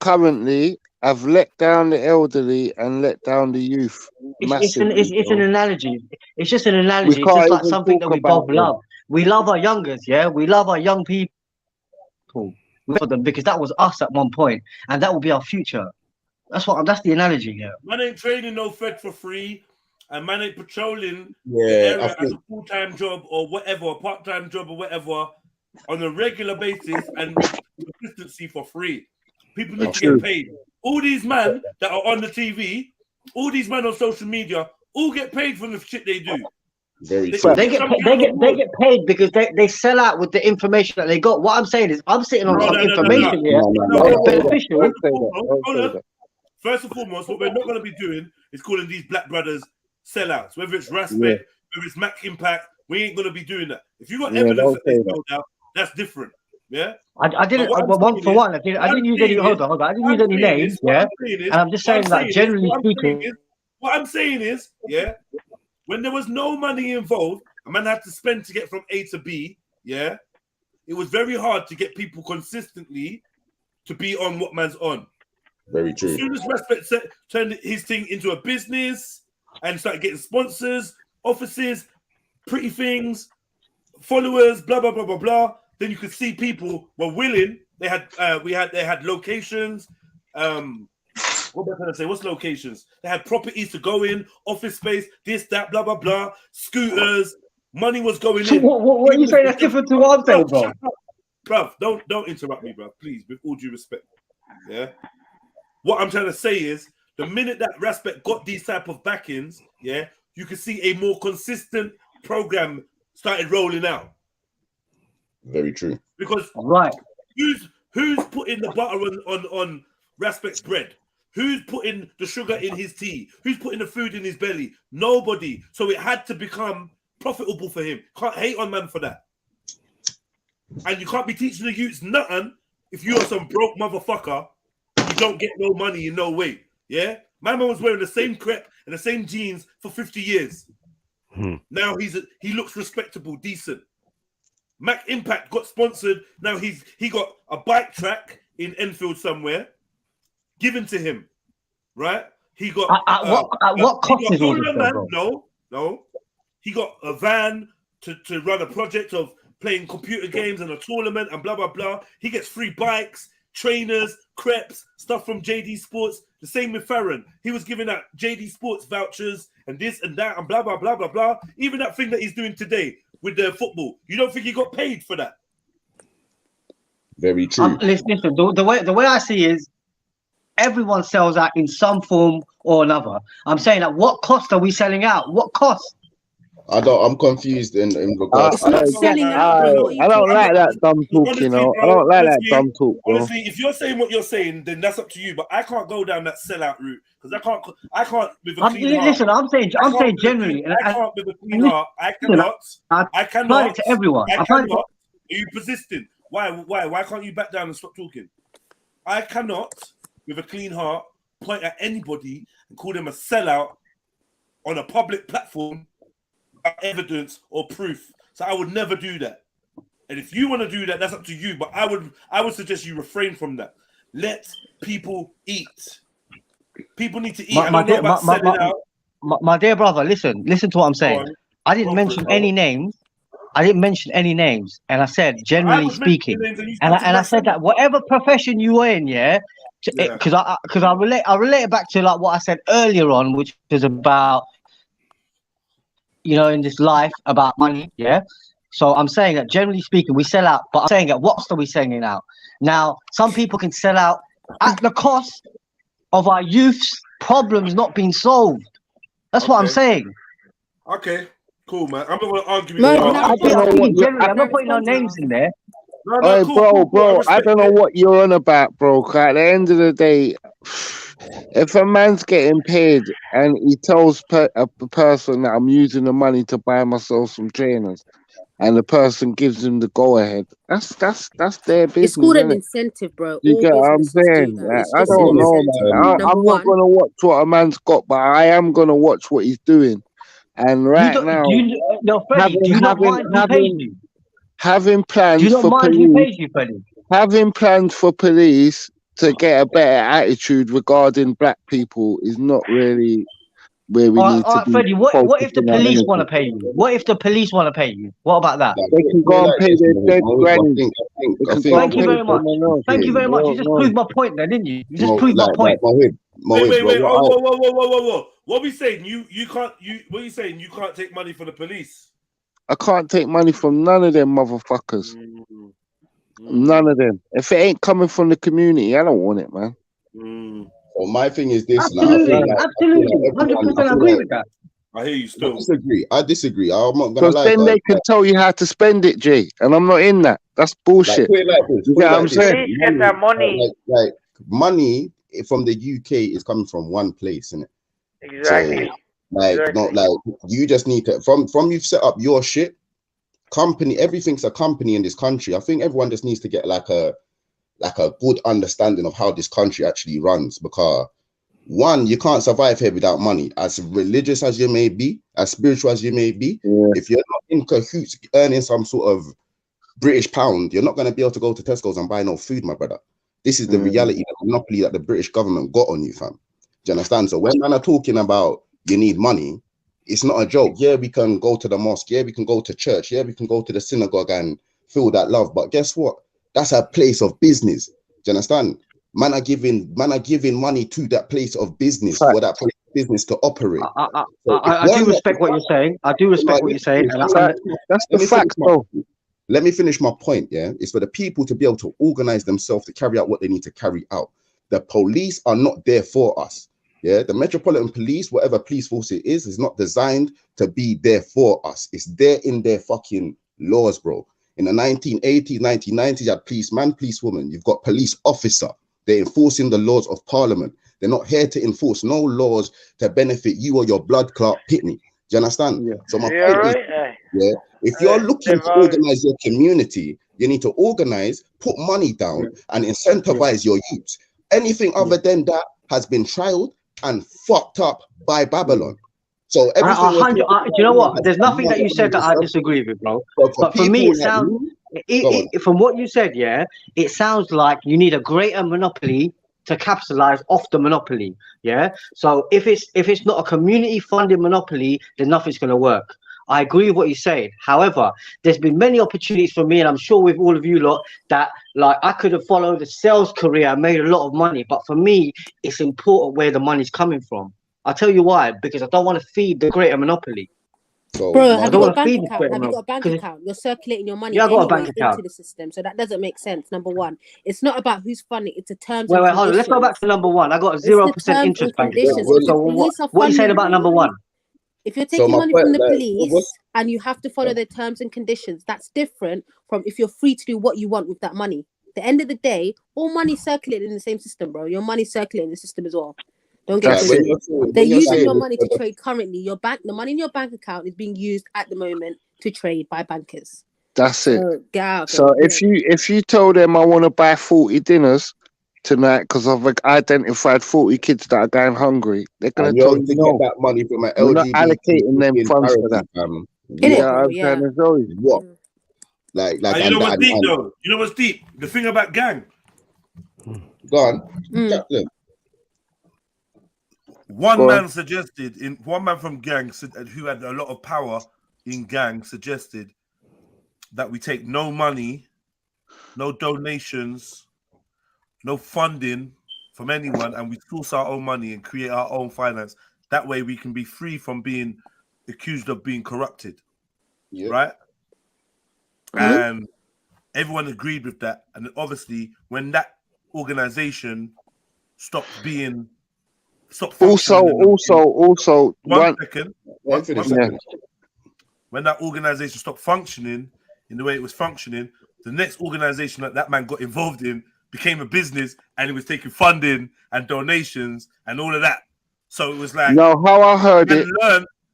currently have let down the elderly and let down the youth. It's an analogy. It's just an analogy. It's just like something that we both love. We love our youngers, yeah? We love our young people. For them because that was us at one point, and that will be our future. That's the analogy here. Man ain't training no Fed for free, and man ain't patrolling the area as a full-time job or whatever, a part-time job or whatever, on a regular basis and consistency for free. People need to get paid. All these men that are on the TV, all these men on social media, all get paid for the shit they do. They get paid because they sell out with the information that they got. What I'm saying is, I'm sitting on some information here. Beneficial. First and foremost, what we're not going to be doing is calling these black brothers sellouts. Whether it's Respect, whether it's Mac Impact, we ain't going to be doing that. If you got evidence that they sold out, that's different. Yeah, I didn't. One for one, I didn't use any. Hold on. I didn't use any names. Yeah, and I'm just saying that generally speaking. What I'm saying is, yeah. When there was no money involved, a man had to spend to get from A to B, yeah, it was very hard to get people consistently to be on what man's on. Very true. As soon as Respect turned his thing into a business and started getting sponsors, offices, pretty things, followers, blah, blah, blah, blah, blah, then you could see people were willing. They had locations, what am I trying to say? What's locations? They had properties to go in, office space, this, that, blah, blah, blah, scooters, Money was going So in. what are you saying that's different to what I'm saying, bro? Bruv, don't interrupt me, bruv, please, with all due respect. Yeah. What I'm trying to say is, the minute that Respect got these type of backings, yeah, you can see a more consistent program started rolling out. Very true. Because right, who's putting the butter on Respect's bread? Who's putting the sugar in his tea? Who's putting the food in his belly? Nobody. So it had to become profitable for him. Can't hate on man for that. And you can't be teaching the youths nothing if you're some broke motherfucker. You don't get no money in no way. Yeah? My man was wearing the same crepe and the same jeans for 50 years. Now he looks respectable, decent. Mac Impact got sponsored. Now he got a bike track in Enfield somewhere given to him. Right? He got what cost is all this, bro? No. He got a van to run a project of playing computer games and a tournament and blah blah blah. He gets free bikes, trainers, crepes, stuff from JD Sports. The same with Farron. He was giving out JD Sports vouchers and this and that and blah blah blah blah blah. Even that thing that he's doing today with the football, you don't think he got paid for that? Very true. Listen, the way I see is everyone sells out in some form or another. I'm saying that what cost are we selling out? What cost? I'm confused in regards. I don't like that dumb talk, Honestly, you know. bro, I don't like that honestly, dumb talk, bro. Honestly, if you're saying what you're saying, then that's up to you. But I can't go down that sellout route because I can't with a clean heart. Listen, I'm saying generally. I can't with a clean heart. I cannot. It to everyone. I cannot. Are you persistent? Why can't you back down and stop talking? I cannot, with a clean heart, point at anybody and call them a sellout on a public platform without evidence or proof. So I would never do that. And if you want to do that, that's up to you. But I would suggest you refrain from that. Let people eat. People need to eat. My dear brother, listen to what I'm saying. I didn't mention any names. And I said, generally speaking, and I said that whatever profession you are in, because I relate it back to like what I said earlier on, which was about, in this life about money, So I'm saying that generally speaking, we sell out, but I'm saying at what cost are we selling out? Now, some people can sell out at the cost of our youth's problems not being solved. That's what I'm saying. Okay. Cool, man. I'm not going to argue with you. I'm not putting no names in there. Hey, bro, I don't know what you're on about, bro. At the end of the day, if a man's getting paid and he tells a person that I'm using the money to buy myself some trainers, and the person gives him the go ahead, that's their business. It's called an incentive, bro. You get what I'm saying? Like, I don't know, man. I'm not gonna watch what a man's got, but I am gonna watch what he's doing. And having plans for police to get a better attitude regarding black people is not really where we need to be. Freddie, what if the police want to pay you? What if the police want to pay you? What about that? They can go and pay their dead grannies. Thank you very much. Thank you very much. You just proved my point there, didn't you? You just proved my point. Wait. Whoa. What are we saying? What are you saying? You can't take money from the police? I can't take money from none of them motherfuckers. None of them. If it ain't coming from the community, I don't want it, man. Well, my thing is this. Absolutely. 100% agree with that. I hear you still. I disagree. I'm not gonna because lie. Then they can tell you how to spend it, G, and I'm not in that. That's bullshit. You get what I'm saying? Get that money. Like money from the UK is coming from one place, isn't it? Exactly. So, not like you just need to from you've set up your shit. Company, everything's a company in this country. I think everyone just needs to get like a good understanding of how this country actually runs, because one, you can't survive here without money. As religious as you may be, as spiritual as you may be, if you're not in cahoots earning some sort of British pound, you're not going to be able to go to Tesco's and buy no food, my brother. This is the reality, the monopoly that the British government got on you, fam. Do you understand? So when man are talking about you need money, it's not a joke. Yeah, we can go to the mosque. Yeah, we can go to church. Yeah, we can go to the synagogue and feel that love. But guess what? That's a place of business. Do you understand? Man are giving money to that place of business for that place business to operate. I do respect what you're saying. I do respect what you're saying. That's the fact, though. Let me finish my point. Yeah, it's for the people to be able to organize themselves to carry out what they need to carry out. The police are not there for us. Yeah, the Metropolitan Police, whatever police force it is not designed to be there for us. It's there in their fucking laws, bro. In the 1980s, 1990s, you had policeman, policewoman. You've got police officer. They're enforcing the laws of Parliament. They're not here to enforce no laws to benefit you or your blood clot pitney. Do you understand? Yeah. So my point is, yeah, if you're looking to organize your community, you need to organize, put money down, and incentivize your youths. Anything other than that has been trialed and fucked up by Babylon. So everything. Do you know what? There's nothing that you said that I disagree with, bro. But for me, it sounds. From what you said, yeah, it sounds like you need a greater monopoly to capitalize off the monopoly. Yeah. So if it's not a community funded monopoly, then nothing's gonna work. I agree with what you say. However, there's been many opportunities for me, and I'm sure with all of you lot, that like I could have followed a sales career and made a lot of money. But for me, it's important where the money's coming from. I'll tell you why, because I don't want to feed the greater monopoly. So, bro, have you got a bank account? Have you got a bank account? You're circulating your money into the system, so that doesn't make sense. Number one, it's not about who's funding; it's the terms. Wait, hold on. Let's go back to number one. I got a 0% interest bank account. So what are you saying about number one? If you're taking money from the police and you have to follow their terms and conditions, that's different from if you're free to do what you want with that money. At the end of the day, all money circulating in the same system, bro. Your money circulating in the system as well. Don't get it. They're using your money to trade currently. The money in your bank account is being used at the moment to trade by bankers. That's it. So if you told them I want to buy 40 dinners tonight because I've identified 40 kids that are going hungry, they're going to tell you no. Get that money from an We're not allocating them funds for that. What? Like you know what's deep though? You know what's deep? The thing about gang. Go on. One man from gang who had a lot of power in gang suggested that we take no money, no donations, no funding from anyone, and we source our own money and create our own finance. That way we can be free from being accused of being corrupted. Yeah. Right? And everyone agreed with that. And obviously when that organization stopped functioning. Also, one second. When that organization stopped functioning in the way it was functioning, the next organization that man got involved in became a business, and it was taking funding and donations and all of that. So it was like, no, how I heard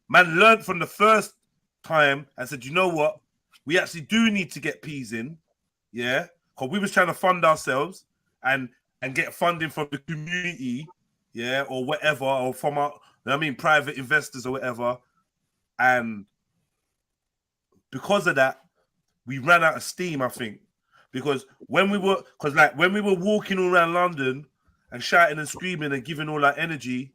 man learned from the first time and said, you know what, we actually do need to get peas in, yeah, because we was trying to fund ourselves and get funding from the community, yeah, or whatever, or from our, private investors or whatever, and because of that, we ran out of steam, I think. Because when we were walking all around London and shouting and screaming and giving all our energy,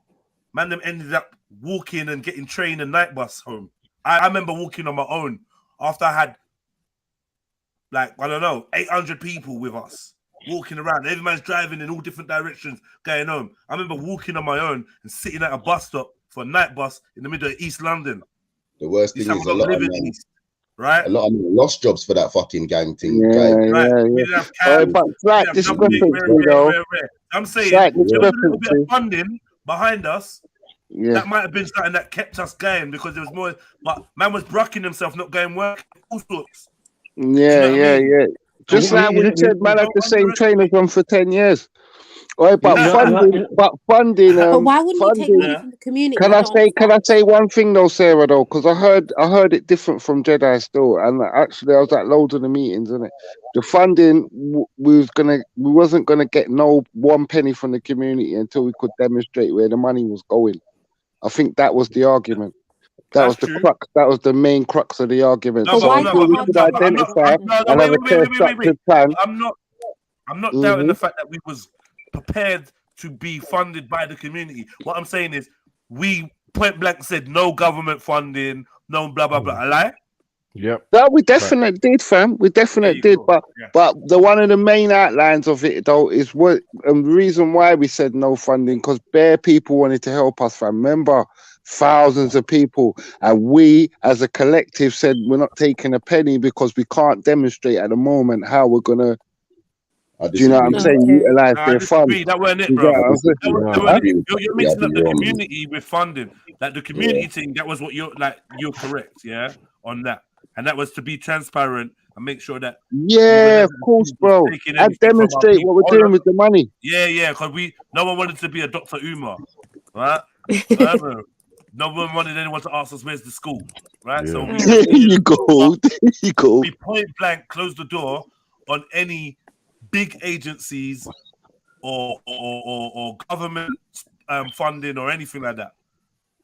man, them ended up walking and getting train and night bus home. I remember walking on my own after I had, 800 people with us walking around. Everyone's driving in all different directions, going home. I remember walking on my own and sitting at a bus stop for a night bus in the middle of East London. The worst thing is a lot of men. Right, a lot of them lost jobs for that fucking gang thing. But discrepancy, I'm saying there was a little bit of funding behind us. Yeah. That might have been something that kept us going because there was more. But man was brocking himself, not going work, all sorts. Yeah. Just like we said, man, had the same trainers on for 10 years. But funding. But why wouldn't you take money from the community? Can I say one thing though, Sarah? Though, because I heard it different from JEDI still, and actually I was at loads of the meetings, innit? The funding we wasn't gonna get no 1 penny from the community until we could demonstrate where the money was going. I think that was the argument. That was the crux. That was the main crux of the argument. I'm not doubting the fact that we was prepared to be funded by the community. What I'm saying is we point blank said no government funding, no blah blah blah. A lie? Yep. No, we definitely did, fam. We definitely did. But the one of the main outlines of it though is what the reason why we said no funding, because bare people wanted to help us, fam. Remember, thousands of people, and we as a collective said we're not taking a penny because we can't demonstrate at the moment how we're gonna. Do you know what I'm saying? Utilize their funds. That weren't it, You bro. get what I'm saying? You're mixing up the community with funding. Like the community thing, that was what you're correct, yeah, on that. And that was to be transparent and make sure that of course, bro. And demonstrate what we're doing with the money. Yeah, because no one wanted to be a Dr. Umar, right? No one wanted anyone to ask us where's the school, right? So there you go. We point blank closed the door on any big agencies or government funding or anything like that.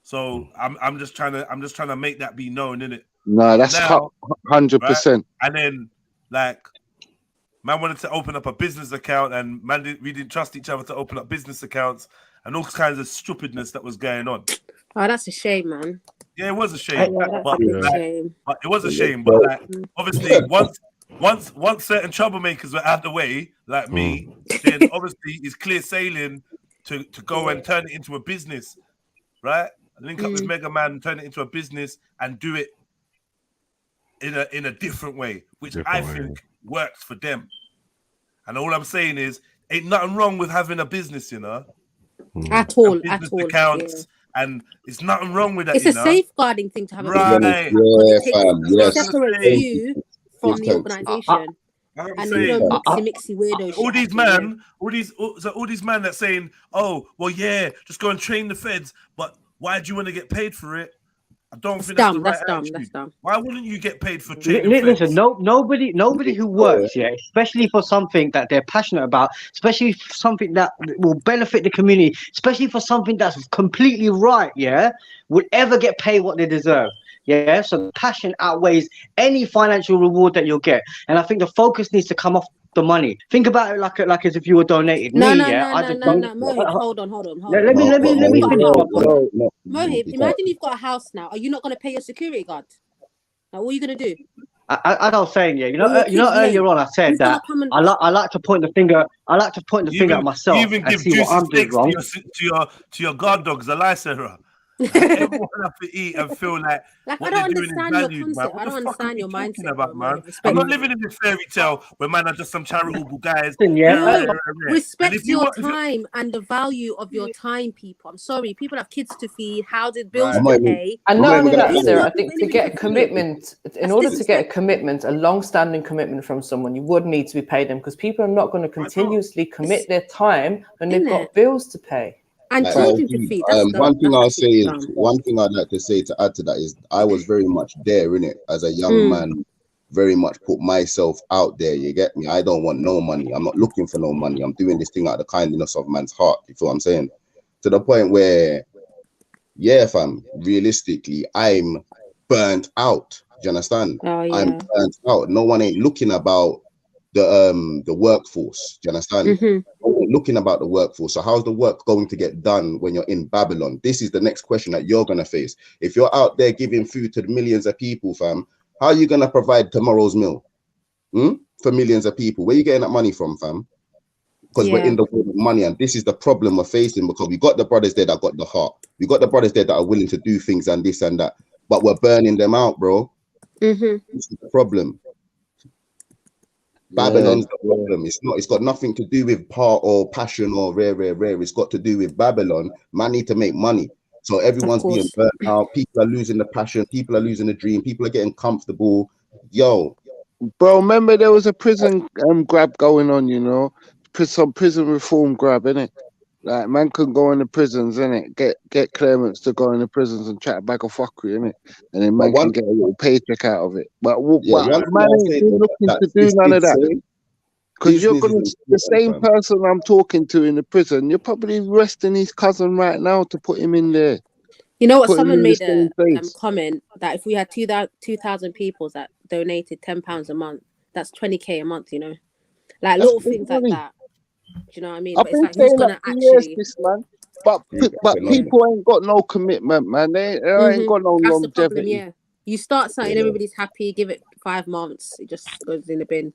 So I'm just trying to make that be known, innit? No, that's 100%. Right? And then man wanted to open up a business account, and we didn't trust each other to open up business accounts, and all kinds of stupidness that was going on. Oh, that's a shame, man. Yeah, it was a shame. But it was a shame. But obviously, once certain troublemakers were out the way, like me, then obviously it's clear sailing to go and turn it into a business, right? Link up with Mega Man, turn it into a business, and do it in a different way, which I think works for them. And all I'm saying is, ain't nothing wrong with having a business, you know. At all. Accounts, and it's nothing wrong with that. It's a safeguarding thing to have a business. It separates you from the organization. And you don't mixy weirdo all these men that saying, oh, well, yeah, just go and train the feds, but why do you want to get paid for it? I don't think that's dumb. That's dumb. Why wouldn't you get paid for training? Listen, nobody who works, especially for something that they're passionate about, especially for something that will benefit the community, especially for something that's completely right, would ever get paid what they deserve. Yeah, so passion outweighs any financial reward that you'll get, and I think the focus needs to come off the money. Think about it like as if you were donated. No. Mohib, hold on. Let me finish. Mohib, imagine you've got a house now. Are you not going to pay your security guard? Now, what are you going to do? I was saying, earlier on I said that I like to point the finger. I like to point the finger at myself and see what I'm doing wrong. To your guard dogs, a lie, Sarah. Everyone have to eat and feel like I don't understand your concept. I don't understand your mindset about, man. I'm not living in this fairy tale where man are just some charitable guys. Respect your time and the value of your time, people. I'm sorry, people have kids to feed, houses, bills to pay. And not only that, Sarah, I think to get a commitment, in order to get a commitment, a long-standing commitment from someone, you would need to be paid them, because people are not going to continuously commit their time when they've got bills to pay. And children to feed. One thing I'll say is, one thing I'd like to say to add to that is, I was very much there in it as a young man, very much put myself out there. You get me? I don't want no money. I'm not looking for no money. I'm doing this thing out of the kindness of man's heart. You feel what I'm saying? To the point where, fam, realistically, I'm burnt out. Do you understand? I'm burnt out. No one ain't looking about the workforce. Do you understand? Looking about the workforce. So how's the work going to get done when you're in Babylon? This is the next question that you're going to face. If you're out there giving food to millions of people, fam, how are you going to provide tomorrow's meal for millions of people? Where are you getting that money from, fam? Because we're in the world of money, and this is the problem we're facing, because we got the brothers there that got the heart. We got the brothers there that are willing to do things and this and that, but we're burning them out, bro. This is the problem. Babylon's the problem. It's got nothing to do with part or passion or rare. It's got to do with Babylon. Man need to make money. So everyone's being burnt out. People are losing the passion. People are losing the dream. People are getting comfortable. Yo. Bro, remember there was a prison grab going on, you know? Some prison reform grab, innit? Like, man couldn't go in the prisons, innit? Get clearance to go in the prisons and chat back a fuckery, innit? And then man can get a little paycheck out of it. But man ain't looking to do none of that. Because you're gonna, the same person I'm talking to in the prison, you're probably arresting his cousin right now to put him in there. You know what? Someone made a comment that if we had 2,000 people that donated £10 a month, that's 20k a month, you know? Like little things like that. Do you know what I mean? But it's like, who's gonna actually... man. But people ain't got no commitment, man. They ain't got no longevity. You start something, everybody's happy. Give it 5 months, it just goes in the bin.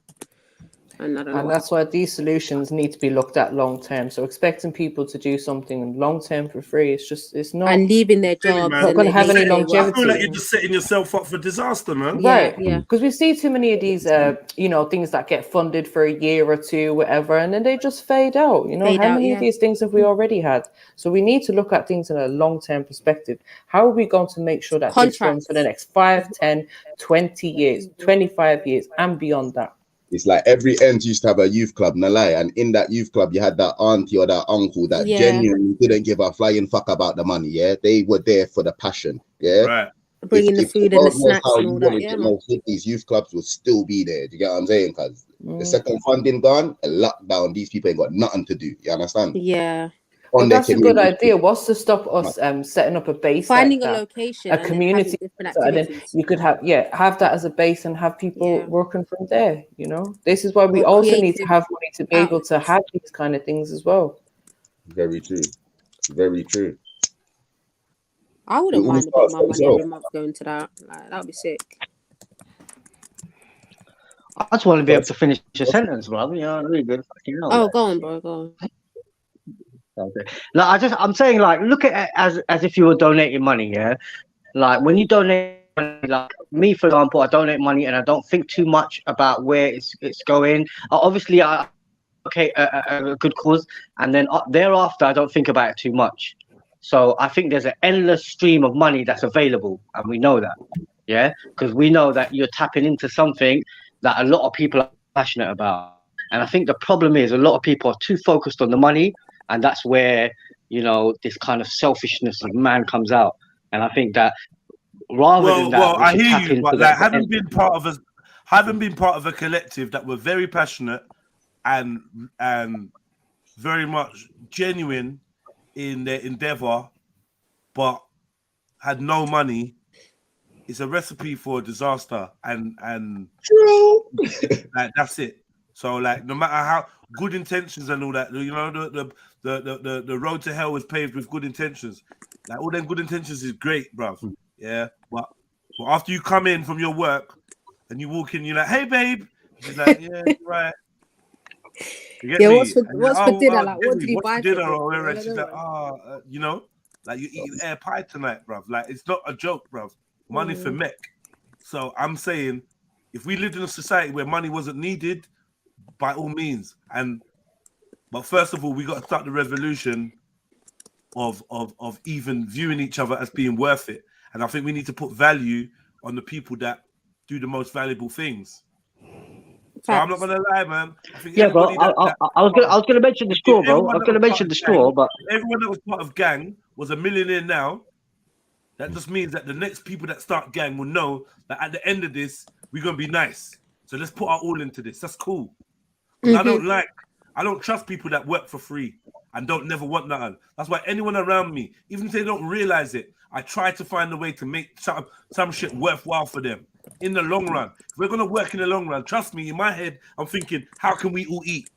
And I don't know. And that's why these solutions need to be looked at long term. So expecting people to do something long term for free, it's not. And leaving their jobs. Not going to have any longevity. I feel like you're just setting yourself up for disaster, man. Right. Yeah. Because we see too many of these, things that get funded for a year or two, whatever, and then they just fade out. How many of these things have we already had? So we need to look at things in a long term perspective. How are we going to make sure that this runs for the next 5, 10, 20 years, 25 years, and beyond that? It's like every end used to have a youth club, no lie. And in that youth club, you had that auntie or that uncle that genuinely didn't give a flying fuck about the money. Yeah, they were there for the passion. Yeah, right. Bringing the food and the snacks and all that. Yeah, these youth clubs will still be there. Do you get what I'm saying? Because the second funding gone, a lockdown, these people ain't got nothing to do. You understand? Yeah. Well, that's a good idea. What's to stop us setting up a base, finding a location, a community, and then you could have that as a base and have people working from there. This is why we also need to have money to be able to have these kind of things as well. Very true. Very true. I wouldn't mind a bit of my money every month going to that. That would be sick. I just want to be able to finish a sentence, bro. Really good. Oh, go on, bro. Go on. Okay. I'm saying, like, look at it as if you were donating money, yeah? Like, when you donate money, like me, for example, I donate money and I don't think too much about where it's going. Obviously, a good cause, and then thereafter, I don't think about it too much. So I think there's an endless stream of money that's available, and we know that, yeah? Because we know that you're tapping into something that a lot of people are passionate about. And I think the problem is a lot of people are too focused on the money, and that's where, this kind of selfishness of man comes out. And I think that rather than that, I hear you, but like having been part of a collective that were very passionate and very much genuine in their endeavor, but had no money, it's a recipe for disaster. And like that's it. So like no matter how good intentions and all that, the road to hell is paved with good intentions. Like all them good intentions is great, bruv. Yeah. But after you come in from your work and you walk in, you're like, hey babe. She's like, yeah, right. What's for dinner? Like, what did you buy for dinner? Or whatever. She's like, like you're eating air pie tonight, bruv. Like it's not a joke, bruv. Money for mech. So I'm saying if we lived in a society where money wasn't needed, by all means. But first of all, we got to start the revolution of even viewing each other as being worth it. And I think we need to put value on the people that do the most valuable things. So I'm not gonna lie, man. I think bro. I was gonna mention the straw, bro. I was gonna mention the straw, but everyone that was part of gang was a millionaire now. That just means that the next people that start gang will know that at the end of this, we're gonna be nice. So let's put our all into this. That's cool. I don't trust people that work for free and don't never want nothing. That's why anyone around me, even if they don't realize it, I try to find a way to make some shit worthwhile for them in the long run. If we're gonna work in the long run, trust me, in my head, I'm thinking, how can we all eat?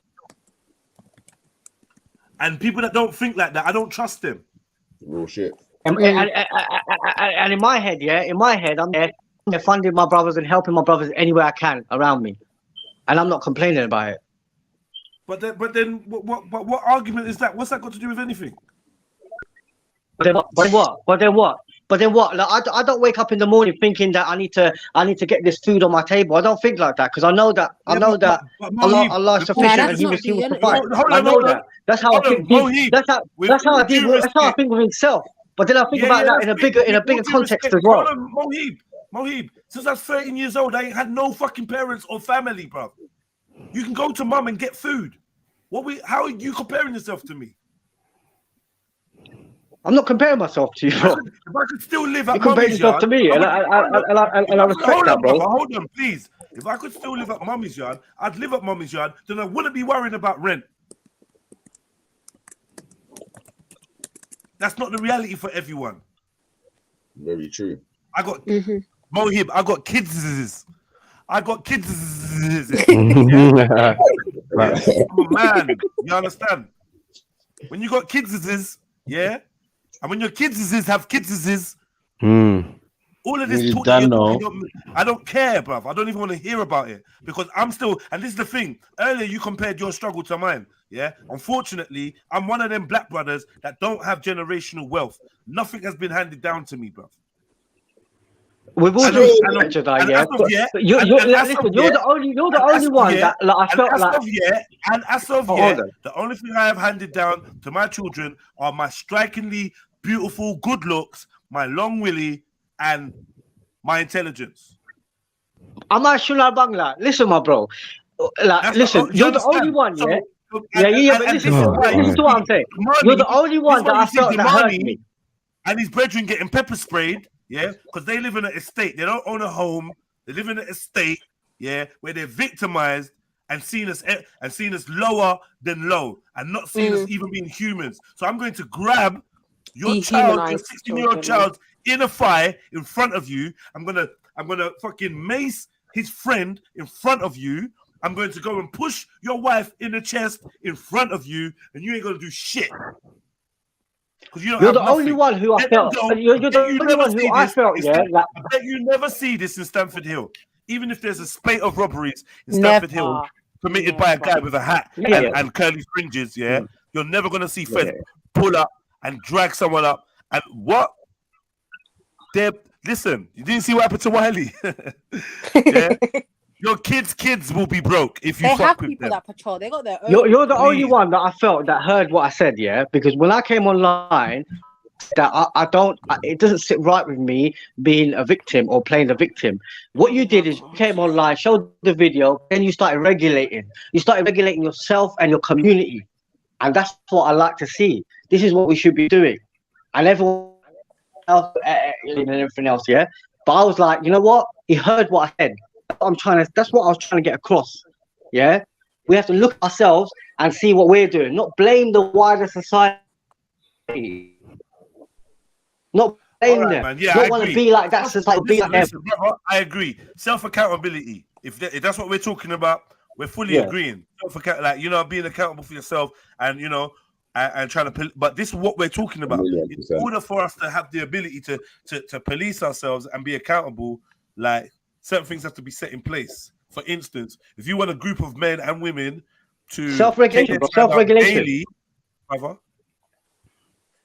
And people that don't think like that, I don't trust them. Real shit. And in my head, I'm there funding my brothers and helping my brothers anywhere I can around me, and I'm not complaining about it. But then, what argument is that? What's that got to do with anything? But then what? Like, I don't wake up in the morning thinking that I need to get this food on my table. I don't think like that because I know that Allah is sufficient and He will provide. I know that. That's how I think. That's how I think with Himself. But then I think about that in a bigger context as well. Mohib, since I was 13 years old, I ain't had no fucking parents or family, bro. You can go to mum and get food. How are you comparing yourself to me? I'm not comparing myself to you. If I could still live at mummy's yard, to me, and I respect that, bro. Hold on, please. If I could still live at mummy's yard, I'd live at mummy's yard. Then I wouldn't be worrying about rent. That's not the reality for everyone. Very true. I got Mohib. I got kids. Man, you understand? When you got kids, yeah, and when your kids have kids, All of this talk that you're talking, I don't care, bruv. I don't even want to hear about it because I'm still, and this is the thing. Earlier, you compared your struggle to mine. Yeah. Unfortunately, I'm one of them black brothers that don't have generational wealth. Nothing has been handed down to me, bruv. We've all just that, yeah. But you're the only one that like, I felt like. And as of yet, the only thing I have handed down to my children are my strikingly beautiful good looks, my long willy, and my intelligence. I'm not Shula Bangla. Listen, my bro. Like, listen, you're the only one, yeah. Yeah, but listen to what I'm saying. You're the only one that I felt that hurt me. And his brethren getting pepper sprayed, yeah, because they live in an estate. They don't own a home. They live in an estate, yeah, where they're victimized and seen as lower than low, and not seen as even being humans. So I'm going to grab your child, your 16-year-old child, in a fire in front of you. I'm gonna fucking mace his friend in front of you. I'm going to go and push your wife in the chest in front of you, and you ain't gonna do shit. You're the only one who I felt. You're the only one who I felt. Yeah, like, I bet you never see this in Stamford Hill. Even if there's a spate of robberies in Stamford Hill committed by a guy with a hat and curly fringes, you're never gonna see Fred pull up and drag someone up. And what? Listen, you didn't see what happened to Wiley. Your kids will be broke if you fuck with them. That patrol. They got their own. You're the only one that I felt that heard what I said, yeah. Because when I came online, that it doesn't sit right with me being a victim or playing the victim. What you did is you came online, showed the video, then you started regulating. You started regulating yourself and your community, and that's what I like to see. This is what we should be doing, and everyone else and everything else, yeah. But I was like, you know what? He heard what I said. That's what I was trying to get across. Yeah, we have to look at ourselves and see what we're doing, not blame the wider society. Not blame them. Yeah, not want to be like that society. Brother, I agree. Self accountability. If that's what we're talking about, we're fully agreeing. Like, being accountable for yourself, and and trying to. But this is what we're talking about. In order for us to have the ability to police ourselves and be accountable, like, certain things have to be set in place. For instance, if you want a group of men and women to self-regulation, daily, brother,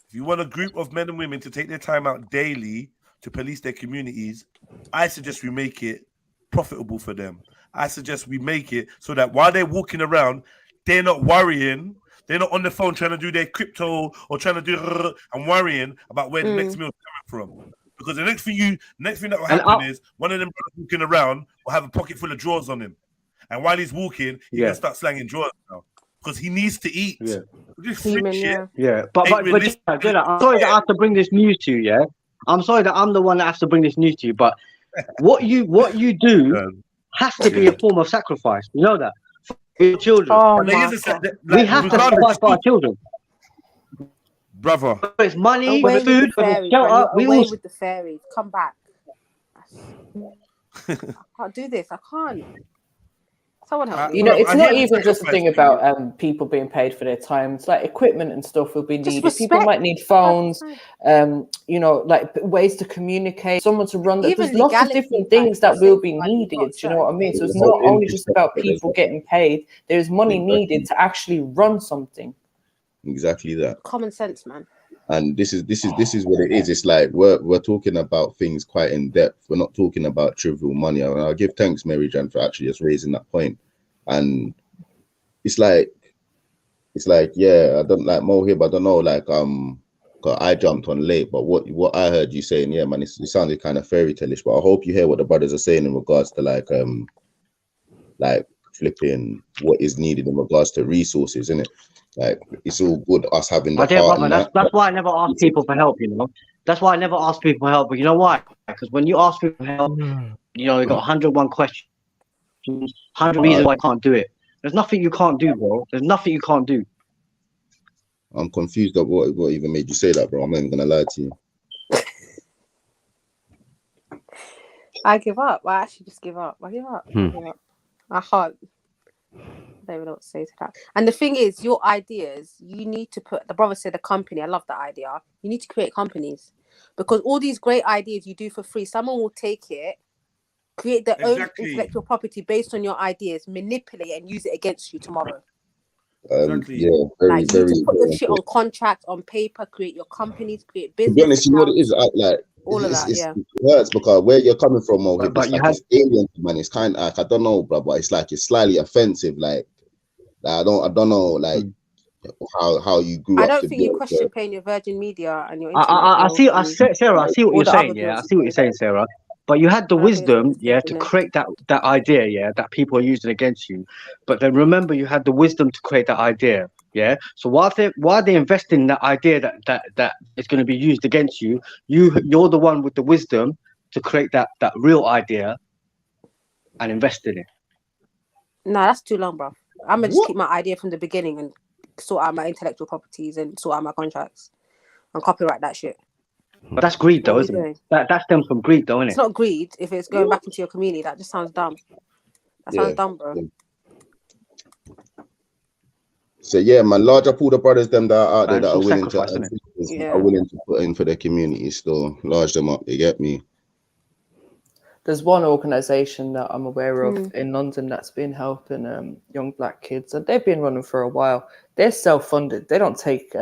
if you want a group of men and women to take their time out daily to police their communities, I suggest we make it profitable for them. I suggest we make it so that while they're walking around, they're not worrying. They're not on the phone trying to do their crypto or trying to do and worrying about where the next meal is coming from. Because the next thing that will happen is one of them walking around will have a pocket full of drawers on him, and while he's walking, he's gonna start slanging drawers now because he needs to eat. But I'm sorry that I have to bring this news to you. Yeah, I'm sorry that I'm the one that has to bring this news to you. But what you do has to be a form of sacrifice. You know that for your children. We have to sacrifice for our children. Brother, it's money, away food, shelter. Away with the fairies. Come back. I can't do this. I can't. Someone help me. It's not even just a thing about people being paid for their time. It's like equipment and stuff will be needed. People might need phones, like ways to communicate, someone to run that. There's lots of different things that will be needed. Do you know what I mean? So it's not only just about people getting paid. There's money needed to actually run something. Exactly that. Common sense, man. And this is what it is. It's like we're talking about things quite in depth. We're not talking about trivial money. And I'll give thanks, Mary Jan, for actually just raising that point. And it's like I don't like Mohib. I don't know, like I jumped on late, but what I heard you saying, yeah, man, it sounded kind of fairy tale-ish. But I hope you hear what the brothers are saying in regards to like flipping what is needed in regards to resources, innit? Like, it's all good us having the heart. That's why I never ask people for help, That's why I never ask people for help. But you know why? Because when you ask people for help, you got 101 questions, 100 reasons why I can't do it. There's nothing you can't do, bro. There's nothing you can't do. I'm confused of what even made you say that, bro. I'm not even gonna lie to you. I give up. I actually just give up. I give up. I can't. I don't know what to say to that. And the thing is, your ideas, you need to put. The brother said a company. I love that idea. You need to create companies. Because all these great ideas you do for free, someone will take it, create their own intellectual property based on your ideas, manipulate and use it against you tomorrow. Yeah, very, Like, you very. need to put your shit on contract, on paper, create your companies, create business. To be honest, you know what it is. All of that, yeah. It hurts because where you're coming from, Mohib, But it's you like it's alien, man. It's kind of like, I don't know, bro, but it's like it's slightly offensive. Like I don't know, like how you grew I up don't to think be. you question paying your Virgin Media and your I internet. see, Sarah. I see what you're saying. Yeah, I see what you're saying, Sarah. But you had the wisdom, yeah, to create that idea, yeah, that people are using against you. But then remember, you had the wisdom to create that idea, yeah. So why they invest in that idea that is going to be used against you? You're the one with the wisdom to create that real idea and invest in it. No, that's too long, bro. I'm gonna just keep my idea from the beginning and sort out my intellectual properties and sort out my contracts and copyright that shit. But that's greed, though, isn't it? That stems from greed, though, isn't it? It's not greed if it's going back into your community. That just sounds dumb. That sounds dumb, bro. So yeah, man, large up all the brothers them that are out there that are willing to put in for their community. Still large them up. You get me? There's one organisation that I'm aware of in London that's been helping young black kids, and they've been running for a while. They're self-funded. They don't take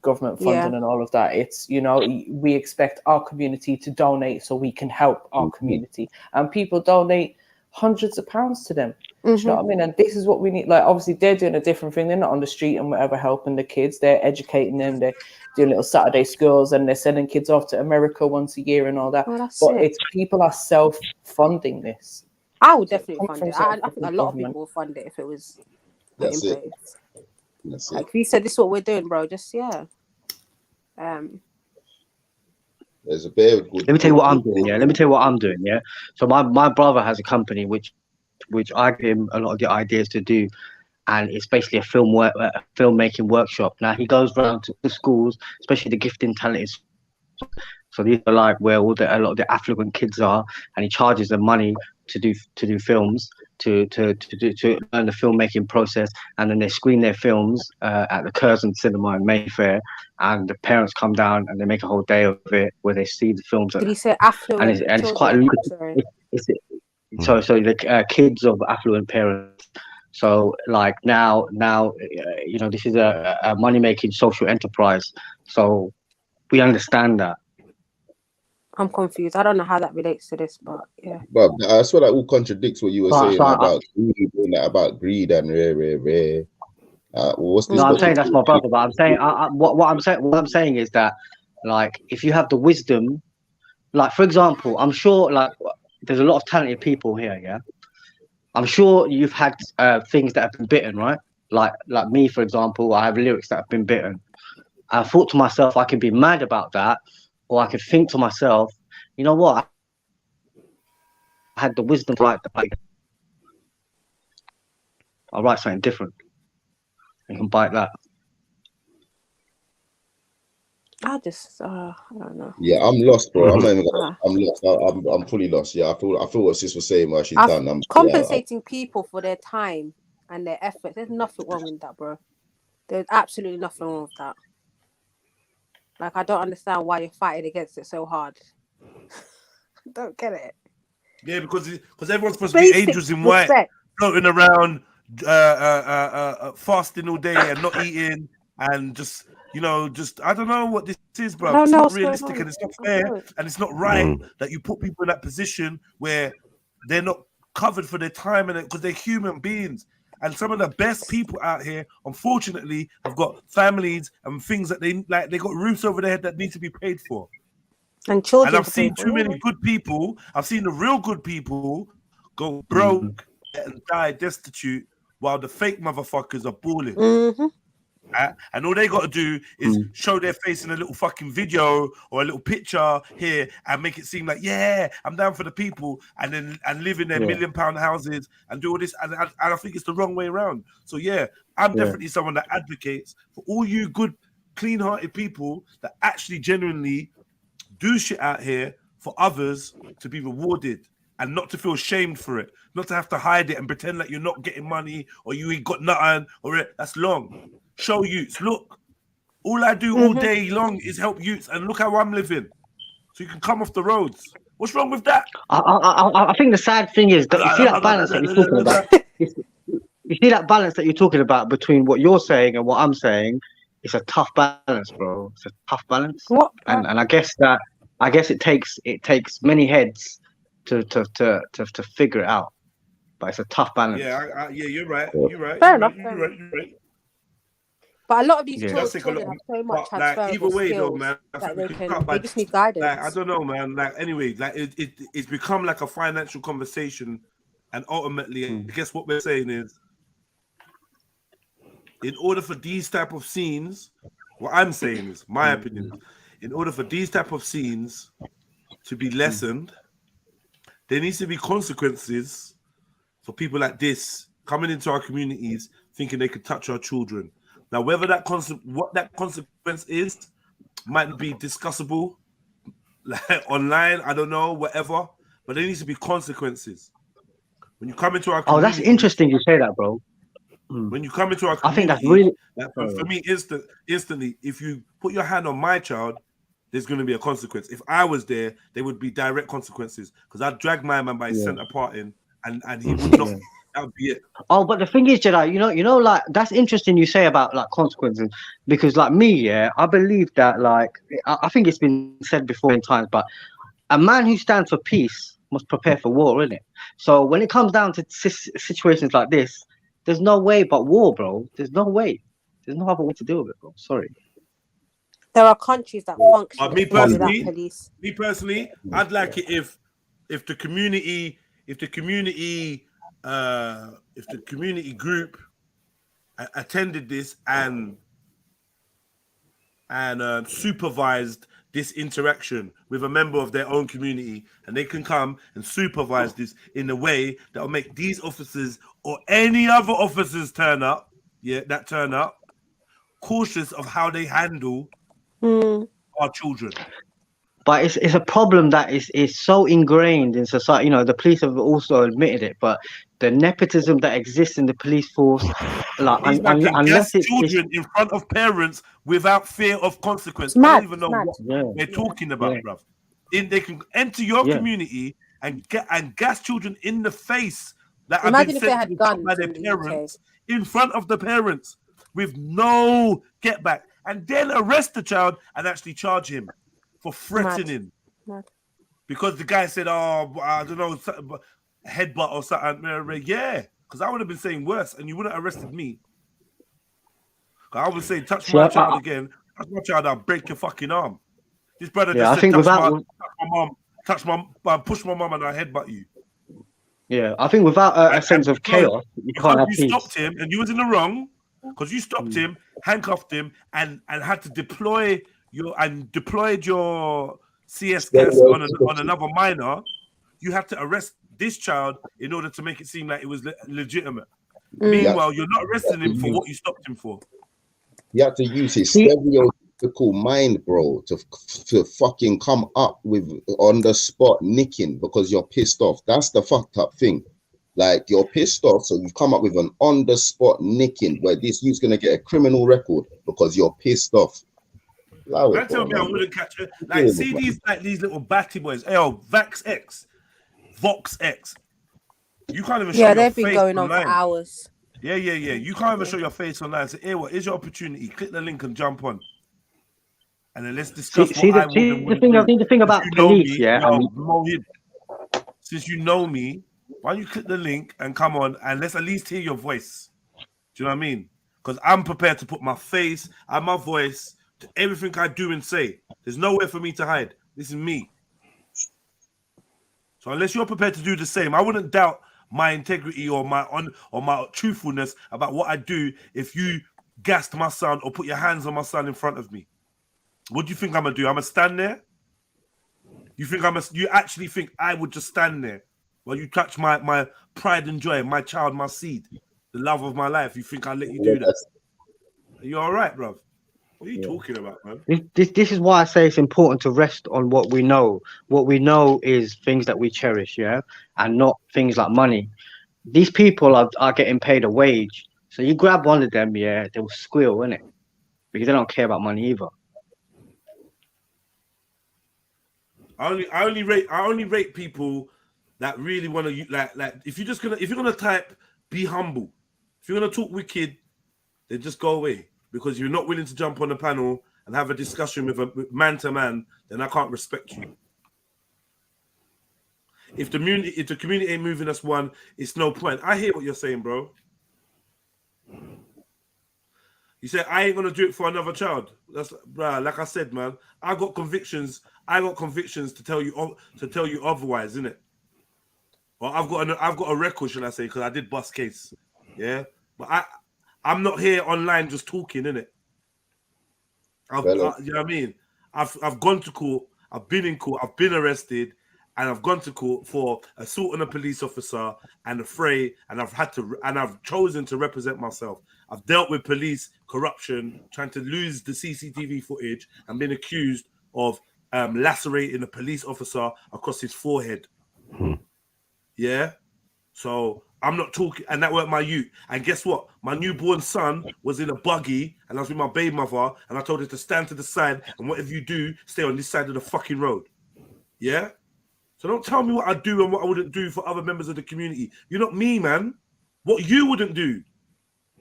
government funding and all of that. It's, you know, we expect our community to donate so we can help our community, and people donate hundreds of pounds to them. Do you know what I mean? And this is what we need. Like, obviously, they're doing a different thing. They're not on the street and whatever helping the kids. They're educating them. They're doing little Saturday schools, and they're sending kids off to America once a year and all that. But it's people are self-funding this. I would definitely fund it. I think a lot of people will fund it if it was put in place. Like, if you said this is what we're doing, bro, just There's a bear. Let me tell you what I'm doing. Yeah, let me tell you what I'm doing. Yeah. So my brother has a company which I give him a lot of the ideas to do, and it's basically a filmmaking workshop. Now he goes around to the schools, especially the gifted and talented. So these are like where a lot of the affluent kids are, and he charges them money to do films, to learn the filmmaking process, and then they screen their films at the Curzon Cinema in Mayfair, and the parents come down and they make a whole day of it where they see the films. Did he say affluent? And it's quite lucrative. So the kids of affluent parents. So like now you know, this is a money making social enterprise. So we understand that. I'm confused. I don't know how that relates to this, but yeah. But I swear that all contradicts what you were saying about greed and rare. What's this? No, I'm saying that's my brother, but I'm saying what I'm saying is that, like, if you have the wisdom, like, for example, I'm sure, like, there's a lot of talented people here, yeah. I'm sure you've had things that have been bitten, right? Like me, for example, I have lyrics that have been bitten. I thought to myself, I can be mad about that, or I could think to myself, you know what? I had the wisdom to write I'll write something different. You can bite that. I don't know. Yeah, I'm lost, bro. I'm not even I'm lost. I'm fully lost. Yeah, I feel what sis was saying, what she's done. Compensating people for their time and their effort. There's nothing wrong with that, bro. There's absolutely nothing wrong with that. Like, I don't understand why you're fighting against it so hard. I don't get it. Yeah, because everyone's supposed to be angels in white, floating around, fasting all day and not eating, and just, you know, I don't know what this is, bro. It's not realistic and it's not fair and it's not right that you put people in that position where they're not covered for their time and because they're human beings. And some of the best people out here, unfortunately, have got families and things that they got roofs over their head that need to be paid for. And children. And I've seen too many good people. I've seen the real good people go broke and die destitute while the fake motherfuckers are balling. And all they got to do is show their face in a little fucking video or a little picture here and make it seem like, yeah, I'm down for the people, and live in their £1 million houses and do all this. And I think it's the wrong way around. So yeah, I'm definitely someone that advocates for all you good, clean-hearted people that actually genuinely do shit out here for others to be rewarded and not to feel shamed for it, not to have to hide it and pretend like you're not getting money or you ain't got nothing that's long. Show youths, look, all I do all day long is help youths, and look how I'm living. so you can come off the roads. What's wrong with that? I think the sad thing is that you see that balance that you're talking about. You see that balance that you're talking about between what you're saying and what I'm saying. It's a tough balance, bro. It's a tough balance. What? And I guess it takes many heads to figure it out. But it's a tough balance. Yeah, you're right. You're right. Fair enough. You're right. But a lot of these Yeah. children have so much Like, transferable either way, though, skills man, that they just need guidance. Like, I don't know, man. Like, anyway, like it's become like a financial conversation, and ultimately, I guess what we're saying is, in order for these type of scenes, what I'm saying is, my opinion, in order for these type of scenes to be lessened, there needs to be consequences for people like this coming into our communities thinking they could touch our children. Now, whether what that consequence is might be discussable, like online, I don't know, whatever. But there needs to be consequences when you come into our community. Oh, that's interesting you say that, bro. When you come into our community, I think that's really for me, instantly, if you put your hand on my child, there's going to be a consequence. If I was there, there would be direct consequences because I'd drag my man by his center part in, and he would not. That would be it. Oh, but the thing is, Jedi, you know, like that's interesting you say about like consequences because, like me, I believe that, like, I think it's been said before in times, but a man who stands for peace must prepare for war, isn't it? So when it comes down to situations like this, there's no way but war, bro. There's no way. There's no other way to deal with it, bro. Sorry. There are countries that function Me without police. personally, I'd like it if the community group attended this and supervised this interaction with a member of their own community, and they can come and supervise this in a way that will make these officers or any other officers turn up cautious of how they handle our children. But it's a problem that is so ingrained in society. You know, the police have also admitted it, but the nepotism that exists in the police force, like unless it's children in front of parents without fear of consequence. I don't even know what they're talking about, bruv. They can enter your community and gas children in the face that have been sent to guns by their parents in front of the parents with no get back, and then arrest the child and actually charge him for threatening. Because the guy said, "Oh, I don't know, headbutt or something." Yeah, because I would have been saying worse, and you wouldn't have arrested me. I would say, touch my child again, touch my child, I'll break your fucking arm. This brother just said, touch my mom, push my mom, and I headbutt you. Yeah, I think without a sense of chaos, you can't have peace. You stopped him, and you was in the wrong because you stopped him, handcuffed him, and had to deployed your CS gas on another minor. You have to arrest this child in order to make it seem like it was legitimate. Meanwhile, you're not arresting him for what you stopped him for. You have to use his stereotypical mind, bro, to fucking come up with on the spot nicking because you're pissed off. That's the fucked up thing. Like, you're pissed off, so you've come up with an on the spot nicking where this you's gonna get a criminal record because you're pissed off. Don't tell me I wouldn't catch it. Like, see these little batty boys. Hey, Vox X. You can't even show your face. They've been going on for hours. Yeah. You can't even show your face online. Say, hey, what is your opportunity? Click the link and jump on. And then let's discuss the thing about police, since you know me, why don't you click the link and come on and let's at least hear your voice. Do you know what I mean? Because I'm prepared to put my face and my voice to everything I do and say. There's nowhere for me to hide. This is me. So unless you're prepared to do the same, I wouldn't doubt my integrity or my truthfulness about what I do if you gassed my son or put your hands on my son in front of me. What do you think I'm gonna do? I'm gonna stand there? You actually think I would just stand there while you touch my pride and joy, my child, my seed, the love of my life? You think I'll let you do that? Are you all right, bruv? What are you talking about, man? This is why I say it's important to rest on what we know. What we know is things that we cherish, and not things like money. These people are getting paid a wage. So you grab one of them, they will squeal, innit? Because they don't care about money either. I only rate people that really want to like. If you're gonna type, be humble. If you're gonna talk wicked, then just go away, because you're not willing to jump on the panel and have a discussion with man to man. Then I can't respect you. If the community ain't moving us one, it's no point. I hear what you're saying, bro. You said I ain't gonna do it for another child. That's like I said, man. I got convictions to tell you otherwise, innit? Or I've got a record, should I say? Because I did bust case, yeah. But I'm not here online just talking, innit? You know what I mean? I've gone to court. I've been in court. I've been arrested. And I've gone to court for assaulting a police officer and a fray, and I've chosen to represent myself. I've dealt with police corruption, trying to lose the CCTV footage, and been accused of lacerating a police officer across his forehead. Yeah, so I'm not talking, and that weren't my youth. And guess what? My newborn son was in a buggy, and I was with my baby mother, and I told her to stand to the side, and whatever you do, stay on this side of the fucking road. Yeah. So don't tell me what I do and what I wouldn't do for other members of the community. You're not me, man. What you wouldn't do.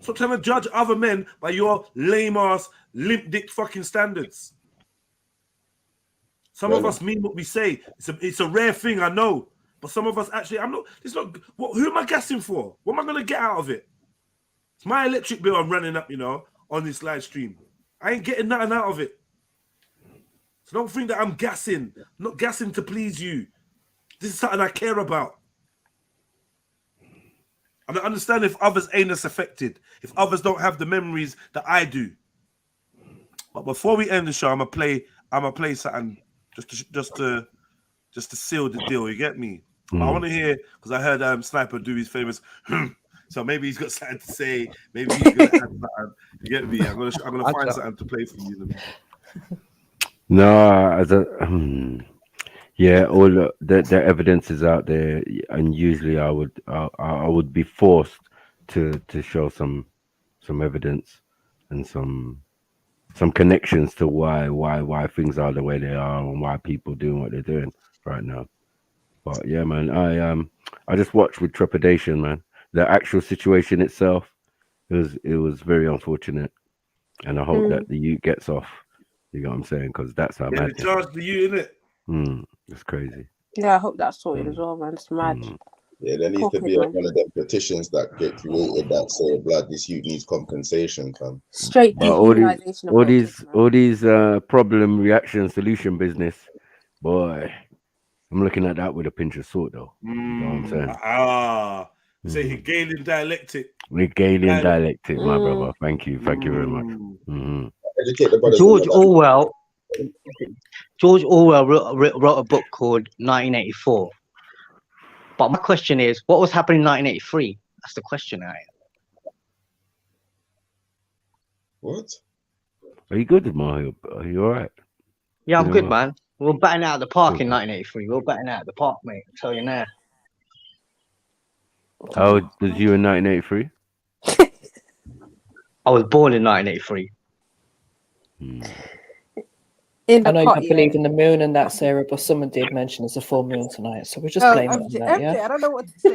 Stop trying to judge other men by your lame-ass, limp-dick fucking standards. Some of us mean what we say. It's a rare thing, I know. But some of us actually, who am I gassing for? What am I going to get out of it? It's my electric bill I'm running up, on this live stream. I ain't getting nothing out of it. So don't think that I'm gassing. I'm not gassing to please you. This is something I care about. And I understand if others ain't as affected, if others don't have the memories that I do. But before we end the show, I'm gonna play something just to seal the deal. You get me? I want to hear, because I heard Sniper do his famous. So maybe he's got something to say. Maybe he's gonna add something. You get me? I'm gonna find something to play for you. No, yeah, all the evidence is out there, and usually I would be forced to show some evidence and some connections to why things are the way they are and why people doing what they're doing right now. But yeah, man, I just watched with trepidation, man. The actual situation itself, it was very unfortunate, and I hope that the youth gets off. You know what I'm saying? Because that's how mad. They charge the youth, innit? It's crazy. Yeah, I hope that's sorted as well, man. It's mad. Yeah, there needs to be one of them petitions that get created that say, "Blood, this youth needs compensation, fam." Straight dehumanization of all these problem reaction solution business, boy. I'm looking at that with a pinch of salt, though. You know what I'm saying? Say Hegelian dialectic. Hegelian dialectic, my brother. Thank you very much. George Orwell wrote a book called 1984. But my question is, what was happening in 1983? That's the question I have. What? Are you good, Mario? Are you all right? Yeah, I'm good, man. We were batting out of the park in 1983. We were batting out of the park, mate. I'll tell you now. How old was you in 1983? I was born in 1983. I know you don't believe in the moon and that, Sarah, but someone did mention it's a full moon tonight, so we're just blaming it on that, yeah? I don't know what to say.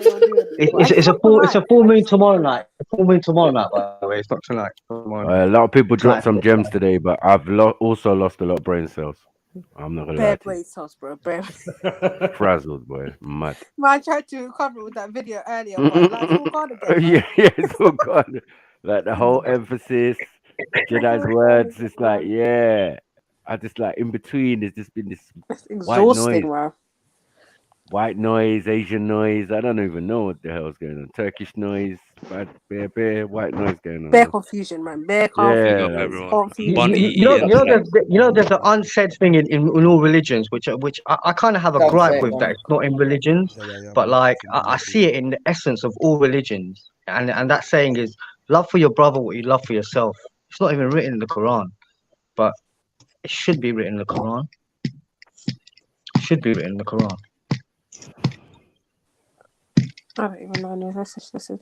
It's a full moon tomorrow night. Full moon tomorrow night, by the way. It's not tonight. A lot of people dropped some gems today, but I've also lost a lot of brain cells. I'm not gonna lie. Bare brain cells, bro. Bare. Frazzled, boy. Mad. Man, I tried to cover it with that video earlier, but like, it's all gone again. Yeah, it's all gone. Like the whole emphasis, Jedi's words. It's like, yeah. I just like in between. There's just been this exhausting, bro. White noise, Asian noise. I don't even know what the hell's going on. Turkish noise, bare white noise going on. Bare confusion, man. Bare confusion. You know, there's an unsaid thing in all religions, which I kind of have a gripe with that. It's not in religions, but like I see it in the essence of all religions, and that saying is love for your brother what you love for yourself. It's not even written in the Quran, but it should be written in the Quran. It should be written in the Quran. I don't even know any message this is.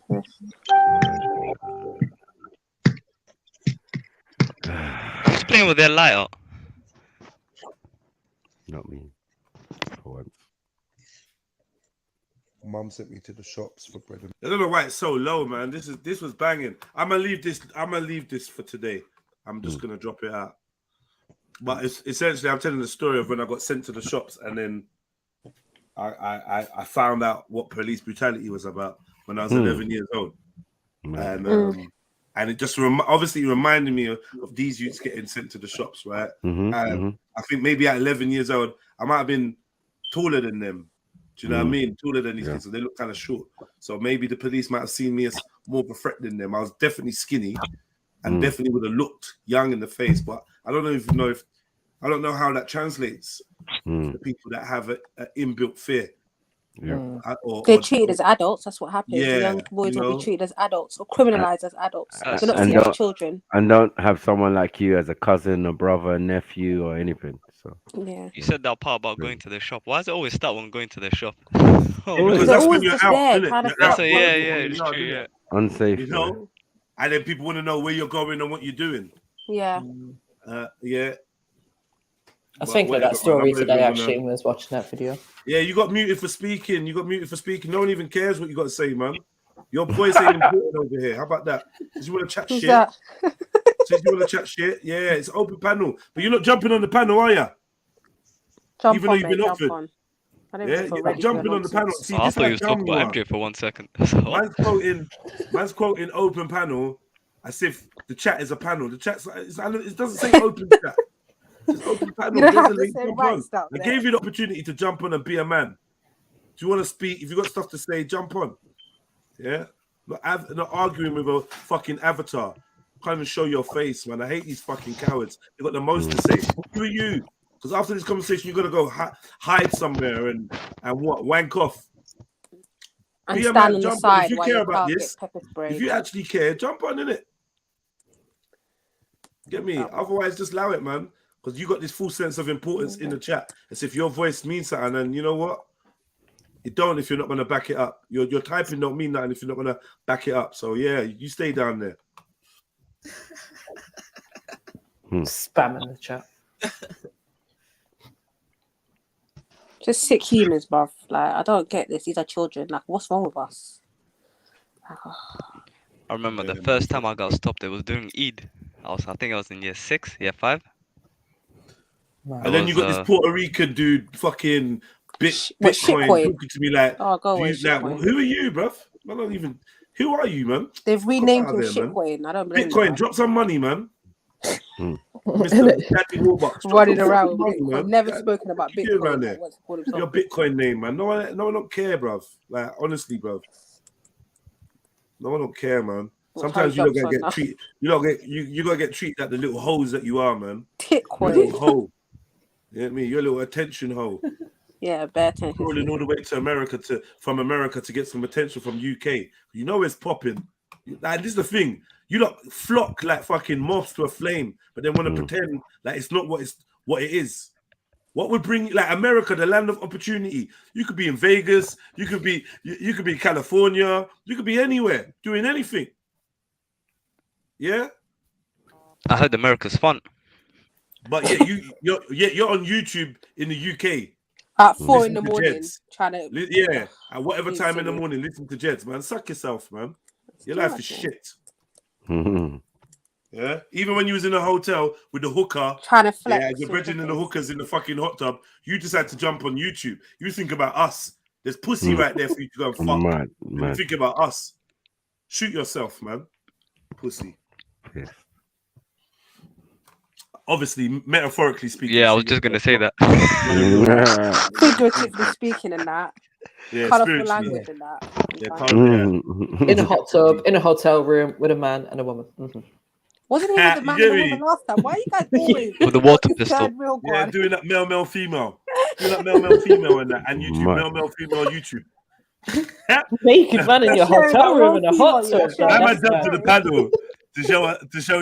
Who's playing with their lighter? Not me. for once. Mum sent me to the shops for bread and... I don't know why it's so low, man. This was banging. I'm gonna leave this for today. I'm just gonna drop it out. But it's essentially I'm telling the story of when I got sent to the shops, and then I found out what police brutality was about when I was 11 years old, and it just obviously reminded me of these youths getting sent to the shops, right? I think maybe at 11 years old I might have been taller than them. Do you know what I mean? Taller than these kids, so they look kind of short. So maybe the police might have seen me as more of a threat than them. I was definitely skinny, and definitely would have looked young in the face. But I don't know if I don't know how that translates to people that have an inbuilt fear. They're treated as adults. That's what happens. The young boys will be treated as adults or criminalized as adults. They're not seen as children. And don't have someone like you as a cousin, a brother, nephew, or anything. So you said that part about going to the shop. Why does it always start when going to the shop? Because that's when you're out, isn't it? It's true. Yeah, unsafe. You know, and then people want to know where you're going and what you're doing. Yeah. Yeah. I think of that story today, actually, when I was watching that video. Yeah, you got muted for speaking. No one even cares what you got to say, man. Your voice ain't important over here. How about that? Since you want to chat shit. Yeah, it's open panel. But you're not jumping on the panel, are you? Even though you've been offered. Yeah, you're not jumping on the panel. See, I thought you was talking about MJ for 1 second. Man's quoting open panel as if the chat is a panel. The chat's it doesn't say open chat. Open panel. You don't have to say right stuff. I gave you the opportunity to jump on and be a man. Do you want to speak? If you got stuff to say, jump on. Yeah, not arguing with a fucking avatar. Can't even show your face, man. I hate these fucking cowards. They got the most to say. Who are you? Because after this conversation, you're gonna go hide somewhere and what? Wank off. And stand on the side if you care about this, if you actually care, jump on in it. Get me? Otherwise, just allow it, man. Because you got this full sense of importance in the chat. As if your voice means something, and you know what? It don't if you're not going to back it up. Your typing don't mean nothing if you're not going to back it up. So yeah, you stay down there. Spam in the chat. Just sick humans, bruv. Like, I don't get this. These are children. Like, what's wrong with us? I remember the first time I got stopped, it was during Eid. I think I was in year 6, year 5. And then you got this Puerto Rican dude, fucking Bitcoin, talking to me like, who are you, bruv? I don't even. Who are you, man? They've renamed him Shitcoin. I don't blame Bitcoin. Drop some money, man. Mr. Daddy Warbucks, running around with Bitcoin. Never spoken about Bitcoin. Around there. Your Bitcoin name, man. No one don't care, bruv. Like, honestly, bruv. No one don't care, man. Sometimes you don't get treated. You gotta get treated like the little hoes that you are, man. Bitcoin. Little hoe. You know what I mean? You're a little attention hoe. Yeah, bad attention. Crawling all the way to America from America to get some attention from UK. You know it's popping. Like, this is the thing. You lot flock like fucking moths to a flame, but then want to pretend like it's not what it is. What would bring like America, the land of opportunity? You could be in Vegas, you could be in California, you could be anywhere doing anything. Yeah. I heard America's fun. But yeah, you're on YouTube in the UK at 4 in the morning, trying to at whatever time in the morning, listen to Jeds, man. Suck yourself, man. Your life is shit. Yeah, even when you was in a hotel with the hooker, trying to flex, you're bridging in the hookers in the fucking hot tub. You decide to jump on YouTube. You think about us. There's pussy right there for you to go and fuck. Man. You think about us. Shoot yourself, man. Pussy. Yes. Obviously, metaphorically speaking. Yeah, I was just gonna say that. Figuratively speaking, and that. Yeah, colorful language and that. In a hot tub, in a hotel room with a man and a woman. Wasn't he with the man and the woman last time? Why are you guys always with the water pistol? Yeah, doing that male female. Doing that male female and that, and YouTube male female YouTube. Naked man in your hotel room in a hot tub. I might jump to the panel to show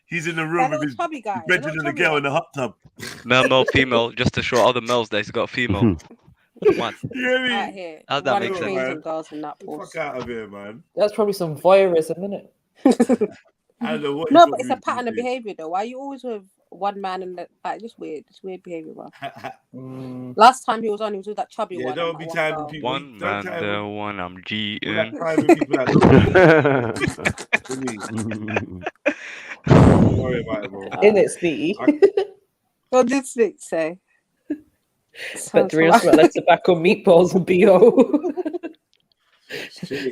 he's in the room with his bedroom and the girl in the hot tub. Male, female, just to show other males that he's got a female. What? You hear me? How's that make sense? Fuck out of here, man. That's probably some voyeurism, isn't it? I don't know what. No, but it's a pattern of behavior, though. Why are you always with one man and like just weird? It's weird behavior, bro. Last time he was with that chubby one. Don't be timing people. One man, the one I'm cheating. Timing people that don't worry about it, bro. In it, Sneaky. What did Sneak say? But the real smell like tobacco, meatballs, and BO.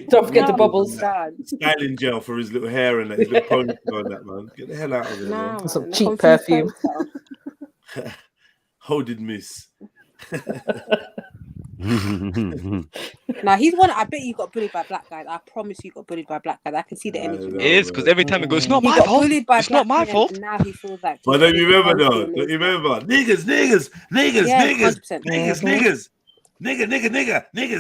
Don't forget the bubbles. Styling gel for his little hair and his little ponytail and that, man. Get the hell out of there. Some cheap perfume. Holding miss. Now he's one. I bet you got bullied by black guys. I promise you got bullied by black guys. I can see the energy. It is because every time it goes, it's not my fault. It's not my fault. And now he feels like. But don't you remember though? Don't you remember? Niggas, niggas, niggas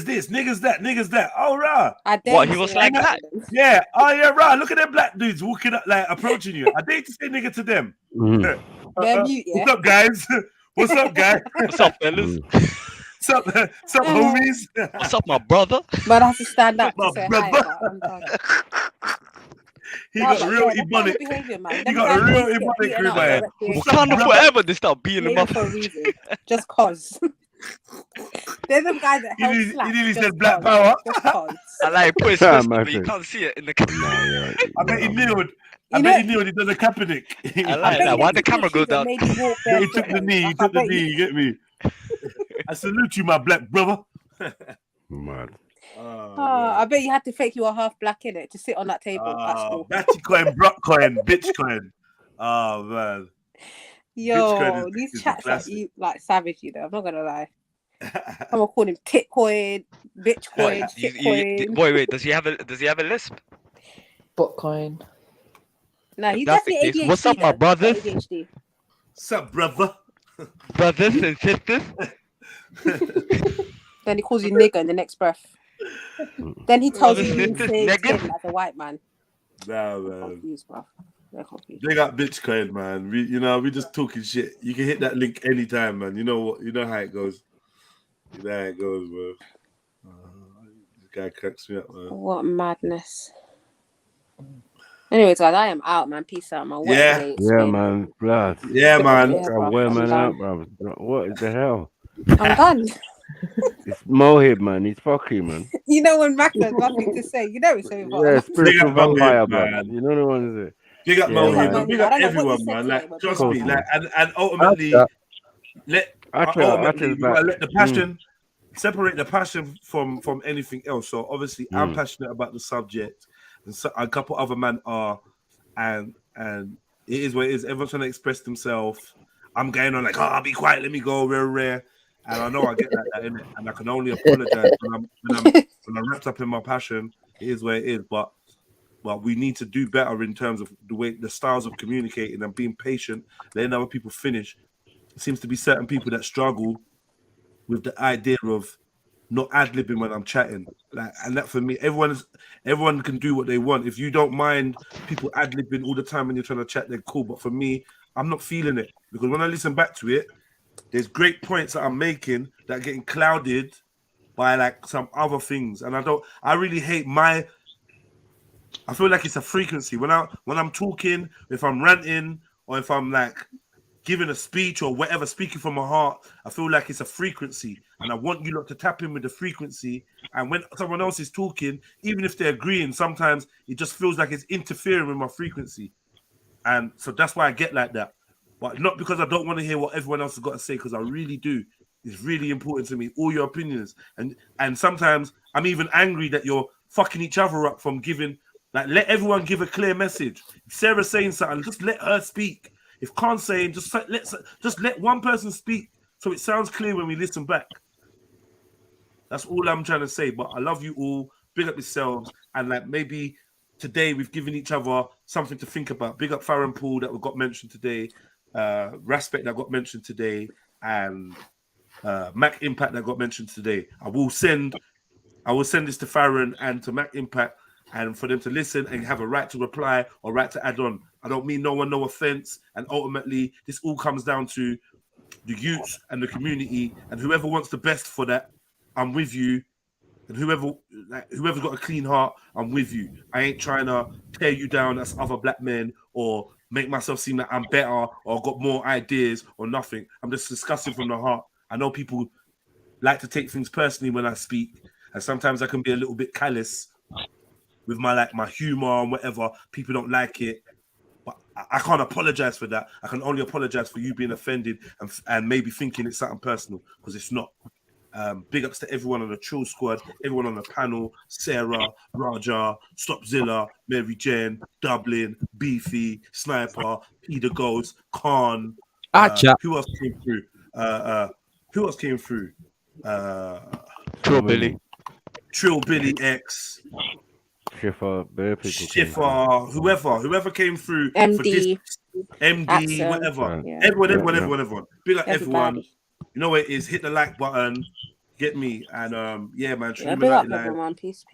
this, niggas that. Oh, rah. What, he was like that? Yeah. Oh, yeah, rah. Look at them black dudes walking up, like approaching you. I dare to say nigga to them. What's up, guys? What's up, guys? What's up, fellas? What's up, homies? What's up, my brother? But I have to stand up to say hi. He got real ebonic. He got a real ebonic crew, man. Wakanda forever. They start beating him up. Just cause. They're the guys that held slack. He nearly said black power. I like put his fist, but you can't see it in the camera. I bet he kneeled. I bet he kneeled. He does a Kaepernick. I like that. Why'd the camera go down? He took the knee. You get me? I salute you, my black brother. Mad. I bet you had to fake you were half black in it to sit on that table at school. Batty coin, brock coin, bitch coin. Oh man. Yo, these chats like savage, you know. I'm not gonna lie. I'm gonna call him tit coin, bitch coin, shit coin. Wait. Does he have a lisp? Butt coin. No, he's definitely ADHD. What's up, my brothers? What's up, brother? Brothers and sisters. Then he calls you nigger in the next breath. Then he tells you like a white man. Nah, man. Confused, bro. They're confused. They got bitch coin, man. We just talking shit. You can hit that link anytime, man. You know what? You know how it goes. You know how it goes, bro. This guy cracks me up, man. What madness. Anyways, guys, I am out, man. Peace out, man. Yeah, man. Blood. Yeah, man. Wear man out, bro. What the hell? I'm done. It's Mohib, man. He's fucking, man. You know when Mac has nothing to say, you know it's so far. Yeah, spiritual vampire, man. You know the one, is it? Big up Mohib. Big up everyone, man. Like, trust me. Like, and ultimately, let the passion separate the passion from anything else. So obviously, I'm passionate about the subject. And so a couple other men are, and it is what it is. Everyone's trying to express themselves. I'm going on like, oh, be quiet, let me go, rare. And I know I get that in it, and I can only apologize when I'm wrapped up in my passion. It is what it is, but we need to do better in terms of the styles of communicating and being patient, letting other people finish. It seems to be certain people that struggle with the idea of not ad-libbing when I'm chatting, like, and that for me, everyone can do what they want. If you don't mind people ad-libbing all the time when you're trying to chat, they're cool. But for me, I'm not feeling it, because when I listen back to it, there's great points that I'm making that are getting clouded by like some other things, and I really hate I feel like it's a frequency when I'm talking, if I'm ranting, or if I'm like giving a speech or whatever, speaking from my heart, I feel like it's a frequency, and I want you lot to tap in with the frequency. And when someone else is talking, even if they're agreeing, sometimes it just feels like it's interfering with my frequency, and so that's why I get like that. But not because I don't want to hear what everyone else has got to say, because I really do. It's really important to me, all your opinions, and sometimes I'm even angry that you're fucking each other up from giving. Like, let everyone give a clear message. If Sarah's saying something, just let her speak. If Khan's saying, just let one person speak, so it sounds clear when we listen back. That's all I'm trying to say. But I love you all. Big up yourselves, and like maybe today we've given each other something to think about. Big up Farron Paul that we got mentioned today, Respect that got mentioned today, and Mac Impact that got mentioned today. I will send this to Farron and to Mac Impact, and for them to listen and have a right to reply or right to add on. I don't mean no one no offense, and ultimately this all comes down to the youths and the community, and whoever wants the best for that, I'm with you. And whoever's got a clean heart, I'm with you. I ain't trying to tear you down as other black men or make myself seem like I'm better or got more ideas or nothing. I'm just discussing from the heart. I know people like to take things personally when I speak, and sometimes I can be a little bit callous with my humor and whatever. People don't like it, but I can't apologize for that. I can only apologize for you being offended and maybe thinking it's something personal, because it's not. Big ups to everyone on the Trill Squad, everyone on the panel, Sarah, Raja, Stopzilla, Mary Jane, Dublin, Beefy, Sniper, Peter Ghost, Khan. Who else came through? Who else came through? Trill Billy. Trill Billy X. Schiffer, whoever came through. MD. For this, MD, whatever. Yeah. Everyone. Big up everyone. Everybody. You know what it is? Hit the like button. Get me. And yeah, man. Yeah, big up everyone. Peace.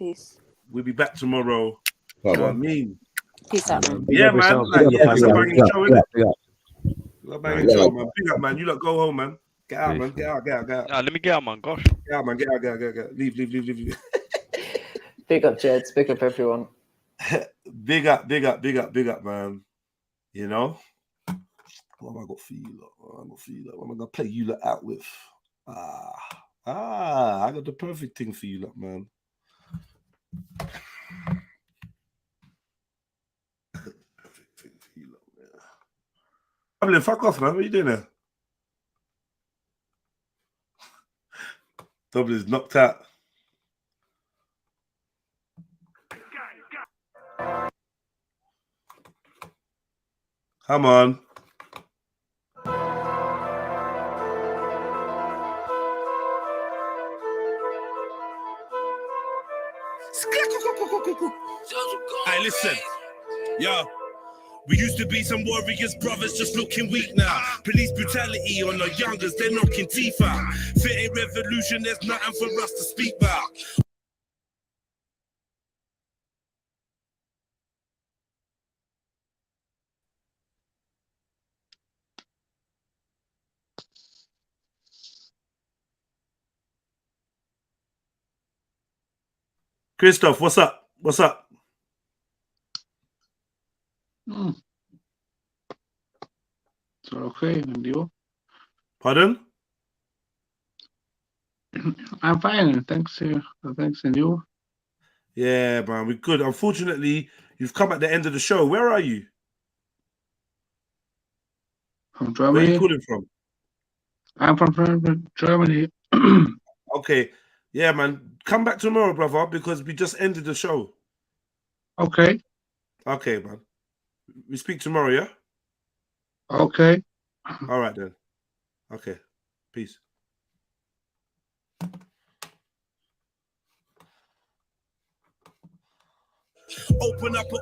We'll be back tomorrow. You know what I mean? Peace out, man. Yeah, man. It's a banging show, isn't it? Yeah. Banging show, man. Big up, man. You lot go home, man. Get out, man. Get out. Let me get out, man. Gosh. Get out, man. Get out. Leave. Big up, Jeds. Big up, everyone. Big up, man. You know? What have I got for you lot? What am I going to play you lot out with? I got the perfect thing for you lot, man. Perfect thing for you lot, man. Dublin, fuck off, man. What are you doing there? Dublin's knocked out. Come on. Hey, listen. Yo. We used to be some warriors, brothers, just looking weak now. Police brutality on the youngers, they're knocking teeth out. Fit ain't revolution, there's nothing for us to speak about. Christoph, what's up? It's okay, and you? Pardon? I'm fine, thanks. Thanks, and you? Yeah, man, we're good. Unfortunately, you've come at the end of the show. Where are you? From Germany. Where are you calling from? I'm from Germany. Okay. Yeah, man. Come back tomorrow, brother, because we just ended the show. Okay. Okay, man. We speak tomorrow, yeah? Okay. All right, then. Okay. Peace. Open up a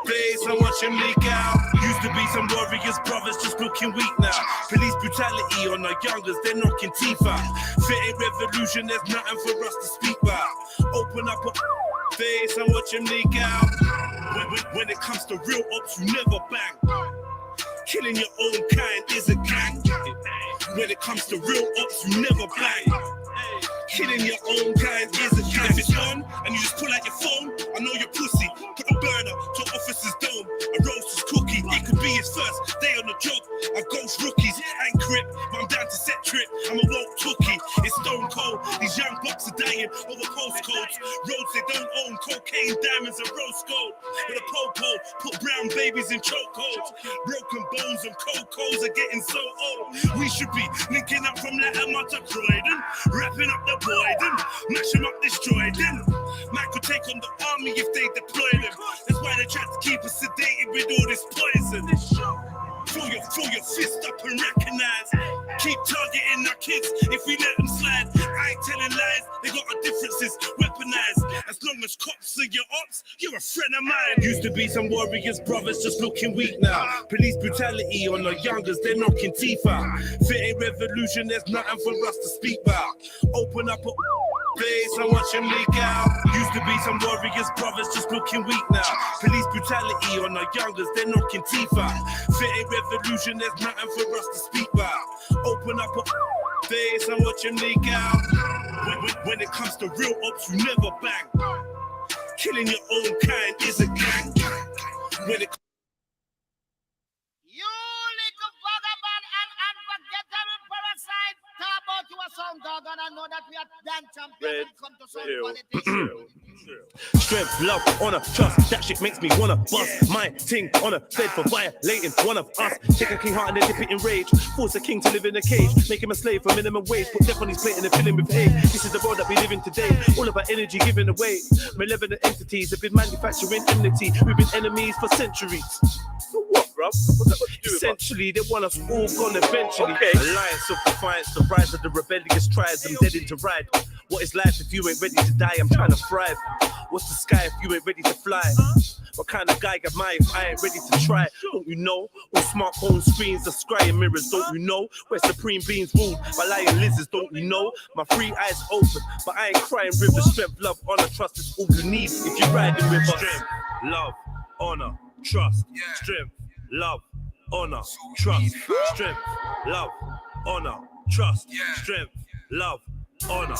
place, I watch him leak out. Used to be some warriors, brothers, just looking weak now. Police brutality on the youngers, they're knocking teeth out. Fit ain't revolution, there's nothing for us to speak about. Open up a face, I watch him leak out. When it comes to real ops, you never bang. Killing your own kind is a gang. When it comes to real ops, you never bang. Killing your own kind is a gang. If it's on and you just pull out your phone, I know you're pussy. Put a burner to officer's dome. A roast his cookie. It could be his first day on the job. I ghost rookies. I ain't crip, but I'm down to set trip. I'm a woke tookie. It's stone cold. These young bucks are dying over postcodes. Roads they don't own. Cocaine, diamonds, and rose gold. With a popo, put brown babies in chokeholds. Broken bones and cocos are getting so old. We should be linking up from Latimer to Croydon. Wrapping up the Boyden. Mash them up, destroy them. Might could take on the army if they deploy them. That's why they try to keep us sedated with all this poison. Throw your fist up and recognize. Keep targeting our kids if we let them slide. I ain't telling lies, they got our differences weaponized. As long as cops are your ops, you're a friend of mine. Used to be some warriors, brothers, just looking weak now. Police brutality on the youngers, they're knocking teeth out. Fit ain't revolution, there's nothing for us to speak about. Open up a place, I watch him leak out. Used to be some warriors, brothers, just looking weak now. Police brutality on the youngers, they're knocking teeth out. Fit ain't revolution, there's nothing for us to speak about. Open up a face and watch him leak out. When it comes to real ops, you never bang. Killing your own kind is a gang. When it Sound dog, and I know that we are dance champions and come to some politics. Strength, love, honor, trust. That shit makes me wanna bust my ting on a bed for violating one of us. Take a king heart and then dip it in rage. Force a king to live in a cage. Make him a slave for minimum wage. Put death on his plate and then fill him with hate. This is the world that we live in today. All about energy given away. Malevolent entities have been manufacturing enmity. We've been enemies for centuries. So what, bruv? What's that got to do with essentially, they want us all gone eventually. Okay. Alliance of defiance, the rise of the rebellious tribes. I'm dead into ride. What is life if you ain't ready to die? I'm trying to thrive. What's the sky if you ain't ready to fly? What kind of guy am I if I ain't ready to try? Don't you know? All smartphone screens are scrying mirrors. Don't you know? Where supreme beings ruled by lying lizards. Don't you know? My free eyes open, but I ain't crying rivers. Strength, love, honor, trust is all you need if you're riding with us. Strength, love, honor, trust. Strength, love, honor, trust. Strength, love, honor, trust. Strength, love, honor.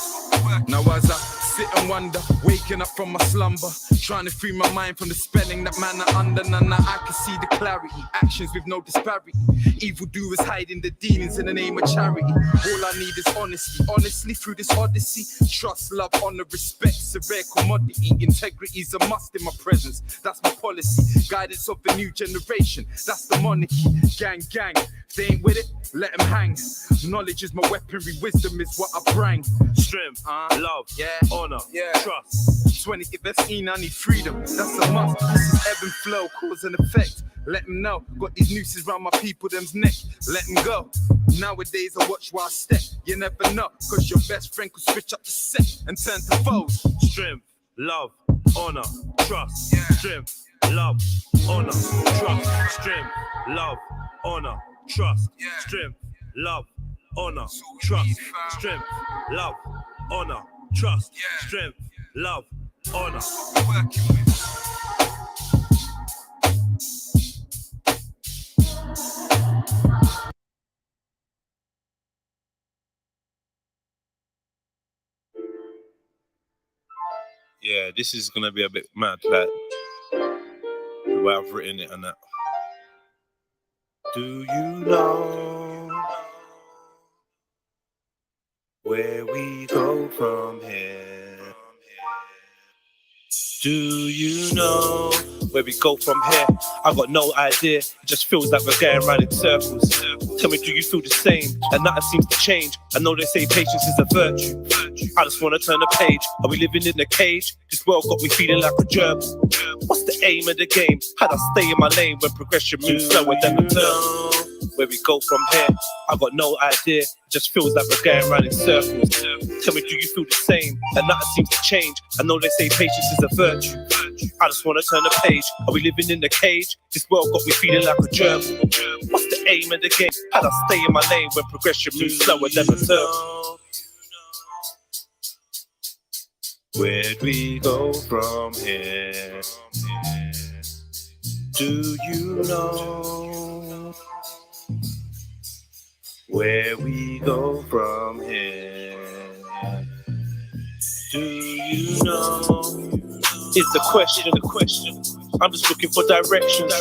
Now as I sit and wonder, waking up from my slumber, trying to free my mind from the spelling that man are under. Now I can see the clarity, actions with no disparity. Evil doers hiding the demons in the name of charity. All I need is honesty, honestly through this odyssey. Trust, love, honor, respect's a rare commodity. Integrity's a must in my presence, that's my policy. Guidance of the new generation, that's the monarchy. Gang, gang, if they ain't with it, let them hang. Knowledge is my weaponry, wisdom is what I bring. Strength, love, honor, trust. 20, if that's in, I need freedom. That's a must. This is ebb and flow, cause and effect. Let them know. Got these nooses round my people, them's neck. Let them go. Nowadays I watch while I step. You never know, cause your best friend could switch up the set and turn to foes. Strength, love, honor, trust. Strength, love, honor, trust. Strength, love, honor, trust. Strength, love, honor, trust. Strength, love, honor, trust. Strength, love, honor. Yeah, this is gonna be a bit mad, like the way I've written it and that. Do you know where we go from here? Do you know where we go from here? I got no idea. It just feels like we're going round in circles. Tell me, do you feel the same? And nothing seems to change. I know they say patience is a virtue. I just want to turn the page. Are we living in a cage? This world got me feeling like a germ. What's the aim of the game? How'd I stay in my lane when progression moves slower than the turn? Where we go from here, I got no idea. It just feels like we're going round in circles. Tell me, do you feel the same? And nothing seems to change. I know they say patience is a virtue. I just want to turn the page. Are we living in the cage? This world got me feeling like a germ. What's the aim of the game? How'd I stay in my lane when progression moves slower than the turn? Where'd we go from here? Do you know where we go from here? Do you know? It's the question. I'm just looking for directions.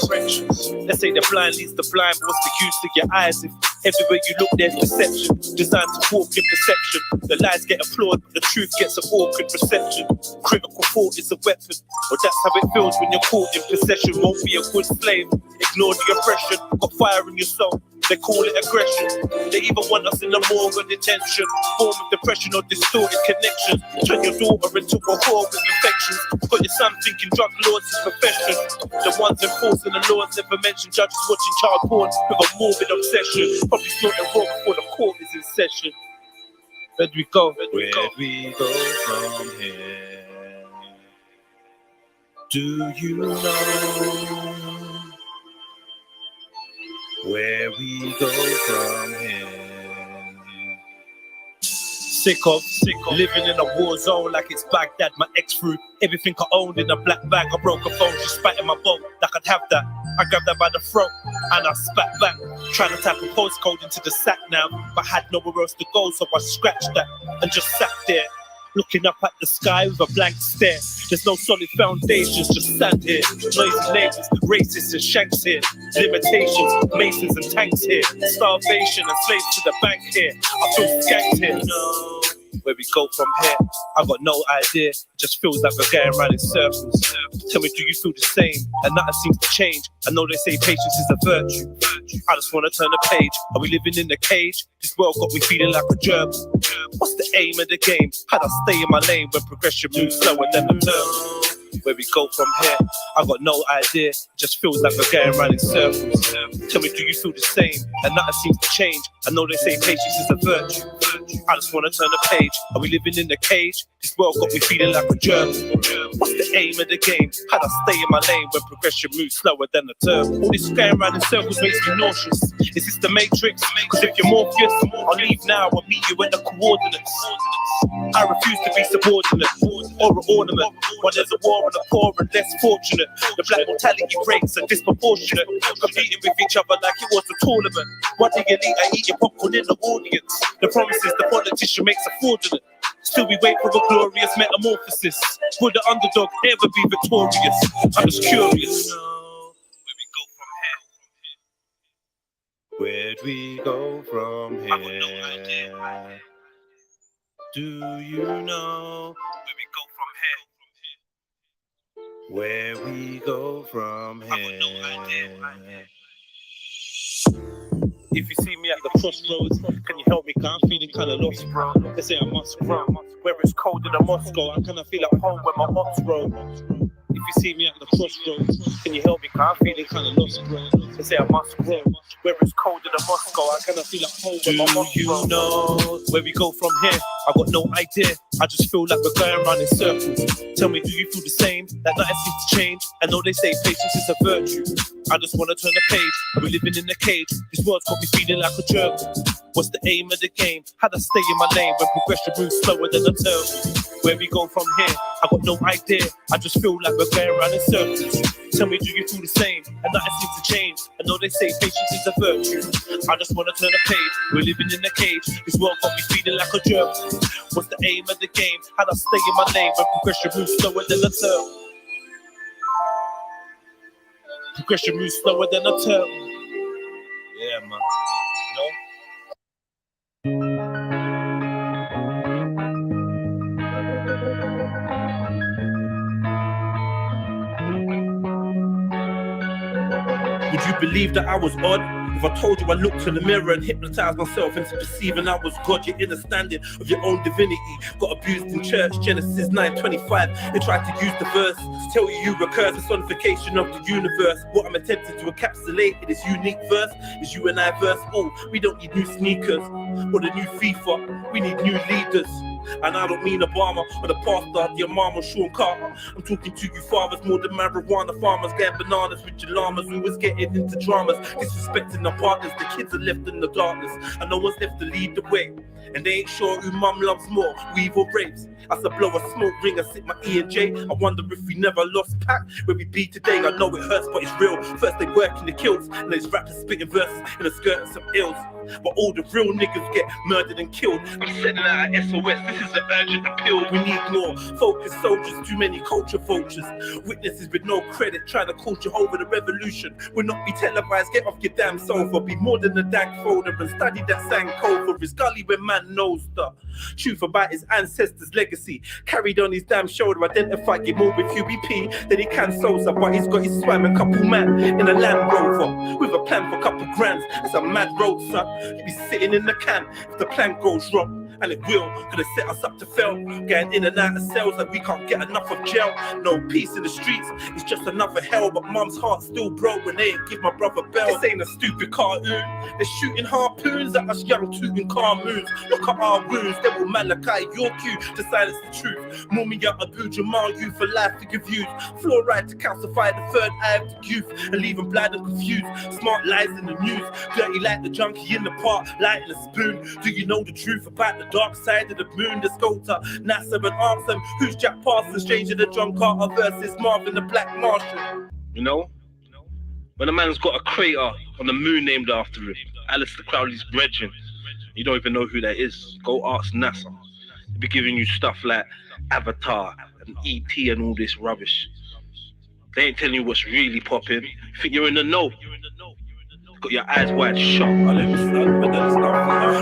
Let's say the blind leads the blind, but what's the use of your eyes if everywhere you look there's deception? Designed to walk in perception. The lies get applauded, but the truth gets an awkward reception. Critical thought is a weapon, or that's how it feels when you're caught in possession. Won't be a good slave, ignore the oppression. Got fire in your soul, they call it aggression. They even want us in the morgue or detention. Form of depression or distorted connections. Turn your daughter into a whore with infections. Got your son thinking drug lords is profession. The ones enforcing the laws never mentioned. Judges watching child porn with a morbid obsession. Probably snorting raw before the court is in session. Where'd we go? Where'd we go from here? Do you know where we go from here? Sick of living in a war zone like it's Baghdad. My ex threw everything I owned in a black bag. I broke a phone, she spat in my boat like I'd have that. I grabbed her by the throat, And I spat back, trying to type a postcode into the sack now, but had nowhere else to go, so I scratched that and just sat there, looking up at the sky with a blank stare. There's no solid foundations, just sand here. Noisy neighbors, racists and shanks here. Limitations, masons and tanks here. Starvation and slaves to the bank here. I feel skanked here. No. Where we go from here, I got no idea. Just feels like we're going around in circles. Tell me, do you feel the same? And nothing seems to change. I know they say patience is a virtue. I just want to turn the page. Are we living in a cage? This world got me feeling like a germ. What's the aim of the game? How'd I stay in my lane when progression moves slower than the turn? Where we go from here, I got no idea. Just feels like we're going around in circles. Tell me, do you feel the same? And nothing seems to change. I know they say patience is a virtue. I just want to turn the page. Are we living in a cage? This world got me feeling like a germ. What's the aim of the game? How'd I stay in my lane when progression moves slower than the turn? All this going around in circles makes me nauseous. Is this the Matrix? Cause if you're Morpheus, I'll leave now and meet you at the coordinates. I refuse to be subordinate or an ornament. When there's a war on the poor and less fortunate, the black mortality rates are disproportionate, competing with each other like it was a tournament. One thing elite, I eat your popcorn in the audience. The promises the politician makes are fraudulent. Still we wait for a glorious metamorphosis. Will the underdog ever be victorious? I'm just curious. Where'd we go from here? Do you know where we go from here? If you see me at the crossroads, can you help me? Cause I'm feeling kinda lost, bro. They say I must grow. Where it's colder than Moscow, I kinda feel at home when my ops roll. If you see me at the crossroads, can you help me? Cause I'm feeling kinda lost, bro. They say I must grow. Where it's colder than Moscow, I kinda feel at home when my ops roll. Do you know where we go from here? I got no idea. I just feel like we're going around in circles. Tell me, do you feel the same? That nothing seems to change. I know they say patience is a virtue. I just wanna turn the page. Are we living in a cage? This world's got me feeling like a jerk. What's the aim of the game? How'd I stay in my lane when progression moves slower than a turtle? Where we go from here? I got no idea. I just feel like we're going around in circles. Tell me, do you feel the same? And nothing seems to change. I know they say patience is a virtue. I just wanna turn the page. We're living in a cage. This world got me feeling like a jerk. What's the aim of the game? How'd I stay in my lane when progression moves slower than a turtle? Progression moves slower than a turtle. Yeah, man. Would you believe that I was odd? If I told you I looked in the mirror and hypnotized myself into perceiving I was God, your understanding of your own divinity got abused in church. Genesis 9:25. They tried to use the verse to tell you recurs personification of the universe. What I'm attempting to encapsulate in this unique verse is you and I verse. Oh, we don't need new sneakers or the new FIFA. We need new leaders. And I don't mean Obama or the pastor, your mama, Sean Carter. I'm talking to you fathers more than marijuana farmers, getting bananas with your llamas, who was getting into dramas, disrespecting our partners. The kids are left in the darkness, and no one's left to lead the way. And they ain't sure who mum loves more, weave or rapes. As I blow a smoke ring and sip my E&J, I wonder if we never lost pack where we be today. I know it hurts, but it's real. First they work in the kills, and there's rappers spitting verses in the skirts of ills. But all the real niggas get murdered and killed. I'm sending out an SOS, this is an urgent appeal. We need more focused soldiers, too many culture vultures. Witnesses with no credit, trying to culture over the revolution. Will not be televised, get off your damn sofa. Be more than a dank folder and study that sang code for his gully when man knows the truth about his ancestors' legacy. Carried on his damn shoulder, identified, get more with UBP than he can Sosa. But he's got his swam and couple man in a Land Rover with a plan for couple grands. It's a mad road, son. You be sitting in the can if the plan goes wrong. And it will, gonna set us up to fail. Getting in and out of cells like we can't get enough of jail. No peace in the streets, it's just another hell. But mum's heart still broke when they ain't give my brother bell. This ain't a stupid cartoon, they're shooting harpoons at us young tooting car moons. Look at our wounds, they will Malachi your cue to silence the truth. Mumia Abu Jamal, you for life to give views. Fluoride to calcify the third eye of the youth and leave them blind and confused. Smart lies in the news, dirty like the junkie in the park, lighting a spoon. Do you know the truth about the dark side of the moon? The sculptor NASA and ask them who's Jack Parsons, changing the John Carter versus Marvin the Black Martian. You know, When a man's got a crater on the moon named after him, Alistair Crowley's brethren, you don't even know who that is. Go ask NASA. They'll be giving you stuff like Avatar and ET and all this rubbish. They ain't telling you what's really popping. You think you're in the know. Got your eyes wide shut.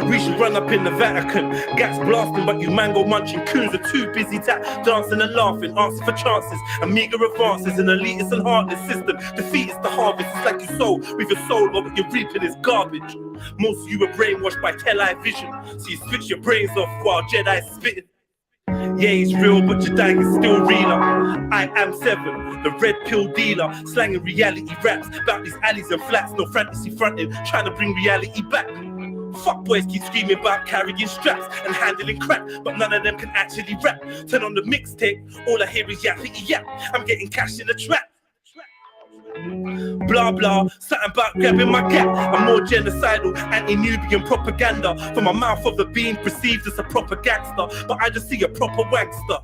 We should run up in the Vatican. Gas blasting, but you mango munching coons are too busy dancing and laughing. Answer for chances and meager advances. An elitist and heartless system. Defeat is the harvest. It's like you sow with your soul, but what you're reaping is garbage. Most of you were brainwashed by Tell-Eye vision, so you switch your brains off while Jedi's spitting. Yeah, it's real, but your dying is still realer. I am 7, the red pill dealer, slanging reality raps about these alleys and flats, no fantasy fronting, trying to bring reality back. Fuck boys keep screaming about carrying straps and handling crap, but none of them can actually rap. Turn on the mixtape, all I hear is yappity yap. I'm getting cash in the trap. Blah blah, something about grabbing my gap. I'm more genocidal, anti-Nubian propaganda. From my mouth of the being perceived as a proper gangster, but I just see a proper wankster.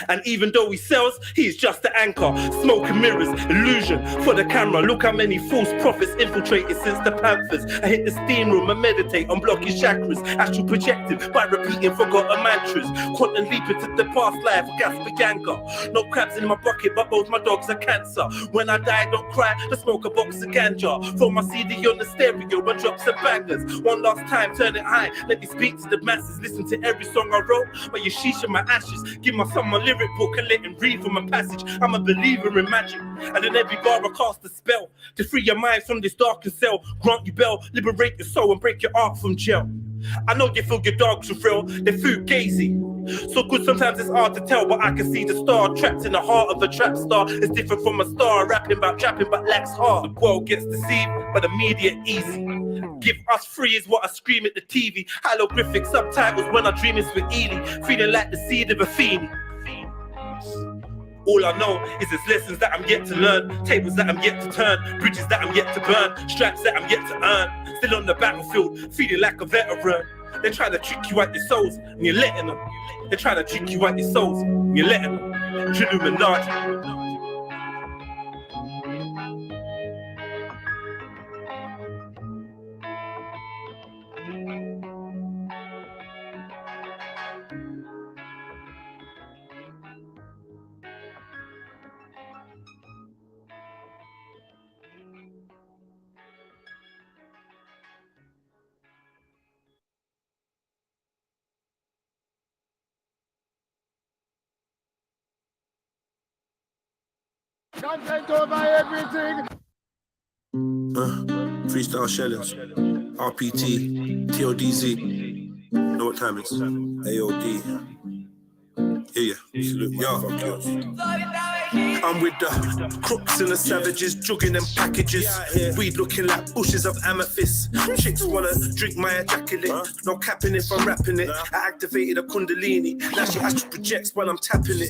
And even though he sells, he's just the anchor. Smoke and mirrors, illusion for the camera. Look how many false prophets infiltrated since the Panthers. I hit the steam room and meditate on blocking chakras. Astral projective by repeating forgotten mantras. Quantum leaping to the past life, Gasper Ganga. No crabs in my bucket, but both my dogs are cancer. When I die, don't cry, let's smoke a box of ganja. Throw my CD on the stereo and drop some bangers. One last time, turn it high. Let me speak to the masses. Listen to every song I wrote. But you shisha my ashes. Give my son my lyric book and let him read from a passage. I'm a believer in magic, and in every bar I cast a spell to free your mind from this darkened cell. Grant you bell, liberate your soul and break your art from jail. I know you feel your dogs are real, they fugazi. So good sometimes it's hard to tell, but I can see the star trapped in the heart of a trap star. It's different from a star rapping about trapping but lacks heart. The world gets deceived by the media easy. Give us free is what I scream at the TV. Holographic subtitles when I dream is with Ely. Feeling like the seed of a fiend. All I know is it's lessons that I'm yet to learn, tables that I'm yet to turn, bridges that I'm yet to burn, straps that I'm yet to earn. Still on the battlefield, feeling like a veteran. They're trying to trick you out your souls, and you're letting them. They're trying to trick you out your souls, and you're letting them. Trilluminati. Content over everything. Freestyle shellings, RPT, TODZ. Know what time it's? AOD. Yeah, I'm with the crooks and the savages, jugging them packages. Weed looking like bushes of amethyst. Chicks wanna drink my ejaculate. No capping if I'm rapping it. I activated a kundalini. Now she astral projects while I'm tapping it.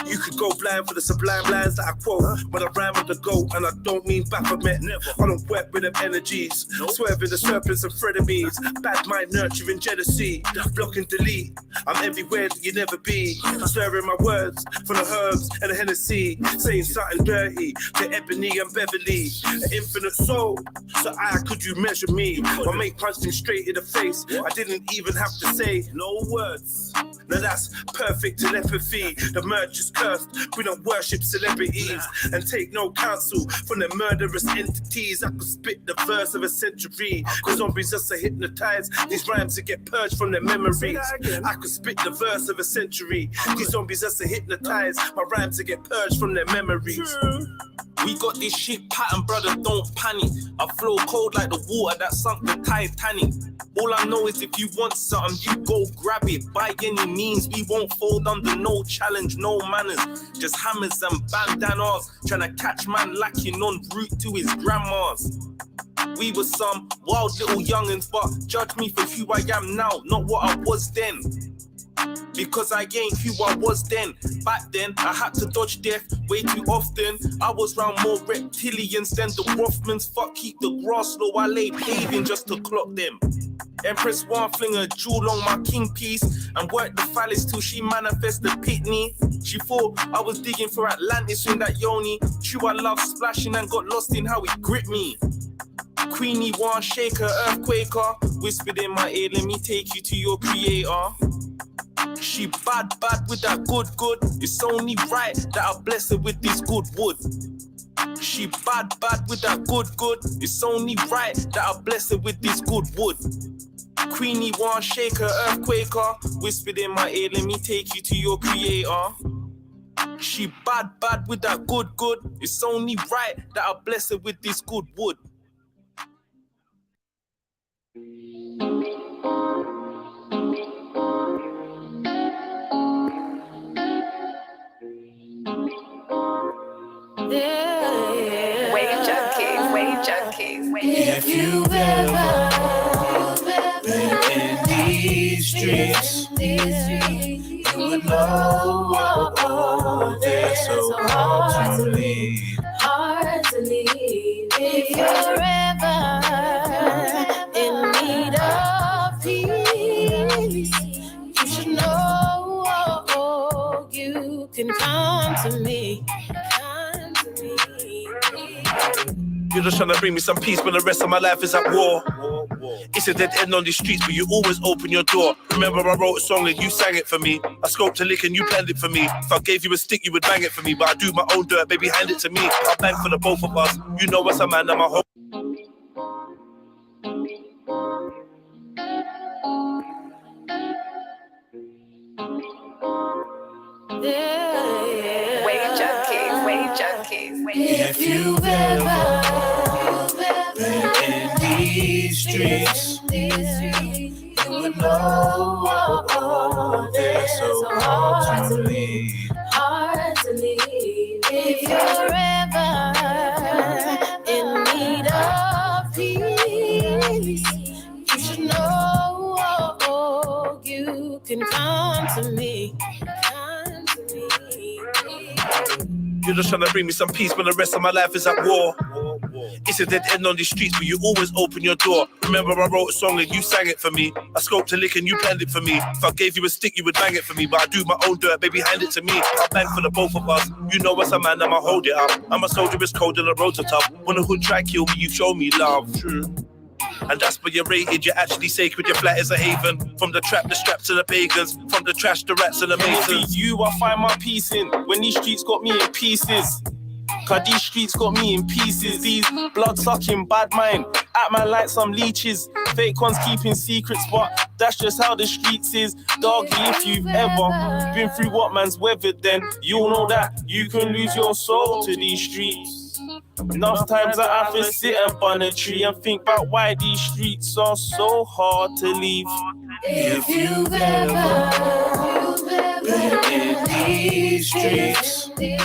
You could go blind for the sublime lines that I quote. When I rhyme with the goat, and I don't mean Baphomet. I don't work with them energies. Swerving the serpents and frenemies. Bad mind nurturing jealousy. Block and delete. I'm everywhere that you never be. Stirring my words from the herbs and the Hennessy, saying something dirty to Ebony and Beverly. An infinite soul, so could you measure me? My mate punched him straight in the face. I didn't even have to say no words. Now that's perfect telepathy. The merge is cursed. We don't worship celebrities and take no counsel from the murderous entities. I could spit the verse of a century. Cause zombies just are hypnotized. These rhymes to get purged from their memories. I could spit the verse of a century. These zombies just are hypnotized. My rhymes to get purged from their memories. We got this shit pattern, brother, don't panic. I flow cold like the water that sunk the Titanic. All I know is if you want something, you go grab it. By any means, we won't fold under no challenge, no manners. Just hammers and bandanas, trying to catch man lacking on route to his grandma's. We were some wild little youngins, but judge me for who I am now, not what I was then. Because I ain't who I was then. Back then, I had to dodge death way too often. I was round more reptilians than the Rothmans. Fuck, keep the grass low, I lay paving just to clock them. Empress one fling a jewel on my king piece and work the phallus till she manifest the pitney. She thought I was digging for Atlantis in that yoni. True, I love splashing and got lost in how it gripped me. Queenie one shaker, earthquaker, whispered in my ear, let me take you to your creator. She bad with that good. It's only right that I bless her with this good wood. She bad with that good. It's only right that I bless her with this good wood. Queenie one shaker, earthquaker, whispered in my ear, let me take you to your creator. She bad with that good. It's only right that I bless her with this good wood. Wave junkies. If you've ever been in these streets, you would know they're so hard to leave. If you're ever in need of peace, you should know you can come to me. You're just trying to bring me some peace when the rest of my life is at war. It's a dead end on the streets, but you always open your door. Remember I wrote a song and you sang it for me. I scoped a lick and you planned it for me. If I gave you a stick, you would bang it for me. But I do my own dirt, baby, hand it to me. I'll bang for the both of us. You know what's a man, I'm a home. Wave junkies. If you've ever been in these streets, you would know they're so hard to leave. If you're ever in need of peace, you should know you can come to me. You're just trying to bring me some peace when the rest of my life is at war. It's a dead end on the streets, but you always open your door. Remember I wrote a song and you sang it for me. I scoped a lick and you planned it for me. If I gave you a stick, you would bang it for me. But I do my own dirt, baby, hand it to me. I'll bang for the both of us. You know what's a man, I'ma hold it up. I'm a soldier, it's cold and the roads are tough. When the hood try kill me, you show me love. True. And that's where you're rated, you're actually sacred, your flat is a haven. From the trap, the straps to the pagans. From the trash, the rats and the masons. You, I find my peace in when these streets got me in pieces. Cause these streets got me in pieces. These blood-sucking bad mind at man like some leeches. Fake ones keeping secrets, but that's just how the streets is. Doggy, if you've ever been through what man's weathered, then you'll know that you can lose your soul to these streets. Enough times I have to sit up on a tree and think about why these streets are so hard to leave. If you've ever been in these streets, you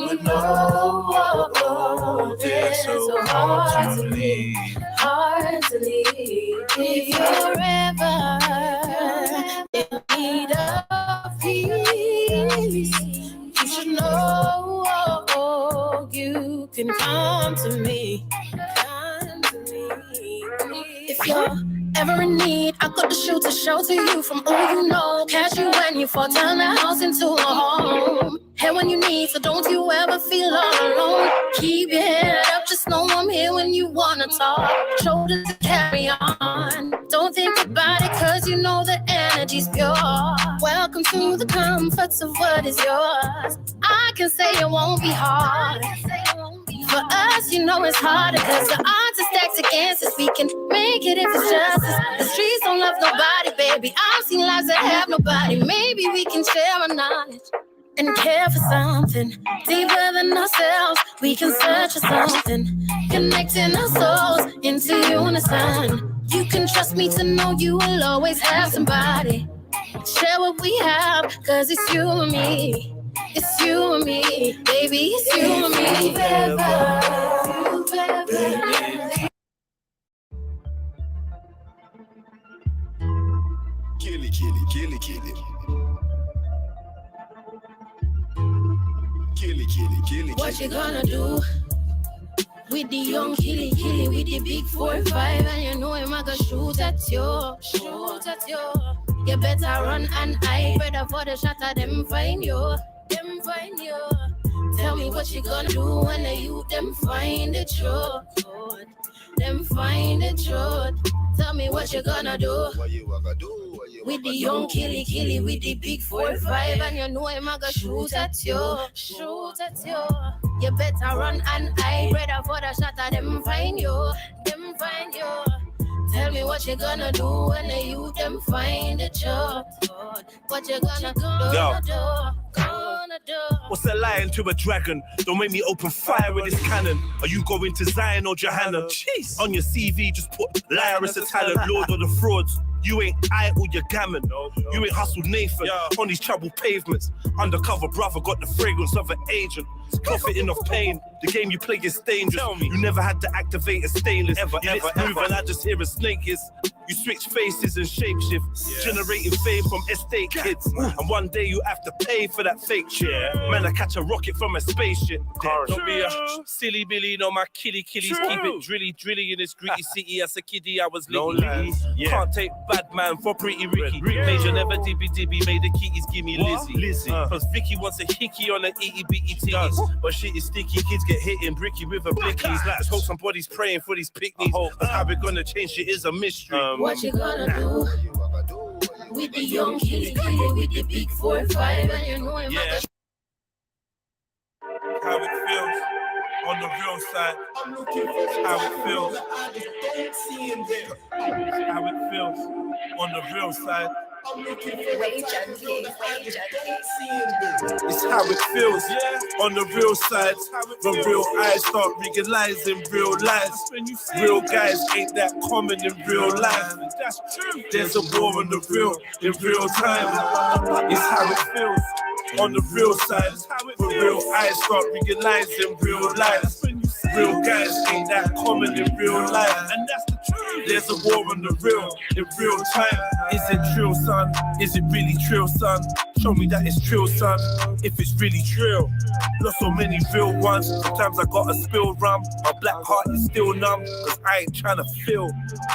would know they're so hard to leave. If you're ever in need of peace, you should know you can come to me. If you're ever in need, I got the shoe to shelter you from all you know. Catch you when you fall, turn the house into a home. Here when you need, so don't you ever feel all alone. Keep your head up, just know I'm here when you wanna talk. Shoulders to carry on. Don't think about it, cause you know the energy's pure. Welcome to the comforts of what is yours. I can say it won't be hard. For us, you know it's harder, cause the odds are stacked against us. We can make it if it's justice. The streets don't love nobody, baby. I've seen lives that have nobody. Maybe we can share our knowledge and care for something deeper than ourselves. We can search for something, connecting our souls into unison. You can trust me to know you will always have somebody. Share what we have, cause it's you and me. It's you and me, baby, it's you and me. Kill it. Kill it. What you gonna do With the young killy, with the big 4-5, and you know him, I go shoot at you. You better run and hide, better for the shot of them find you. Tell me what you gonna do when the youth them find the truth. Tell me what you gonna do. With the young killy, with the big 4-5, and you know him, I go shoot at you. You better run and hide, better for the shot of them find you. Tell me what you gonna do when the youth them find the truth. What you gonna do? What's a lion to a dragon? Don't make me open fire with this cannon. Are you going to Zion or Johanna? Jeez. On your CV, just put liar as a talent, lord of the frauds. You ain't I or your gammon. You ain't hustled Nathan on these troubled pavements. Undercover brother got the fragrance of an agent. Profiting off pain. The game you play is dangerous. You never had to activate a stainless. Ever. And I just hear a snake is. You switch faces and shapeshift. Generating fame from estate kids. And one day you have to pay for that fake shit. Man, I catch a rocket from a spaceship. Don't be a silly Billy, no my killies. Keep it drilly in this gritty city. As a kiddie, I was litty. Can't take bad man for pretty Ricky. Major never dibby, made the kitties give me Lizzie. Cause Vicky wants a hickey on the itty bitty titties. But shit is sticky, kids get hit in bricky with a blicky. Let's hope somebody's praying for these picnics. How we gonna change shit is a mystery. What you gonna do? With the young killy, with the big 4-5, and you know him. How it feels on the real side. How it feels. How it feels on the real side. It's how it feels on the real side. When real eyes start realizing real lies. Real guys ain't that common in real life. There's a war on the real in real time. It's how it feels on the real side. When real eyes start realizing real lies. Real guys ain't that common in real life. And that's the truth. There's a war on the real in real time. Is it trill, son? Is it really trill, son? Show me that it's trill, son. If it's really trill. Lost so many real ones. Sometimes I gotta spill rum. My black heart is still numb. Cause I ain't trying to feel.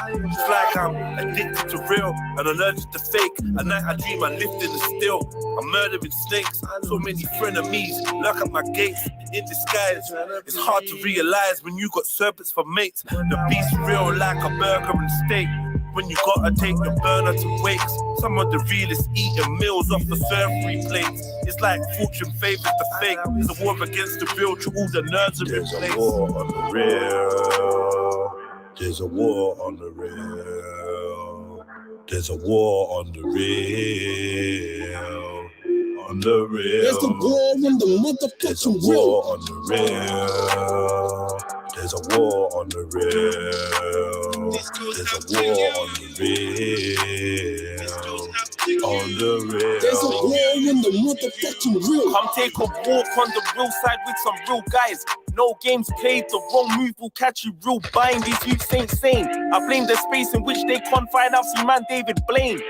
It's like I'm addicted to real and allergic to fake. At night I dream I'm lifting the still. I'm murdering snakes. So many frenemies lock up my gates in disguise. It's hard to realize when you got serpents for mates. The beast real like a burger and steak. When you gotta take the burner to wakes. Some of the realest eating meals off the surgery plates. It's like fortune favors the fake. There's a war against the real to all the nerds are in place. There's a war on the real. There's a war on the real. There's a war on the real. On the real. There's a war on the motherfucking real. On the real. There's a war on the real. There's a war on the real. On the real. There's a war on the motherfucking real. Come take a walk on the real side with some real guys. No games played, the wrong move will catch you real bind. These youths ain't sane. I blame the space in which they confide. I've seen man David Blaine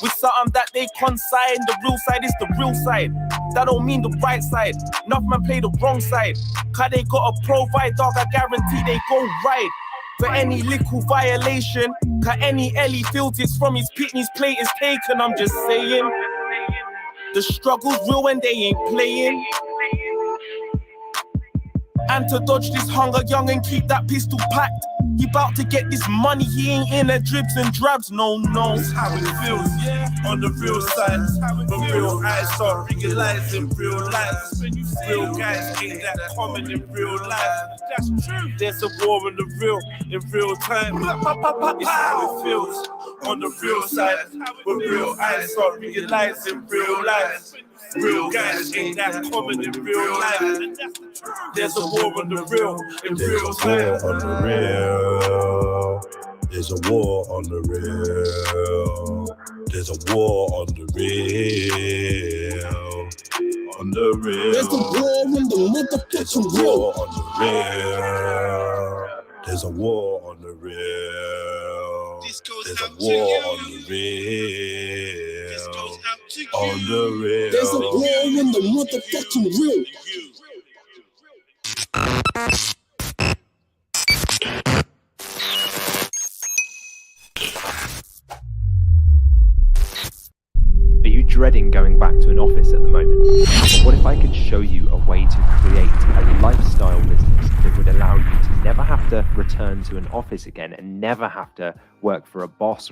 with something that they consign. The real side is the real side. That don't mean the right side. Enough man play the wrong side. Cause they gotta provide, dog, I guarantee they go right. For any little violation, cause any Ellie feels it's from his pitney's plate is taken. I'm just saying, the struggle's real when they ain't playing. And to dodge this hunger, young and keep that pistol packed. He bout to get this money, he ain't in the dribs and drabs, no. That's how it feels, on the real side. When real eyes start realizing real lives. Real guys ain't that common in real life. That's true. There's a war on the real in real time. It's how it feels on the real side. When real eyes start realizing real lives. Real guys ain't that common in real life. There's a war on the real in real time. There's a war on the real. There's a war on the real. On the real. There's a war on the motherfucking real. On the real. There's a war on the real. There's a war on the real. On the real. There's a war on the motherfucking real. dreading going back to an office at the moment. But what if I could show you a way to create a lifestyle business that would allow you to never have to return to an office again and never have to work for a boss or